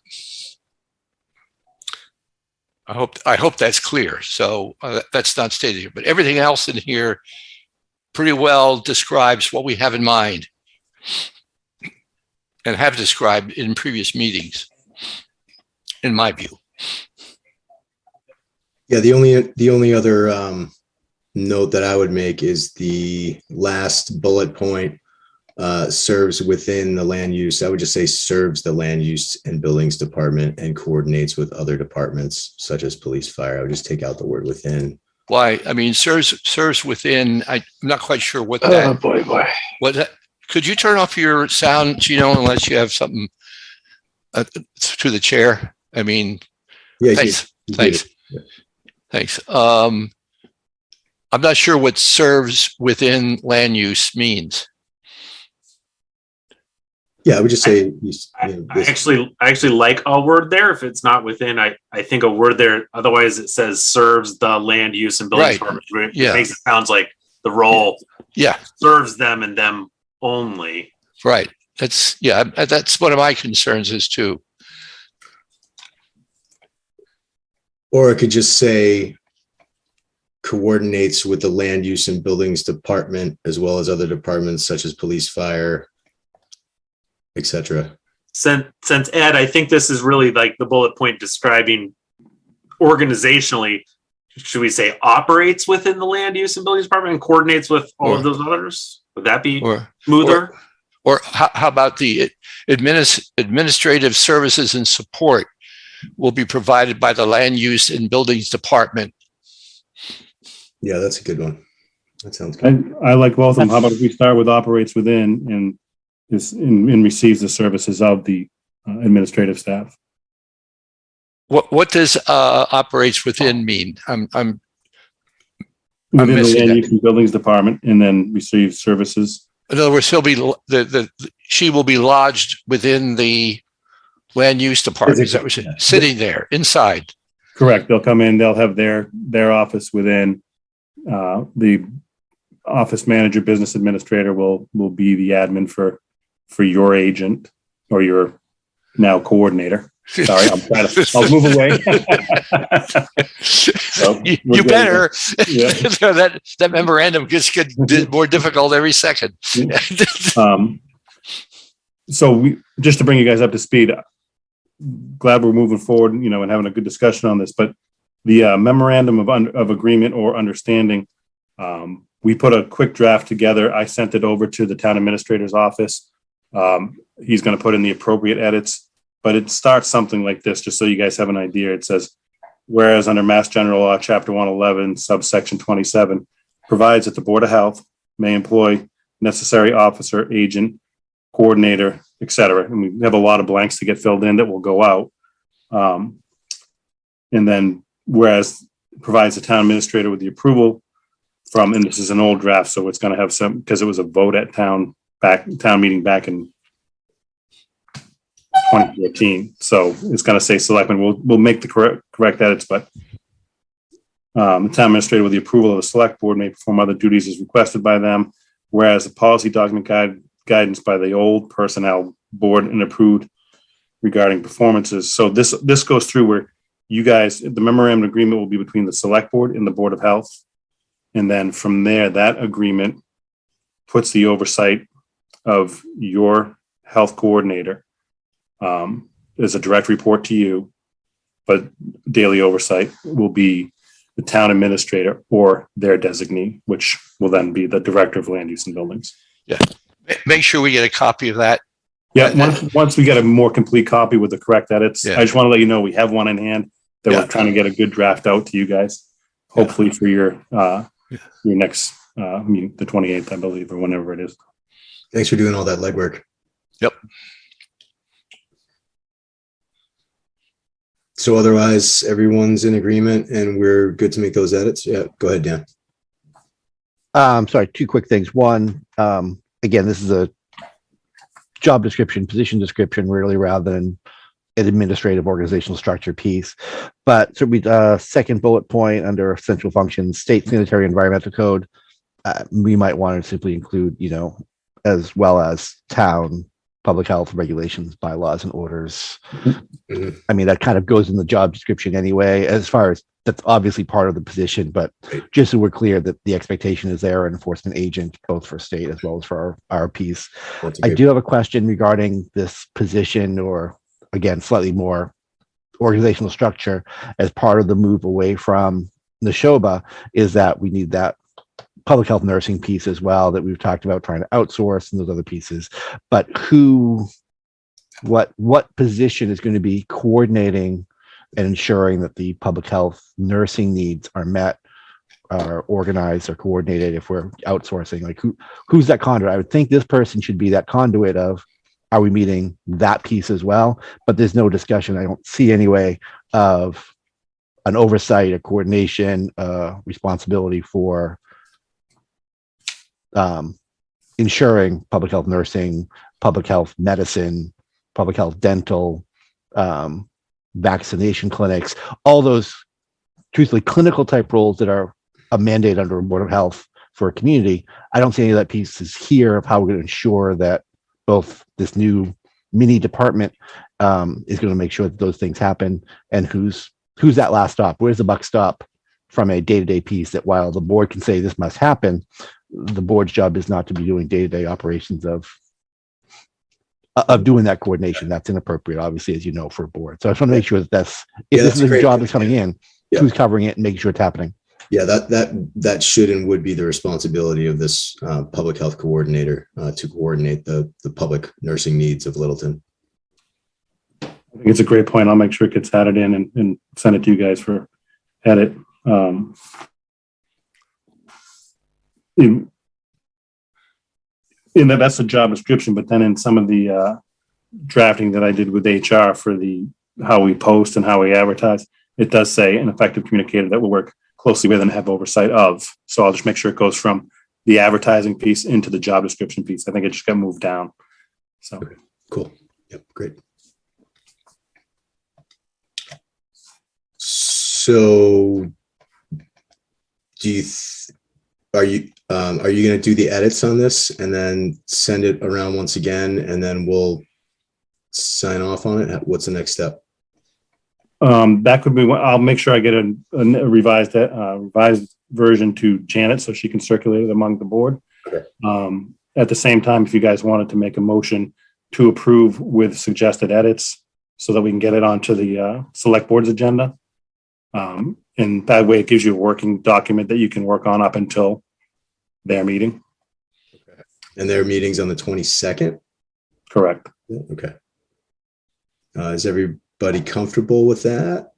G: I hope that's clear. So that's not stated here, but everything else in here pretty well describes what we have in mind and have described in previous meetings, in my view.
B: Yeah, the only other note that I would make is the last bullet point serves within the land use. I would just say serves the land use and buildings department and coordinates with other departments such as police, fire. I would just take out the word within.
G: Why? I mean, serves within, I'm not quite sure what that.
A: boy.
G: What that, could you turn off your sound, Gino, unless you have something to the chair? I mean,
B: Yeah,
G: thanks. I'm not sure what serves within land use means.
B: Yeah, I would just say.
H: I actually like a word there. If it's not within, I think a word there. Otherwise, it says serves the land use and building department.
G: Yeah.
H: It makes it sounds like the role.
G: Yeah.
H: Serves them and them only.
G: Right. That's one of my concerns is too.
B: Or it could just say coordinates with the land use and buildings department as well as other departments such as police, fire, etc.
H: Since Ed, I think this is really like the bullet point describing organizationally, should we say operates within the land use and buildings department and coordinates with all of those others? Would that be smoother?
G: Or how about the administrative services and support will be provided by the land use and buildings department?
B: Yeah, that's a good one. That sounds good.
M: I like both of them. How about if we start with operates within and receives the services of the administrative staff?
G: What does operates within mean? I'm
M: Within the
G: missing
M: land
G: that.
M: use and buildings department, and then receives services.
G: In other words, she will be lodged within the land use department. Is that what you're saying? Sitting there inside.
M: Correct. They'll come in. They'll have their office within. The office manager, business administrator will be the admin for your agent or your now coordinator. Sorry, I'll move away. So,
G: you better.
M: Yeah.
G: that memorandum just gets more difficult every second.
M: So just to bring you guys up to speed, glad we're moving forward, and having a good discussion on this, but the memorandum of agreement or understanding, we put a quick draft together. I sent it over to the town administrator's office. He's going to put in the appropriate edits, but it starts something like this, just so you guys have an idea. It says, whereas under Mass General Law, Chapter 111, subsection 27, provides that the Board of Health may employ necessary officer, agent, coordinator, et cetera. And we have a lot of blanks to get filled in that will go out. And then whereas provides the town administrator with the approval from, and this is an old draft, so it's going to have some, because it was a vote at town meeting back in 2014. So it's going to say selectmen. We'll make the correct edits, but the town administrator with the approval of the select board may perform other duties as requested by them. Whereas the policy document guidance by the old personnel board and approved regarding performances. So this goes through where you guys, the memorandum agreement will be between the select board and the Board of Health. And then from there, that agreement puts the oversight of your health coordinator as a direct report to you, but daily oversight will be the town administrator or their designee, which will then be the director of land use and buildings.
G: Yeah. Make sure we get a copy of that.
M: Yeah. Once we get a more complete copy with the correct edits, I just want to let you know we have one in hand that we're trying to get a good draft out to you guys, hopefully for your next, the 28th, I believe, or whenever it is.
B: Thanks for doing all that legwork.
G: Yep.
B: So otherwise, everyone's in agreement and we're good to make those edits. Yeah, go ahead, Dan.
F: Sorry, two quick things. One, again, this is a job description, position description, really, rather than an administrative organizational structure piece. But so we, second bullet point under essential functions, state sanitary environmental code, we might want to simply include, as well as town public health regulations, bylaws, and orders.
B: Mm-hmm.
F: I mean, that kind of goes in the job description anyway, as far as that's obviously part of the position, but just so we're clear that the expectation is there, an enforcement agent, both for state as well as for our piece. I do have a question regarding this position, or again, slightly more organizational structure as part of the move away from Neshoba, is that we need that public health nursing piece as well that we've talked about trying to outsource and those other pieces. But what position is going to be coordinating and ensuring that the public health nursing needs are met, are organized, or coordinated if we're outsourcing? Like who's that conduit? I would think this person should be that conduit of, are we meeting that piece as well? But there's no discussion. I don't see any way of an oversight, a coordination, responsibility for ensuring public health nursing, public health medicine, public health dental, vaccination clinics, all those truthfully clinical type roles that are a mandate under Board of Health for a community. I don't see any of that pieces here of how we're going to ensure that both this new mini department is going to make sure that those things happen, and who's that last stop? Where's the buck stop from a day-to-day piece that while the board can say this must happen, the board's job is not to be doing day-to-day operations of doing that coordination. That's inappropriate, obviously, as you know, for a board. So I just want to make sure that if this is a job that's coming in, who's covering it and making sure it's happening.
B: Yeah, that should and would be the responsibility of this public health coordinator to coordinate the public nursing needs of Littleton.
M: I think it's a great point. I'll make sure it gets added in and send it to you guys for edit. That's the job description, but then in some of the drafting that I did with HR for how we post and how we advertise, it does say an effective communicator that will work closely with and have oversight of. So I'll just make sure it goes from the advertising piece into the job description piece. I think it just got moved down. So
B: okay, cool. Yep, great. So are you going to do the edits on this and then send it around once again, and then we'll sign off on it? What's the next step?
M: That could be. I'll make sure I get a revised version to Janet so she can circulate it among the board.
B: Okay.
M: At the same time, if you guys wanted to make a motion to approve with suggested edits, so that we can get it onto the select board's agenda, and that way it gives you a working document that you can work on up until their meeting.
B: Okay. And their meeting's on the 22nd?
M: Correct.
B: Okay. Is everybody comfortable with that?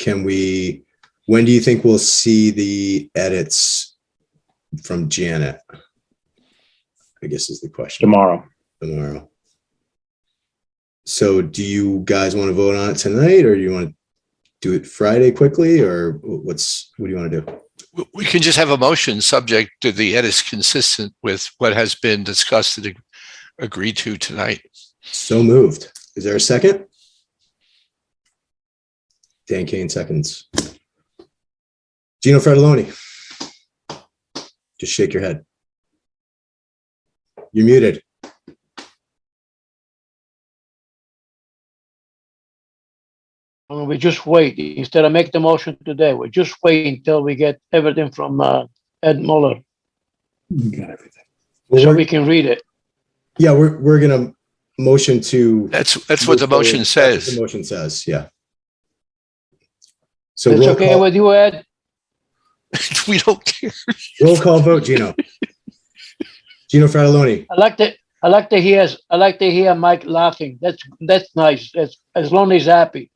B: When do you think we'll see the edits from Janet? I guess is the question.
M: Tomorrow.
B: So do you guys want to vote on it tonight, or do you want to do it Friday quickly, or what do you want to do?
G: We can just have a motion subject to the edits consistent with what has been discussed and agreed to tonight.
B: So moved. Is there a second? Dan Kane seconds. Gino Fratelloni. Just shake your head. You're muted.
A: We just wait. Instead of make the motion today, we just wait until we get everything from Ed Muller.
M: You got everything.
A: So we can read it.
B: Yeah, we're gonna motion to.
G: That's what the motion says.
B: The motion says, yeah. So
A: It's okay with you, Ed?
G: We don't care.
B: Roll call vote, Gino. Gino Fratelloni.
A: I like to hear Mike laughing. That's nice. As long as he's happy.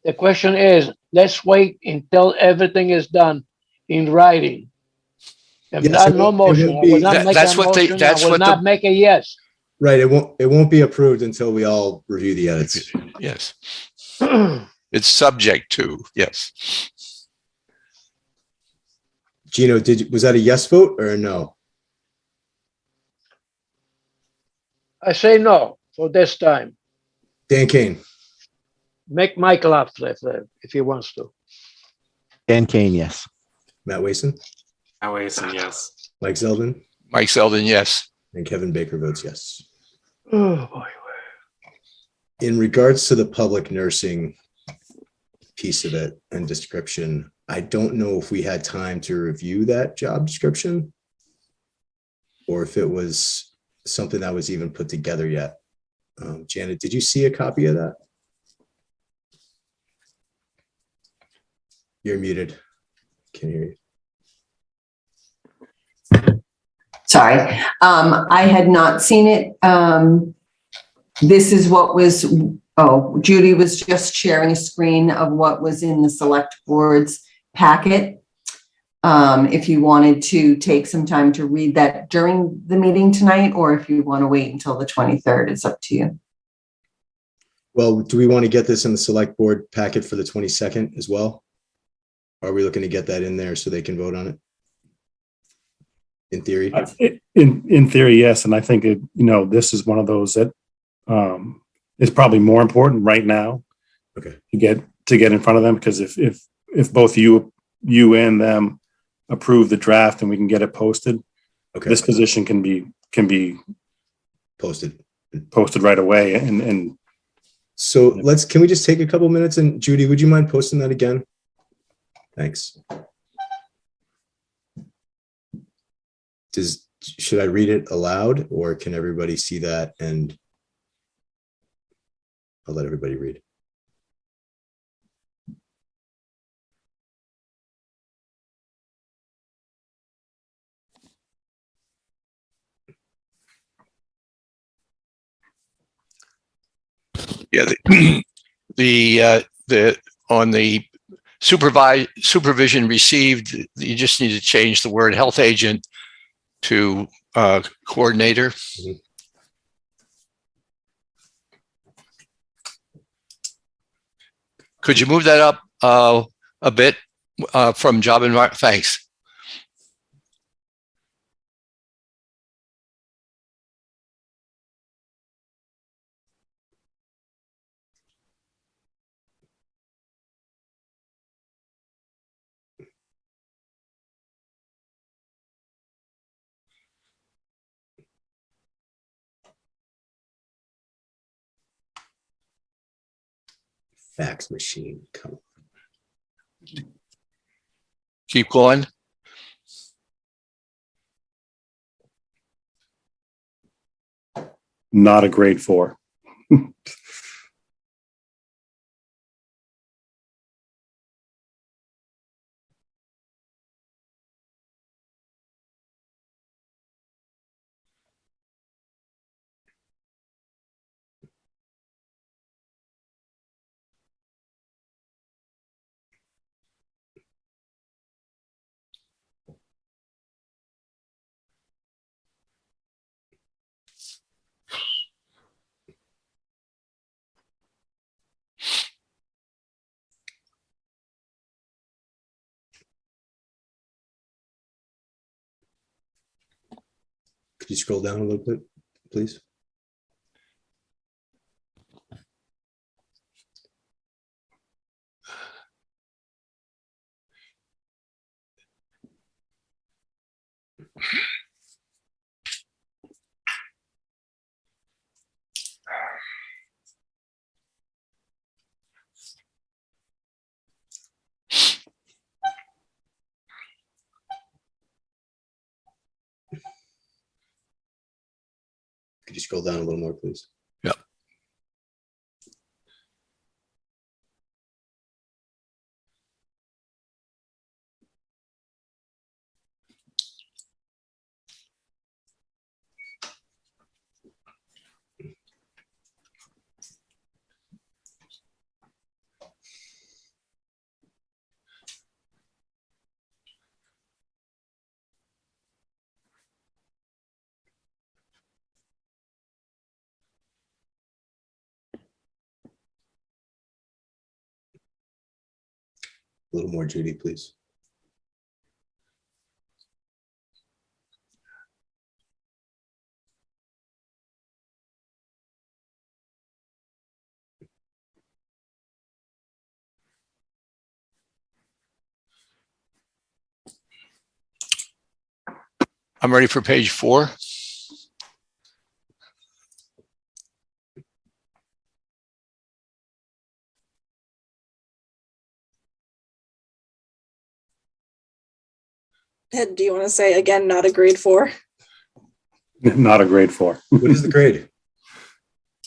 A: The question is, let's wait until everything is done in writing. If
B: Yes,
A: not, no motion. I will not make a motion. I will not make a yes.
B: Right. It won't be approved until we all review the edits.
G: Yes. It's subject to, yes.
B: Gino, was that a yes vote or a no?
A: I say no for this time.
B: Dan Kane.
A: Make Mike laugh if he wants to.
F: Dan Kane, yes.
B: Matt Wason.
H: Matt Wason, yes.
B: Mike Zeldin.
G: Mike Zeldin, yes.
B: And Kevin Baker votes yes.
A: Oh boy.
B: In regards to the public nursing piece of it and description, I don't know if we had time to review that job description or if it was something that was even put together yet. Janet, did you see a copy of that? You're muted. Can't hear you.
C: sorry. I had not seen it. This is what was, Judy was just sharing a screen of what was in the select board's packet. If you wanted to take some time to read that during the meeting tonight, or if you want to wait until the 23rd, it's up to you.
B: Well, do we want to get this in the select board packet for the 22nd as well? Are we looking to get that in there so they can vote on it? In theory?
M: In theory, yes. And I think this is one of those that is probably more important right now.
B: Okay.
M: To get in front of them, because if both you and them approve the draft and we can get it posted,
B: okay,
M: this position can be
B: posted
M: right away. And
B: so can we just take a couple minutes, and Judy, would you mind posting that again? Thanks. Should I read it aloud, or can everybody see that? And I'll let everybody read.
G: Yeah, on the supervision received, you just need to change the word health agent to coordinator.
B: Mm-hmm.
G: Could you move that up a bit from job environment? Thanks.
B: Fax machine, come on.
G: Keep going.
M: not a grade 4.
B: Could you scroll down a little bit, please? Could you scroll down a little more, please?
G: Yeah.
B: A little more, Judy, please.
G: I'm ready for page 4.
E: Ed, do you want to say again, not a grade 4?
M: Not a grade 4.
B: What is the grade?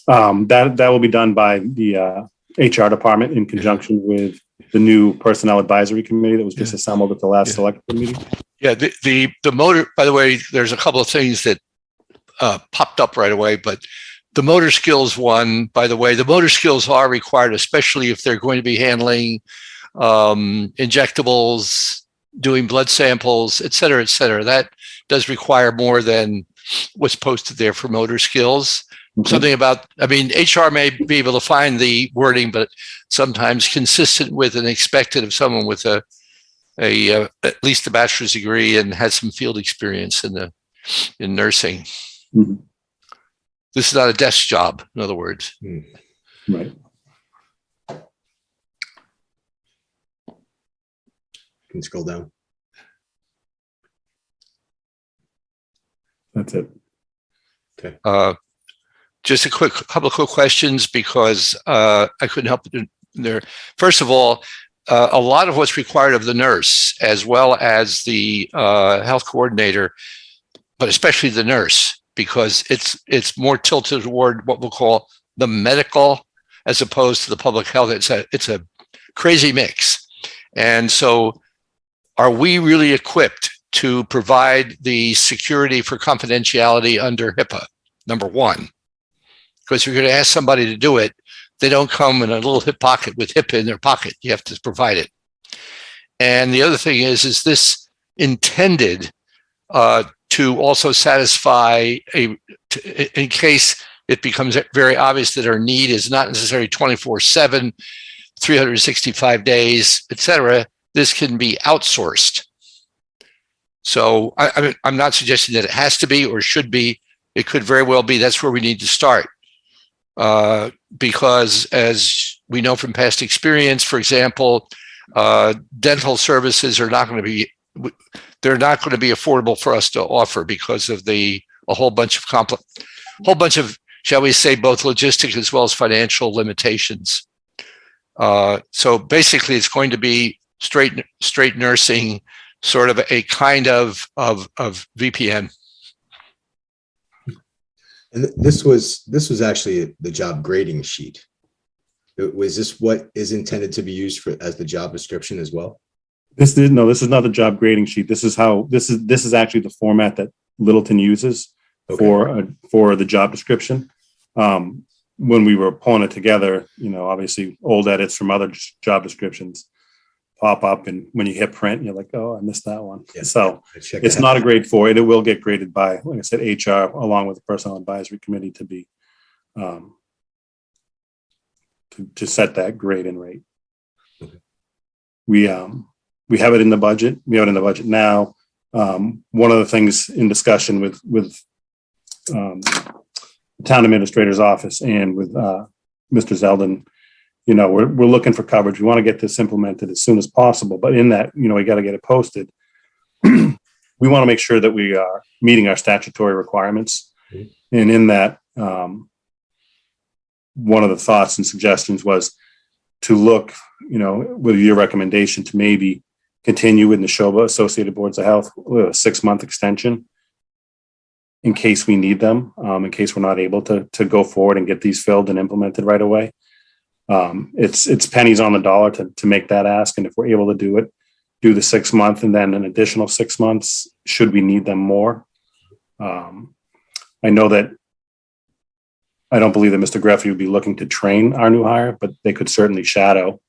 M: That will be done by the HR department in conjunction with the new personnel advisory committee that was just assembled at the last select board meeting.
G: Yeah, the motor, by the way, there's a couple of things that popped up right away, but the motor skills one, by the way, the motor skills are required, especially if they're going to be handling injectables, doing blood samples, et cetera, et cetera. That does require more than what's posted there for motor skills. Something about, I mean, HR may be able to find the wording, but sometimes consistent with and expected of someone with at least a bachelor's degree and has some field experience in nursing.
M: Mm-hmm.
G: This is not a desk job, in other words.
M: Right.
B: Can you scroll down?
M: That's it.
B: Okay.
G: Just a couple of quick questions because I couldn't help it there. First of all, a lot of what's required of the nurse as well as the health coordinator, but especially the nurse, because it's more tilted toward what we'll call the medical as opposed to the public health. It's a crazy mix. And so are we really equipped to provide the security for confidentiality under HIPAA? Number one. Because if you're going to ask somebody to do it, they don't come in a little hip pocket with HIPAA in their pocket. You have to provide it. And the other thing is this intended to also satisfy in case it becomes very obvious that our need is not necessarily 24/7, 365 days, et cetera. This can be outsourced. So I'm not suggesting that it has to be or should be. It could very well be that's where we need to start. Because as we know from past experience, for example, dental services are not going to be, they're not going to be affordable for us to offer because of a whole bunch of, shall we say, both logistic as well as financial limitations. So basically it's going to be straight nursing, sort of a kind of VPN.
B: And this was actually the job grading sheet. Was this what is intended to be used as the job description as well?
M: This is not the job grading sheet. This is actually the format that Littleton uses for the job description. When we were pulling it together, obviously old edits from other job descriptions pop up, and when you hit print, you're like, oh, I missed that one. Yeah, so it's not a grade for it. It will get graded by, like I said, HR along with the Personnel Advisory Committee to be to set that grade and rate. Okay. We have it in the budget. We have it in the budget now. One of the things in discussion with the town administrator's office and with Mr. Zeldin, we're looking for coverage. We want to get this implemented as soon as possible, but in that, we got to get it posted. We want to make sure that we are meeting our statutory requirements. Mm-hmm. And in that, one of the thoughts and suggestions was to look, with your recommendation to maybe continue in the SHOBA, Associated Boards of Health, with a 6-month extension in case we need them, in case we're not able to go forward and get these filled and implemented right away. It's pennies on the dollar to make that ask. And if we're able to do it, do the 6 month and then an additional 6 months, should we need them more. I know that I don't believe that Mr. Greffy would be looking to train our new hire, but they could certainly shadow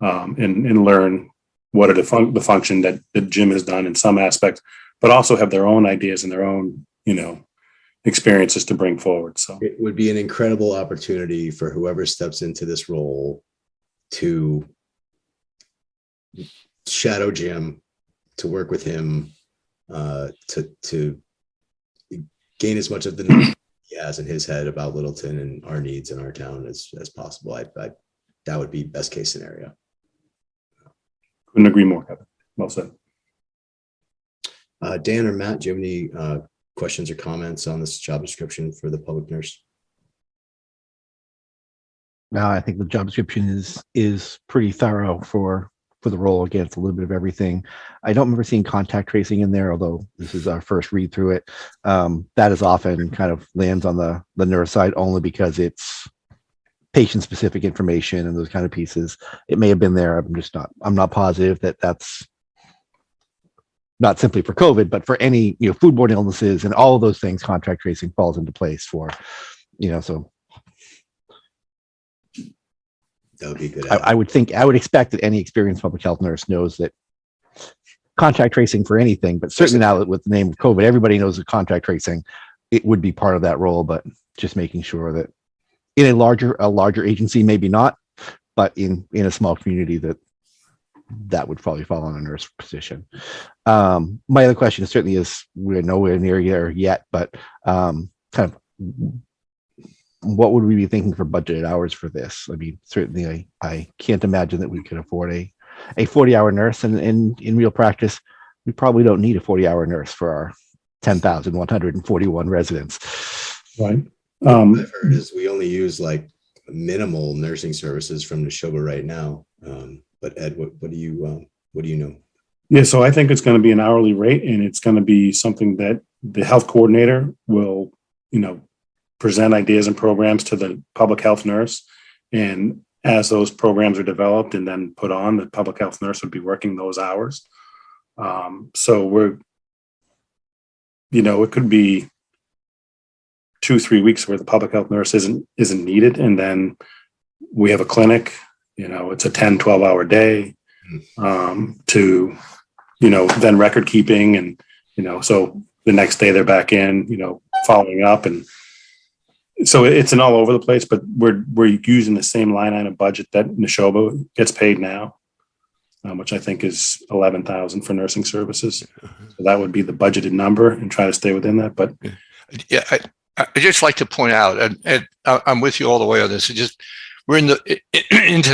M: and learn what are the function that Jim has done in some aspects, but also have their own ideas and their own, experiences to bring forward. So
B: it would be an incredible opportunity for whoever steps into this role to shadow Jim, to work with him, to gain as much of the knowledge he has in his head about Littleton and our needs in our town as possible. That would be best case scenario.
M: Couldn't agree more, Kevin. Well said.
B: Dan or Matt, do you have any questions or comments on this job description for the public nurse?
F: No, I think the job description is pretty thorough for the role. Again, it's a little bit of everything. I don't remember seeing contact tracing in there, although this is our first read through it. That is often kind of lands on the nurse side only because it's patient specific information and those kind of pieces. It may have been there. I'm not positive that that's not simply for COVID, but for any, foodborne illnesses and all of those things, contact tracing falls into place for, so.
B: That would be good.
F: I would expect that any experienced public health nurse knows that contact tracing for anything, but certainly now that with the name of COVID, everybody knows that contact tracing, it would be part of that role, but just making sure that in a larger agency, maybe not, but in a small community that would probably fall on a nurse position. My other question certainly is, we're nowhere near there yet, but kind of what would we be thinking for budgeted hours for this? I mean, certainly I can't imagine that we could afford a 40-hour nurse, and in real practice, we probably don't need a 40-hour nurse for our 10,141 residents.
M: Right.
B: What I've heard is we only use like minimal nursing services from Neshoba right now. But Ed, what do you know?
M: Yeah, so I think it's going to be an hourly rate, and it's going to be something that the health coordinator will, present ideas and programs to the public health nurse. And as those programs are developed and then put on, the public health nurse would be working those hours. So we're, it could be 2-3 weeks where the public health nurse isn't needed. And then we have a clinic, it's a 10-12 hour day, to, then record keeping and, so the next day they're back in, following up. And so it's an all over the place, but we're using the same line item budget that Neshoba gets paid now, which I think is $11,000 for nursing services. So that would be the budgeted number, and try to stay within that. But
G: yeah, I just like to point out, and I'm with you all the way on this. We're into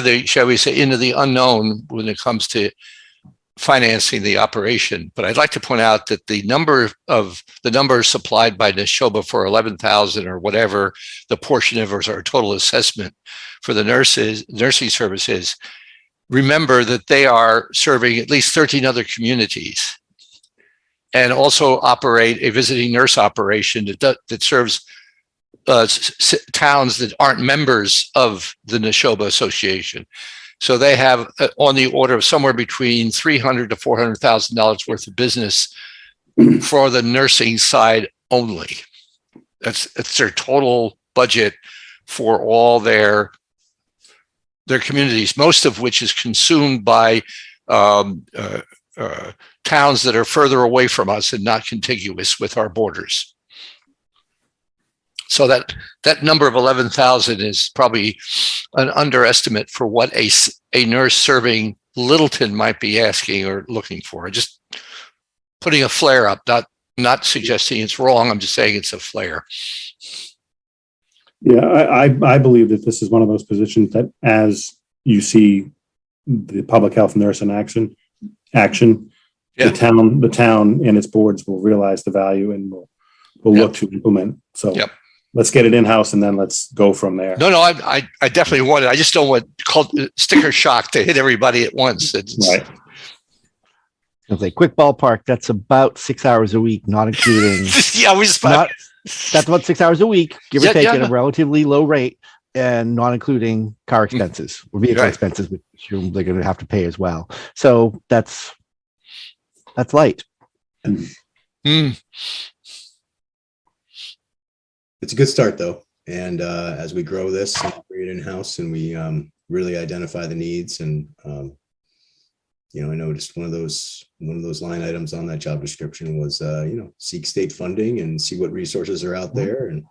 G: the, shall we say, into the unknown when it comes to financing the operation. But I'd like to point out that the number supplied by Neshoba for 11,000 or whatever the portion of our total assessment for the nursing services, remember that they are serving at least 13 other communities, and also operate a visiting nurse operation that serves towns that aren't members of the Neshoba Association. So they have on the order of somewhere between $300,000 to $400,000 worth of business for the nursing side only. That's their total budget for all their communities, most of which is consumed by towns that are further away from us and not contiguous with our borders. So that number of 11,000 is probably an underestimate for what a nurse serving Littleton might be asking or looking for. Just putting a flare up, not suggesting it's wrong. I'm just saying it's a flare.
M: yeah, I believe that this is one of those positions that, as you see the public health nurse in action,
G: Yeah.
M: the town and its boards will realize the value and will look to implement. So let's get it in-house, and then let's go from there.
G: No, I definitely want it. I just don't want sticker shock to hit everybody at once.
M: Right.
F: It's a quick ballpark. That's about 6 hours a week, not including. That's about 6 hours a week, give or take, at a relatively low rate, and not including car expenses or vehicle expenses, which they're going to have to pay as well. So that's light.
B: It's a good start though. And as we grow this and bring it in-house, and we really identify the needs, and I noticed one of those line items on that job description was seek state funding and see what resources are out there. And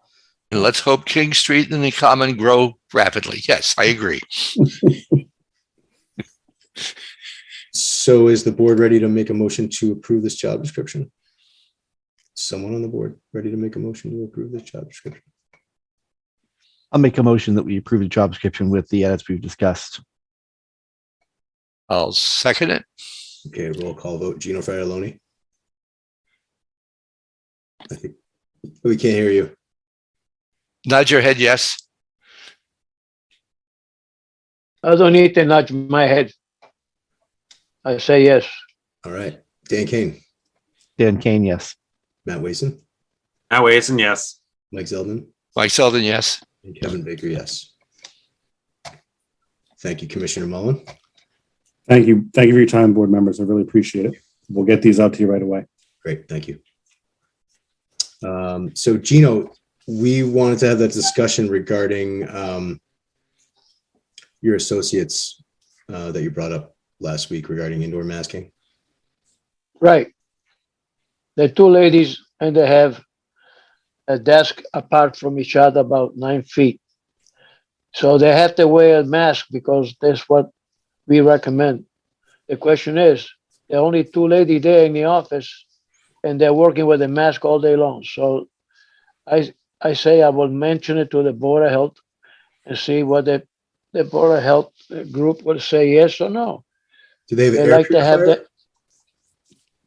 G: let's hope King Street and the Common grow rapidly. Yes, I agree.
B: So is the board ready to make a motion to approve this job description? Someone on the board ready to make a motion to approve this job description?
F: I'll make a motion that we approve the job description with the edits we've discussed.
G: I'll second it.
B: Okay, roll call vote. Gino Fratelloni? I think we can't hear you.
G: Nod your head, yes.
A: I don't need to nudge my head. I say yes.
B: All right. Dan Kane?
F: Dan Kane, yes.
B: Matt Wason?
H: Matt Wason, yes.
B: Mike Zeldin?
G: Mike Zeldin, yes.
B: And Kevin Baker, yes. Thank you, Commissioner Mullen.
M: Thank you for your time, board members. I really appreciate it. we'll get these out to you right away.
B: Great, thank you. So Gino, we wanted to have that discussion regarding your associates that you brought up last week regarding indoor masking.
A: Right. The two ladies, and they have a desk apart from each other about 9 feet. So they have to wear a mask because that's what we recommend. The question is, there are only two ladies there in the office and they're working with a mask all day long. So I say I will mention it to the Board of Health and see what the Board of Health group will say yes or no.
B: Do they have an
A: They
B: air
A: like to have
B: purifier?
A: that.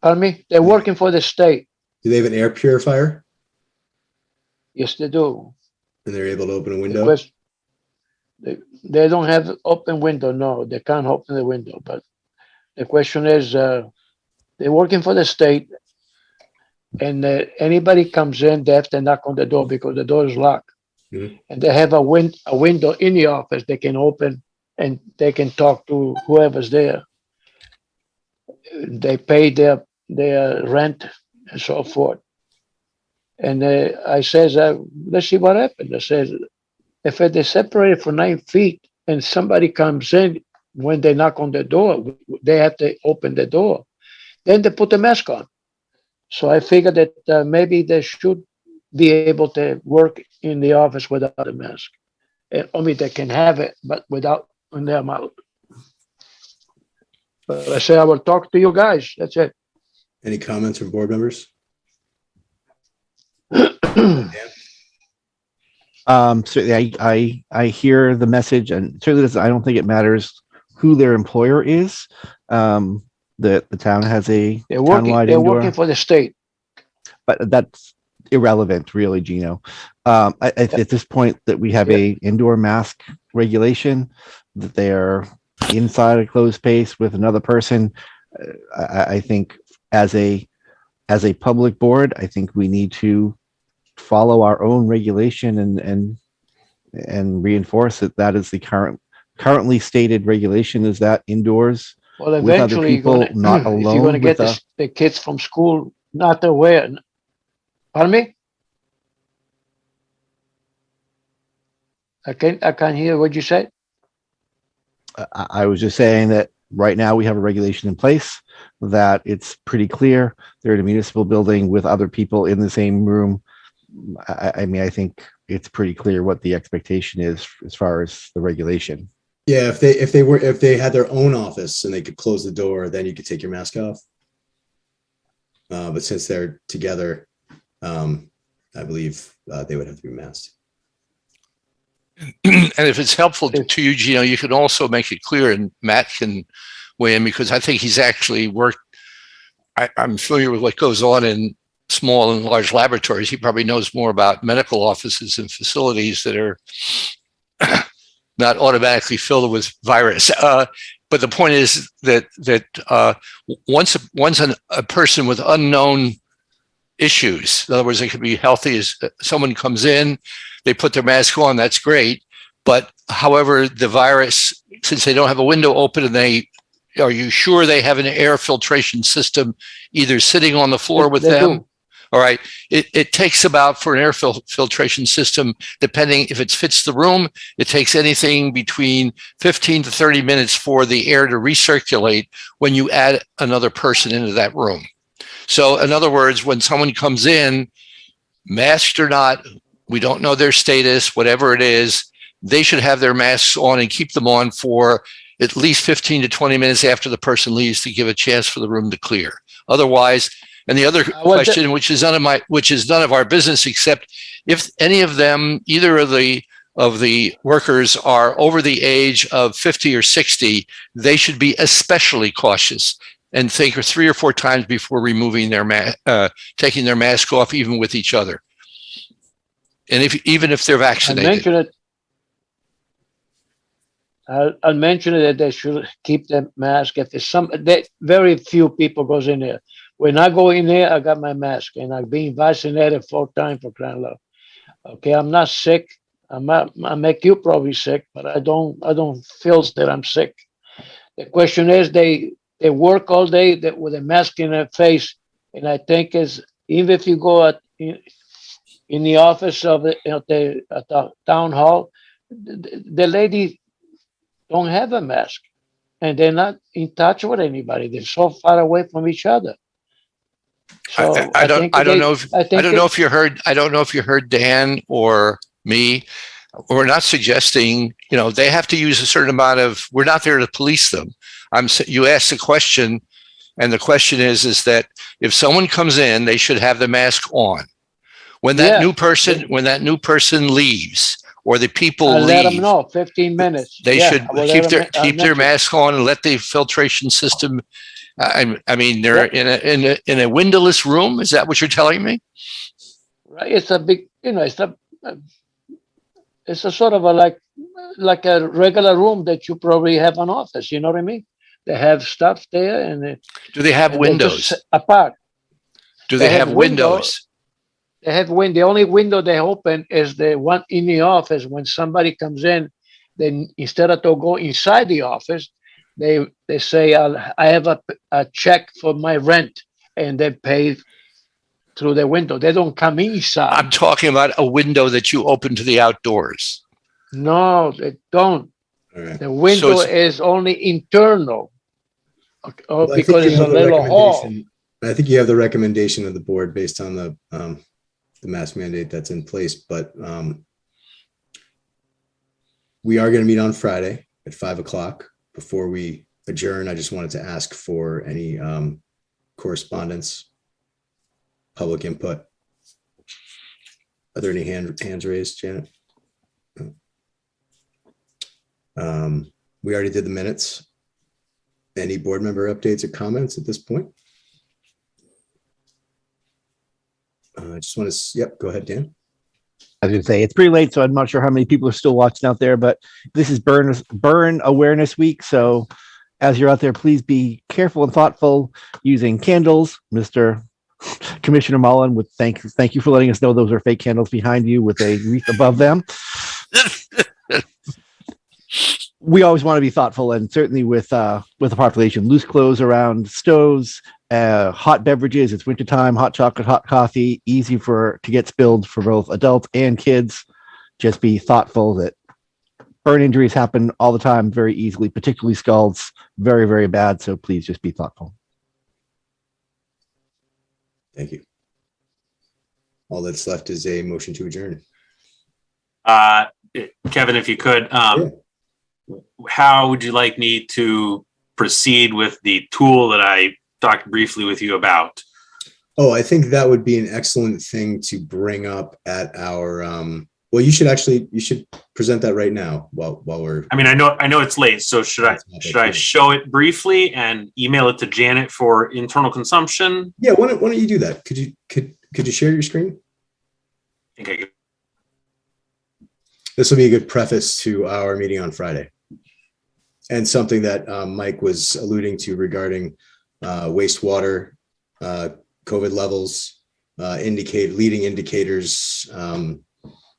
A: Pardon me? They're working for the state.
B: Do they have an air purifier?
A: Yes, they do.
B: And they're able to open a
A: The
B: window?
A: quest- They don't have open window. No, they can't open the window. But the question is, they're working for the state, and anybody comes in, they have to knock on the door because the door is locked.
B: Mhm.
A: And they have a window in the office they can open, and they can talk to whoever's there. They pay their rent and so forth. And I says, let's see what happens. I says, if they're separated for 9 feet and somebody comes in, when they knock on the door, they have to open the door. Then they put the mask on. So I figured that maybe they should be able to work in the office without a mask. I mean, they can have it, but without in their mouth. But I say I will talk to you guys. That's it.
B: Any comments from board members?
F: Certainly, I hear the message, and certainly I don't think it matters who their employer is. The town has a
A: They're working.
F: townwide
A: They're
F: indoor,
A: working for the state.
F: but that's irrelevant, really, Gino. At this point, that we have a indoor mask regulation, that they are inside a closed space with another person. I think as a public board, I think we need to follow our own regulation and reinforce that that is the currently stated regulation, is that indoors
A: Well,
F: with other
A: eventually,
F: people, not
A: if you're
F: alone
A: going to get
F: with
A: the kids from school not aware. Pardon me? I can't hear what you said.
F: I was just saying that right now we have a regulation in place that it's pretty clear. They're in a municipal building with other people in the same room. I mean, I think it's pretty clear what the expectation is as far as the regulation.
B: Yeah, if they had their own office and they could close the door, then you could take your mask off. But since they're together, I believe they would have to be masked.
G: And if it's helpful to you, Gino, you can also make it clear, and Matt can weigh in, because I think he's actually worked. I'm familiar with what goes on in small and large laboratories. He probably knows more about medical offices and facilities that are not automatically filled with virus. But the point is that once a person with unknown issues, in other words, they could be healthy as someone comes in, they put their mask on, that's great. But however, the virus, since they don't have a window open, and are you sure they have an air filtration system either sitting on the floor with
A: They
G: them?
A: do.
G: All right. It takes about, for an air filtration system, depending if it fits the room, it takes anything between 15 to 30 minutes for the air to recirculate when you add another person into that room. So in other words, when someone comes in, masked or not, we don't know their status, whatever it is, they should have their masks on and keep them on for at least 15 to 20 minutes after the person leaves to give a chance for the room to clear. Otherwise, and the other question, which is none of our business, except if any of them, either of the workers are over the age of 50 or 60, they should be especially cautious and think 3 or 4 times before removing taking their mask off, even with each other. And even if they're vaccinated.
A: I'll mention it that they should keep the mask. If there's very few people goes in there. When I go in there, I got my mask, and I've been vaccinated 4 times for crying out loud. Okay, I'm not sick. I make you probably sick, but I don't feel that I'm sick. The question is, they they work all day with a mask in their face. And I think is even if you go in the office of the town hall, the lady don't have a mask, and they're not in touch with anybody. They're so far away from each other. So
G: I don't know if you heard, I don't know if you heard Dan or me. We're not suggesting, they have to use a certain amount of, we're not there to police them. You asked a question, and the question is that if someone comes in, they should have the mask on. When that new person leaves, or the people
A: I'll
G: leave,
A: let them know 15 minutes.
G: they should keep their
A: mask.
G: mask on and let the filtration system. I mean, they're in a windowless room. Is that what you're telling me?
A: Right. It's a big, it's a sort of like a regular room that you probably have an office. You know what I mean? They have stuff there, and
G: do they have windows
A: apart?
G: Do they have windows?
A: They have the only window they open is the one in the office. When somebody comes in, then instead of to go inside the office, they say, I have a check for my rent, and they pay through the window. They don't come inside.
G: I'm talking about a window that you open to the outdoors.
A: No, they don't.
B: Right.
A: The window is only internal.
B: Well,
A: because it's a little hall.
B: I think you have the recommendation of the board based on the mask mandate that's in place, but we are going to meet on Friday at 5:00. Before we adjourn, I just wanted to ask for any correspondence, public input. Are there any hands raised, Janet? We already did the minutes. Any board member updates or comments at this point? I just want to, go ahead, Dan.
F: I was going to say, it's pretty late, so I'm not sure how many people are still watching out there, but this is Burn Awareness Week. So as you're out there, please be careful and thoughtful using candles. Mr. Commissioner Mullen would thank you for letting us know those are fake candles behind you with a wreath above them. We always want to be thoughtful, and certainly with the population, loose clothes around stoves, hot beverages. It's wintertime, hot chocolate, hot coffee, easy to get spilled for both adults and kids. Just be thoughtful that burn injuries happen all the time very easily, particularly scalds, very, very bad. So please just be thoughtful.
B: Thank you. All that's left is a motion to adjourn.
H: Kevin, if you could, how would you like me to proceed with the tool that I talked briefly with you about?
B: Oh, I think that would be an excellent thing to bring up at our, well, you should present that right now while we're.
H: I mean, I know it's late, so should I show it briefly and email it to Janet for internal consumption?
B: Yeah, why don't you do that? Could you share your screen?
H: I think I could.
B: This will be a good preface to our meeting on Friday. And something that Mike was alluding to regarding wastewater, COVID levels, leading indicators.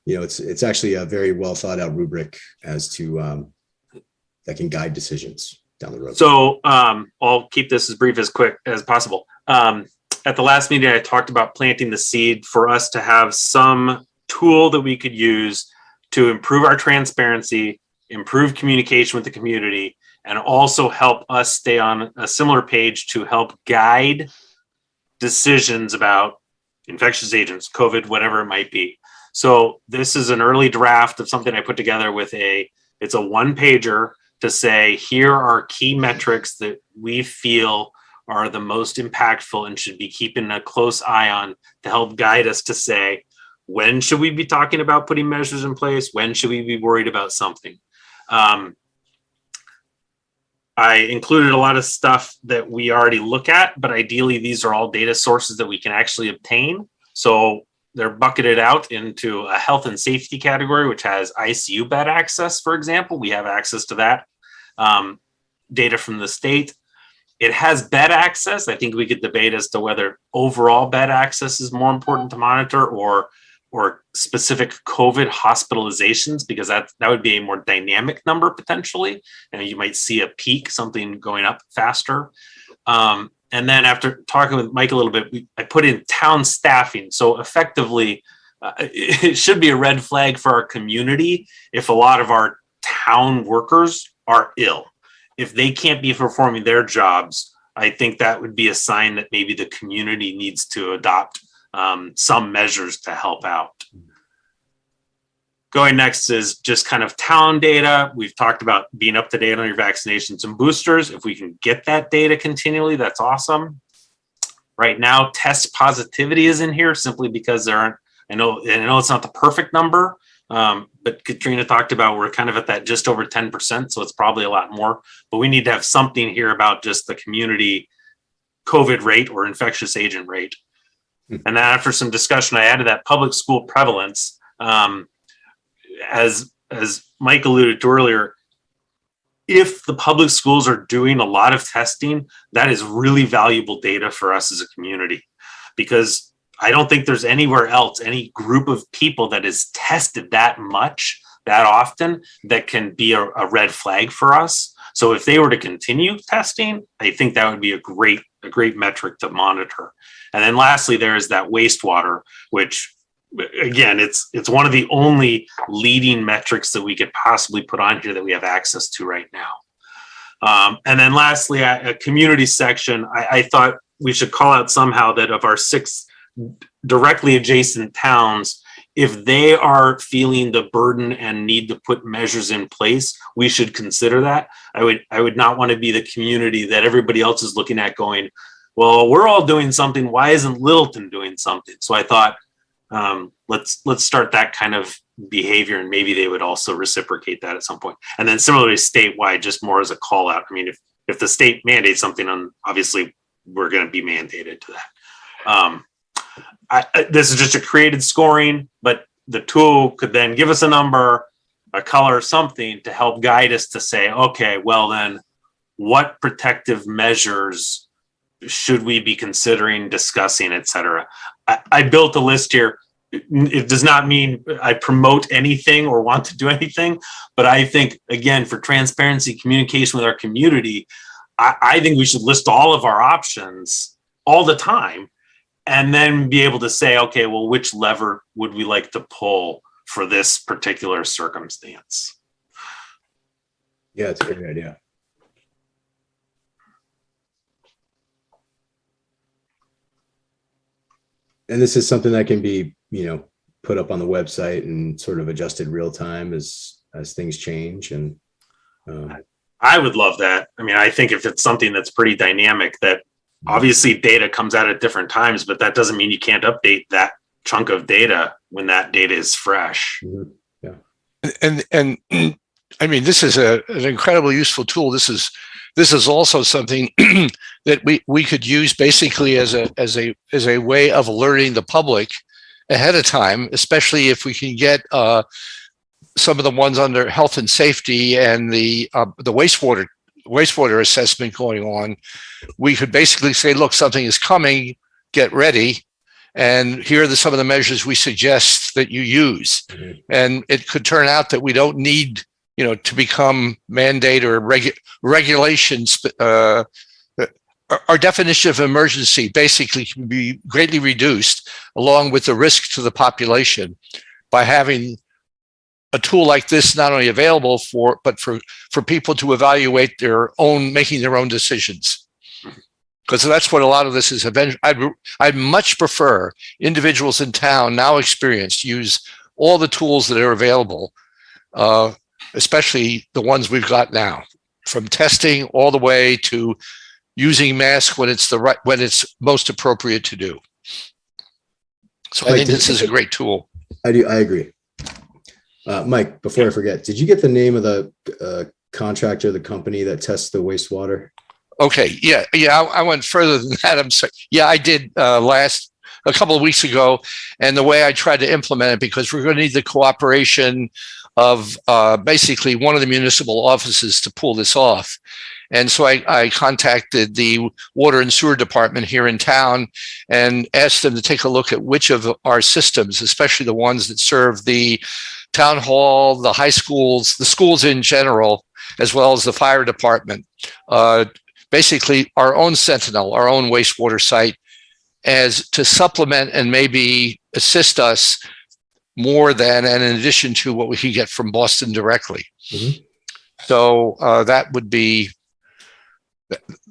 B: It's actually a very well thought out rubric as to that can guide decisions down the road.
H: So I'll keep this as brief as quick as possible. At the last meeting, I talked about planting the seed for us to have some tool that we could use to improve our transparency, improve communication with the community, and also help us stay on a similar page to help guide decisions about infectious agents, COVID, whatever it might be. So this is an early draft of something I put together it's a one pager to say, here are key metrics that we feel are the most impactful and should be keeping a close eye on to help guide us to say, when should we be talking about putting measures in place? When should we be worried about something? I included a lot of stuff that we already look at, but ideally these are all data sources that we can actually obtain. So they're bucketed out into a health and safety category, which has ICU bed access, for example. We have access to that data from the state. It has bed access. I think we could debate as to whether overall bed access is more important to monitor or or specific COVID hospitalizations, because that would be a more dynamic number potentially, and you might see a peak, something going up faster. And then after talking with Mike a little bit, I put in town staffing. So effectively, it should be a red flag for our community if a lot of our town workers are ill. If they can't be performing their jobs, I think that would be a sign that maybe the community needs to adopt some measures to help out. Going next is just kind of town data. We've talked about being up to date on your vaccinations and boosters. If we can get that data continually, that's awesome. Right now, test positivity is in here simply because there aren't, I know it's not the perfect number, but Katrina talked about we're kind of at that just over 10%, so it's probably a lot more. But we need to have something here about just the community COVID rate or infectious agent rate. And then after some discussion, I added that public school prevalence. As Mike alluded to earlier, if the public schools are doing a lot of testing, that is really valuable data for us as a community, because I don't think there's anywhere else, any group of people that is tested that much, that often, that can be a red flag for us. So if they were to continue testing, I think that would be a great metric to monitor. And then lastly, there is that wastewater, which again, it's one of the only leading metrics that we could possibly put on here that we have access to right now. And then lastly, a community section, I thought we should call out somehow that of our 6 directly adjacent towns, if they are feeling the burden and need to put measures in place, we should consider that. I would not want to be the community that everybody else is looking at going, well, we're all doing something. Why isn't Littleton doing something? So I thought, let's start that kind of behavior, and maybe they would also reciprocate that at some point. And then similarly statewide, just more as a call out. I mean, if the state mandates something, obviously we're going to be mandated to that. This is just a created scoring, but the tool could then give us a number, a color, something to help guide us to say, okay, well then what protective measures should we be considering, discussing, et cetera. I built a list here. It does not mean I promote anything or want to do anything, but I think, again, for transparency, communication with our community, I think we should list all of our options all the time and then be able to say, okay, well, which lever would we like to pull for this particular circumstance?
B: Yeah, it's a great idea. And this is something that can be, put up on the website and sort of adjusted real time as things change. And
H: I would love that. I mean, I think if it's something that's pretty dynamic, that obviously data comes out at different times, but that doesn't mean you can't update that chunk of data when that data is fresh.
B: Yeah.
G: And I mean, this is an incredibly useful tool. This is also something that we could use basically as a way of alerting the public ahead of time, especially if we can get some of the ones under health and safety and the wastewater assessment going on. We could basically say, look, something is coming, get ready. And here are some of the measures we suggest that you use. Mm-hmm. And it could turn out that we don't need, to become mandate or regulations. Our definition of emergency basically can be greatly reduced, along with the risk to the population, by having a tool like this not only available for people to evaluate making their own decisions. Because that's what a lot of this is. I'd much prefer individuals in town, now experienced, use all the tools that are available, especially the ones we've got now, from testing all the way to using masks when it's most appropriate to do. So I think this is a great tool.
B: I agree. Mike, before I forget, did you get the name of the contractor, the company that tests the wastewater?
G: Okay. Yeah. I went further than that. I'm sorry. Yeah, I did a couple of weeks ago, and the way I tried to implement it, because we're going to need the cooperation of basically one of the municipal offices to pull this off. And so I contacted the water and sewer department here in town and asked them to take a look at which of our systems, especially the ones that serve the town hall, the high schools, the schools in general, as well as the fire department, basically our own Sentinel, our own wastewater site, as to supplement and maybe assist us more than and in addition to what we can get from Boston directly.
B: Mhm.
G: So that would be,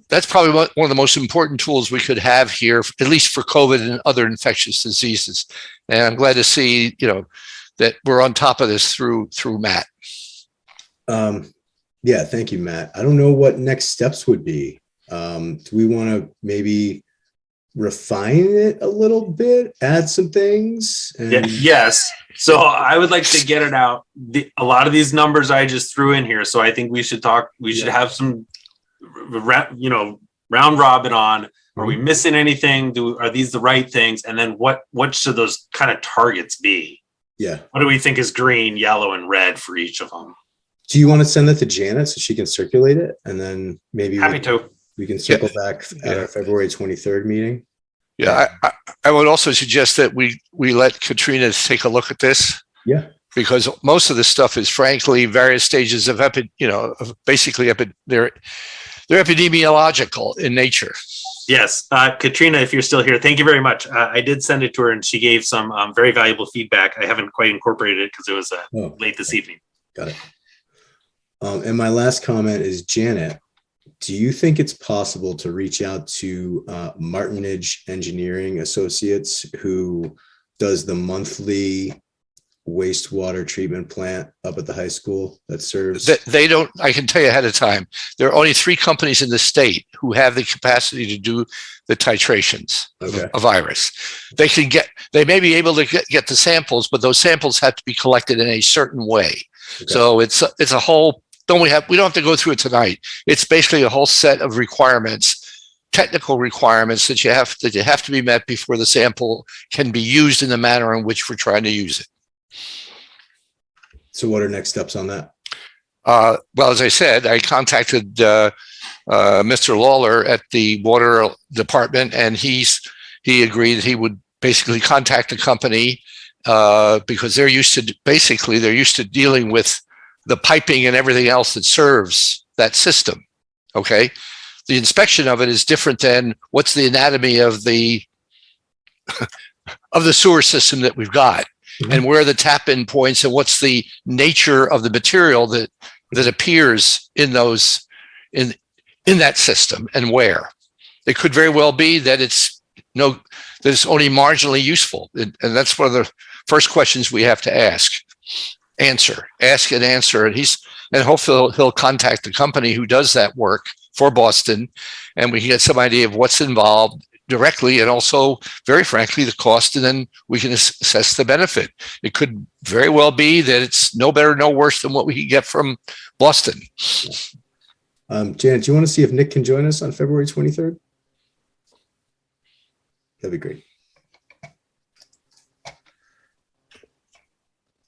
G: that's probably one of the most important tools we could have here, at least for COVID and other infectious diseases. And I'm glad to see, that we're on top of this through Matt.
B: Yeah, thank you, Matt. I don't know what next steps would be. Do we want to maybe refine it a little bit, add some things?
H: Yes. So I would like to get it out. A lot of these numbers I just threw in here. So I think we should talk, we should have some, round robin on, are we missing anything? Are these the right things? And then what should those kind of targets be?
B: Yeah.
H: What do we think is green, yellow, and red for each of them?
B: Do you want to send that to Janet so she can circulate it? And then maybe we can circle back at our February 23rd meeting.
G: Yeah, I would also suggest that we let Katrina take a look at this.
B: Yeah.
G: Because most of this stuff is frankly various stages of they're epidemiological in nature.
H: Yes, Katrina, if you're still here, thank you very much. I did send it to her and she gave some very valuable feedback. I haven't quite incorporated it because it was late this evening.
B: Got it. And my last comment is, Janet, do you think it's possible to reach out to Martinage Engineering Associates, who does the monthly wastewater treatment plant up at the high school that serves?
G: They don't, I can tell you ahead of time, there are only 3 companies in the state who have the capacity to do the titrations of virus. They may be able to get the samples, but those samples have to be collected in a certain way. Okay. So it's a whole, we don't have to go through it tonight. It's basically a whole set of requirements, technical requirements that have to be met before the sample can be used in the manner in which we're trying to use it.
B: So what are next steps on that?
G: Well, as I said, I contacted Mr. Lawler at the water department, and he agreed that he would basically contact the company because they're used to dealing with the piping and everything else that serves that system. Okay. The inspection of it is different than what's the anatomy of the sewer system that we've got. Mm-hmm. And where are the tap-in points and what's the nature of the material that appears in those in that system and where. It could very well be that it's only marginally useful. And that's one of the first questions we have to ask and answer. And hopefully he'll contact the company who does that work for Boston, and we can get some idea of what's involved directly, and also, very frankly, the cost, and then we can assess the benefit. It could very well be that it's no better, no worse than what we can get from Boston.
B: Janet, do you want to see if Nick can join us on February 23rd? That'd be great.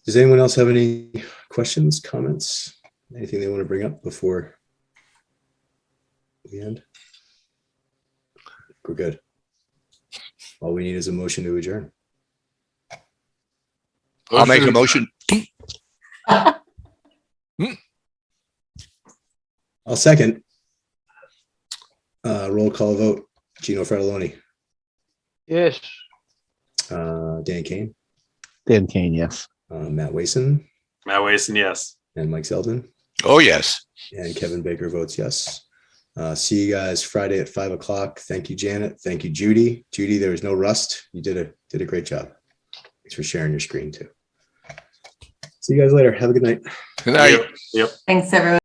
B: Does anyone else have any questions, comments, anything they want to bring up before the end? We're good. All we need is a motion to adjourn.
G: I'll make a motion.
B: I'll second. Roll call vote. Gino Fratelloni.
D: Yes.
B: Dan Kane.
F: Dan Kane, yes.
B: Matt Wason.
H: Matt Wason, yes.
B: And Mike Selden.
G: Oh, yes.
B: And Kevin Baker votes yes. See you guys Friday at 5 o'clock. Thank you, Janet. Thank you, Judy. Judy, there was no rust. You did a great job. Thanks for sharing your screen too. See you guys later. Have a good night.
G: Good night.
H: Yep.
C: Thanks, everyone.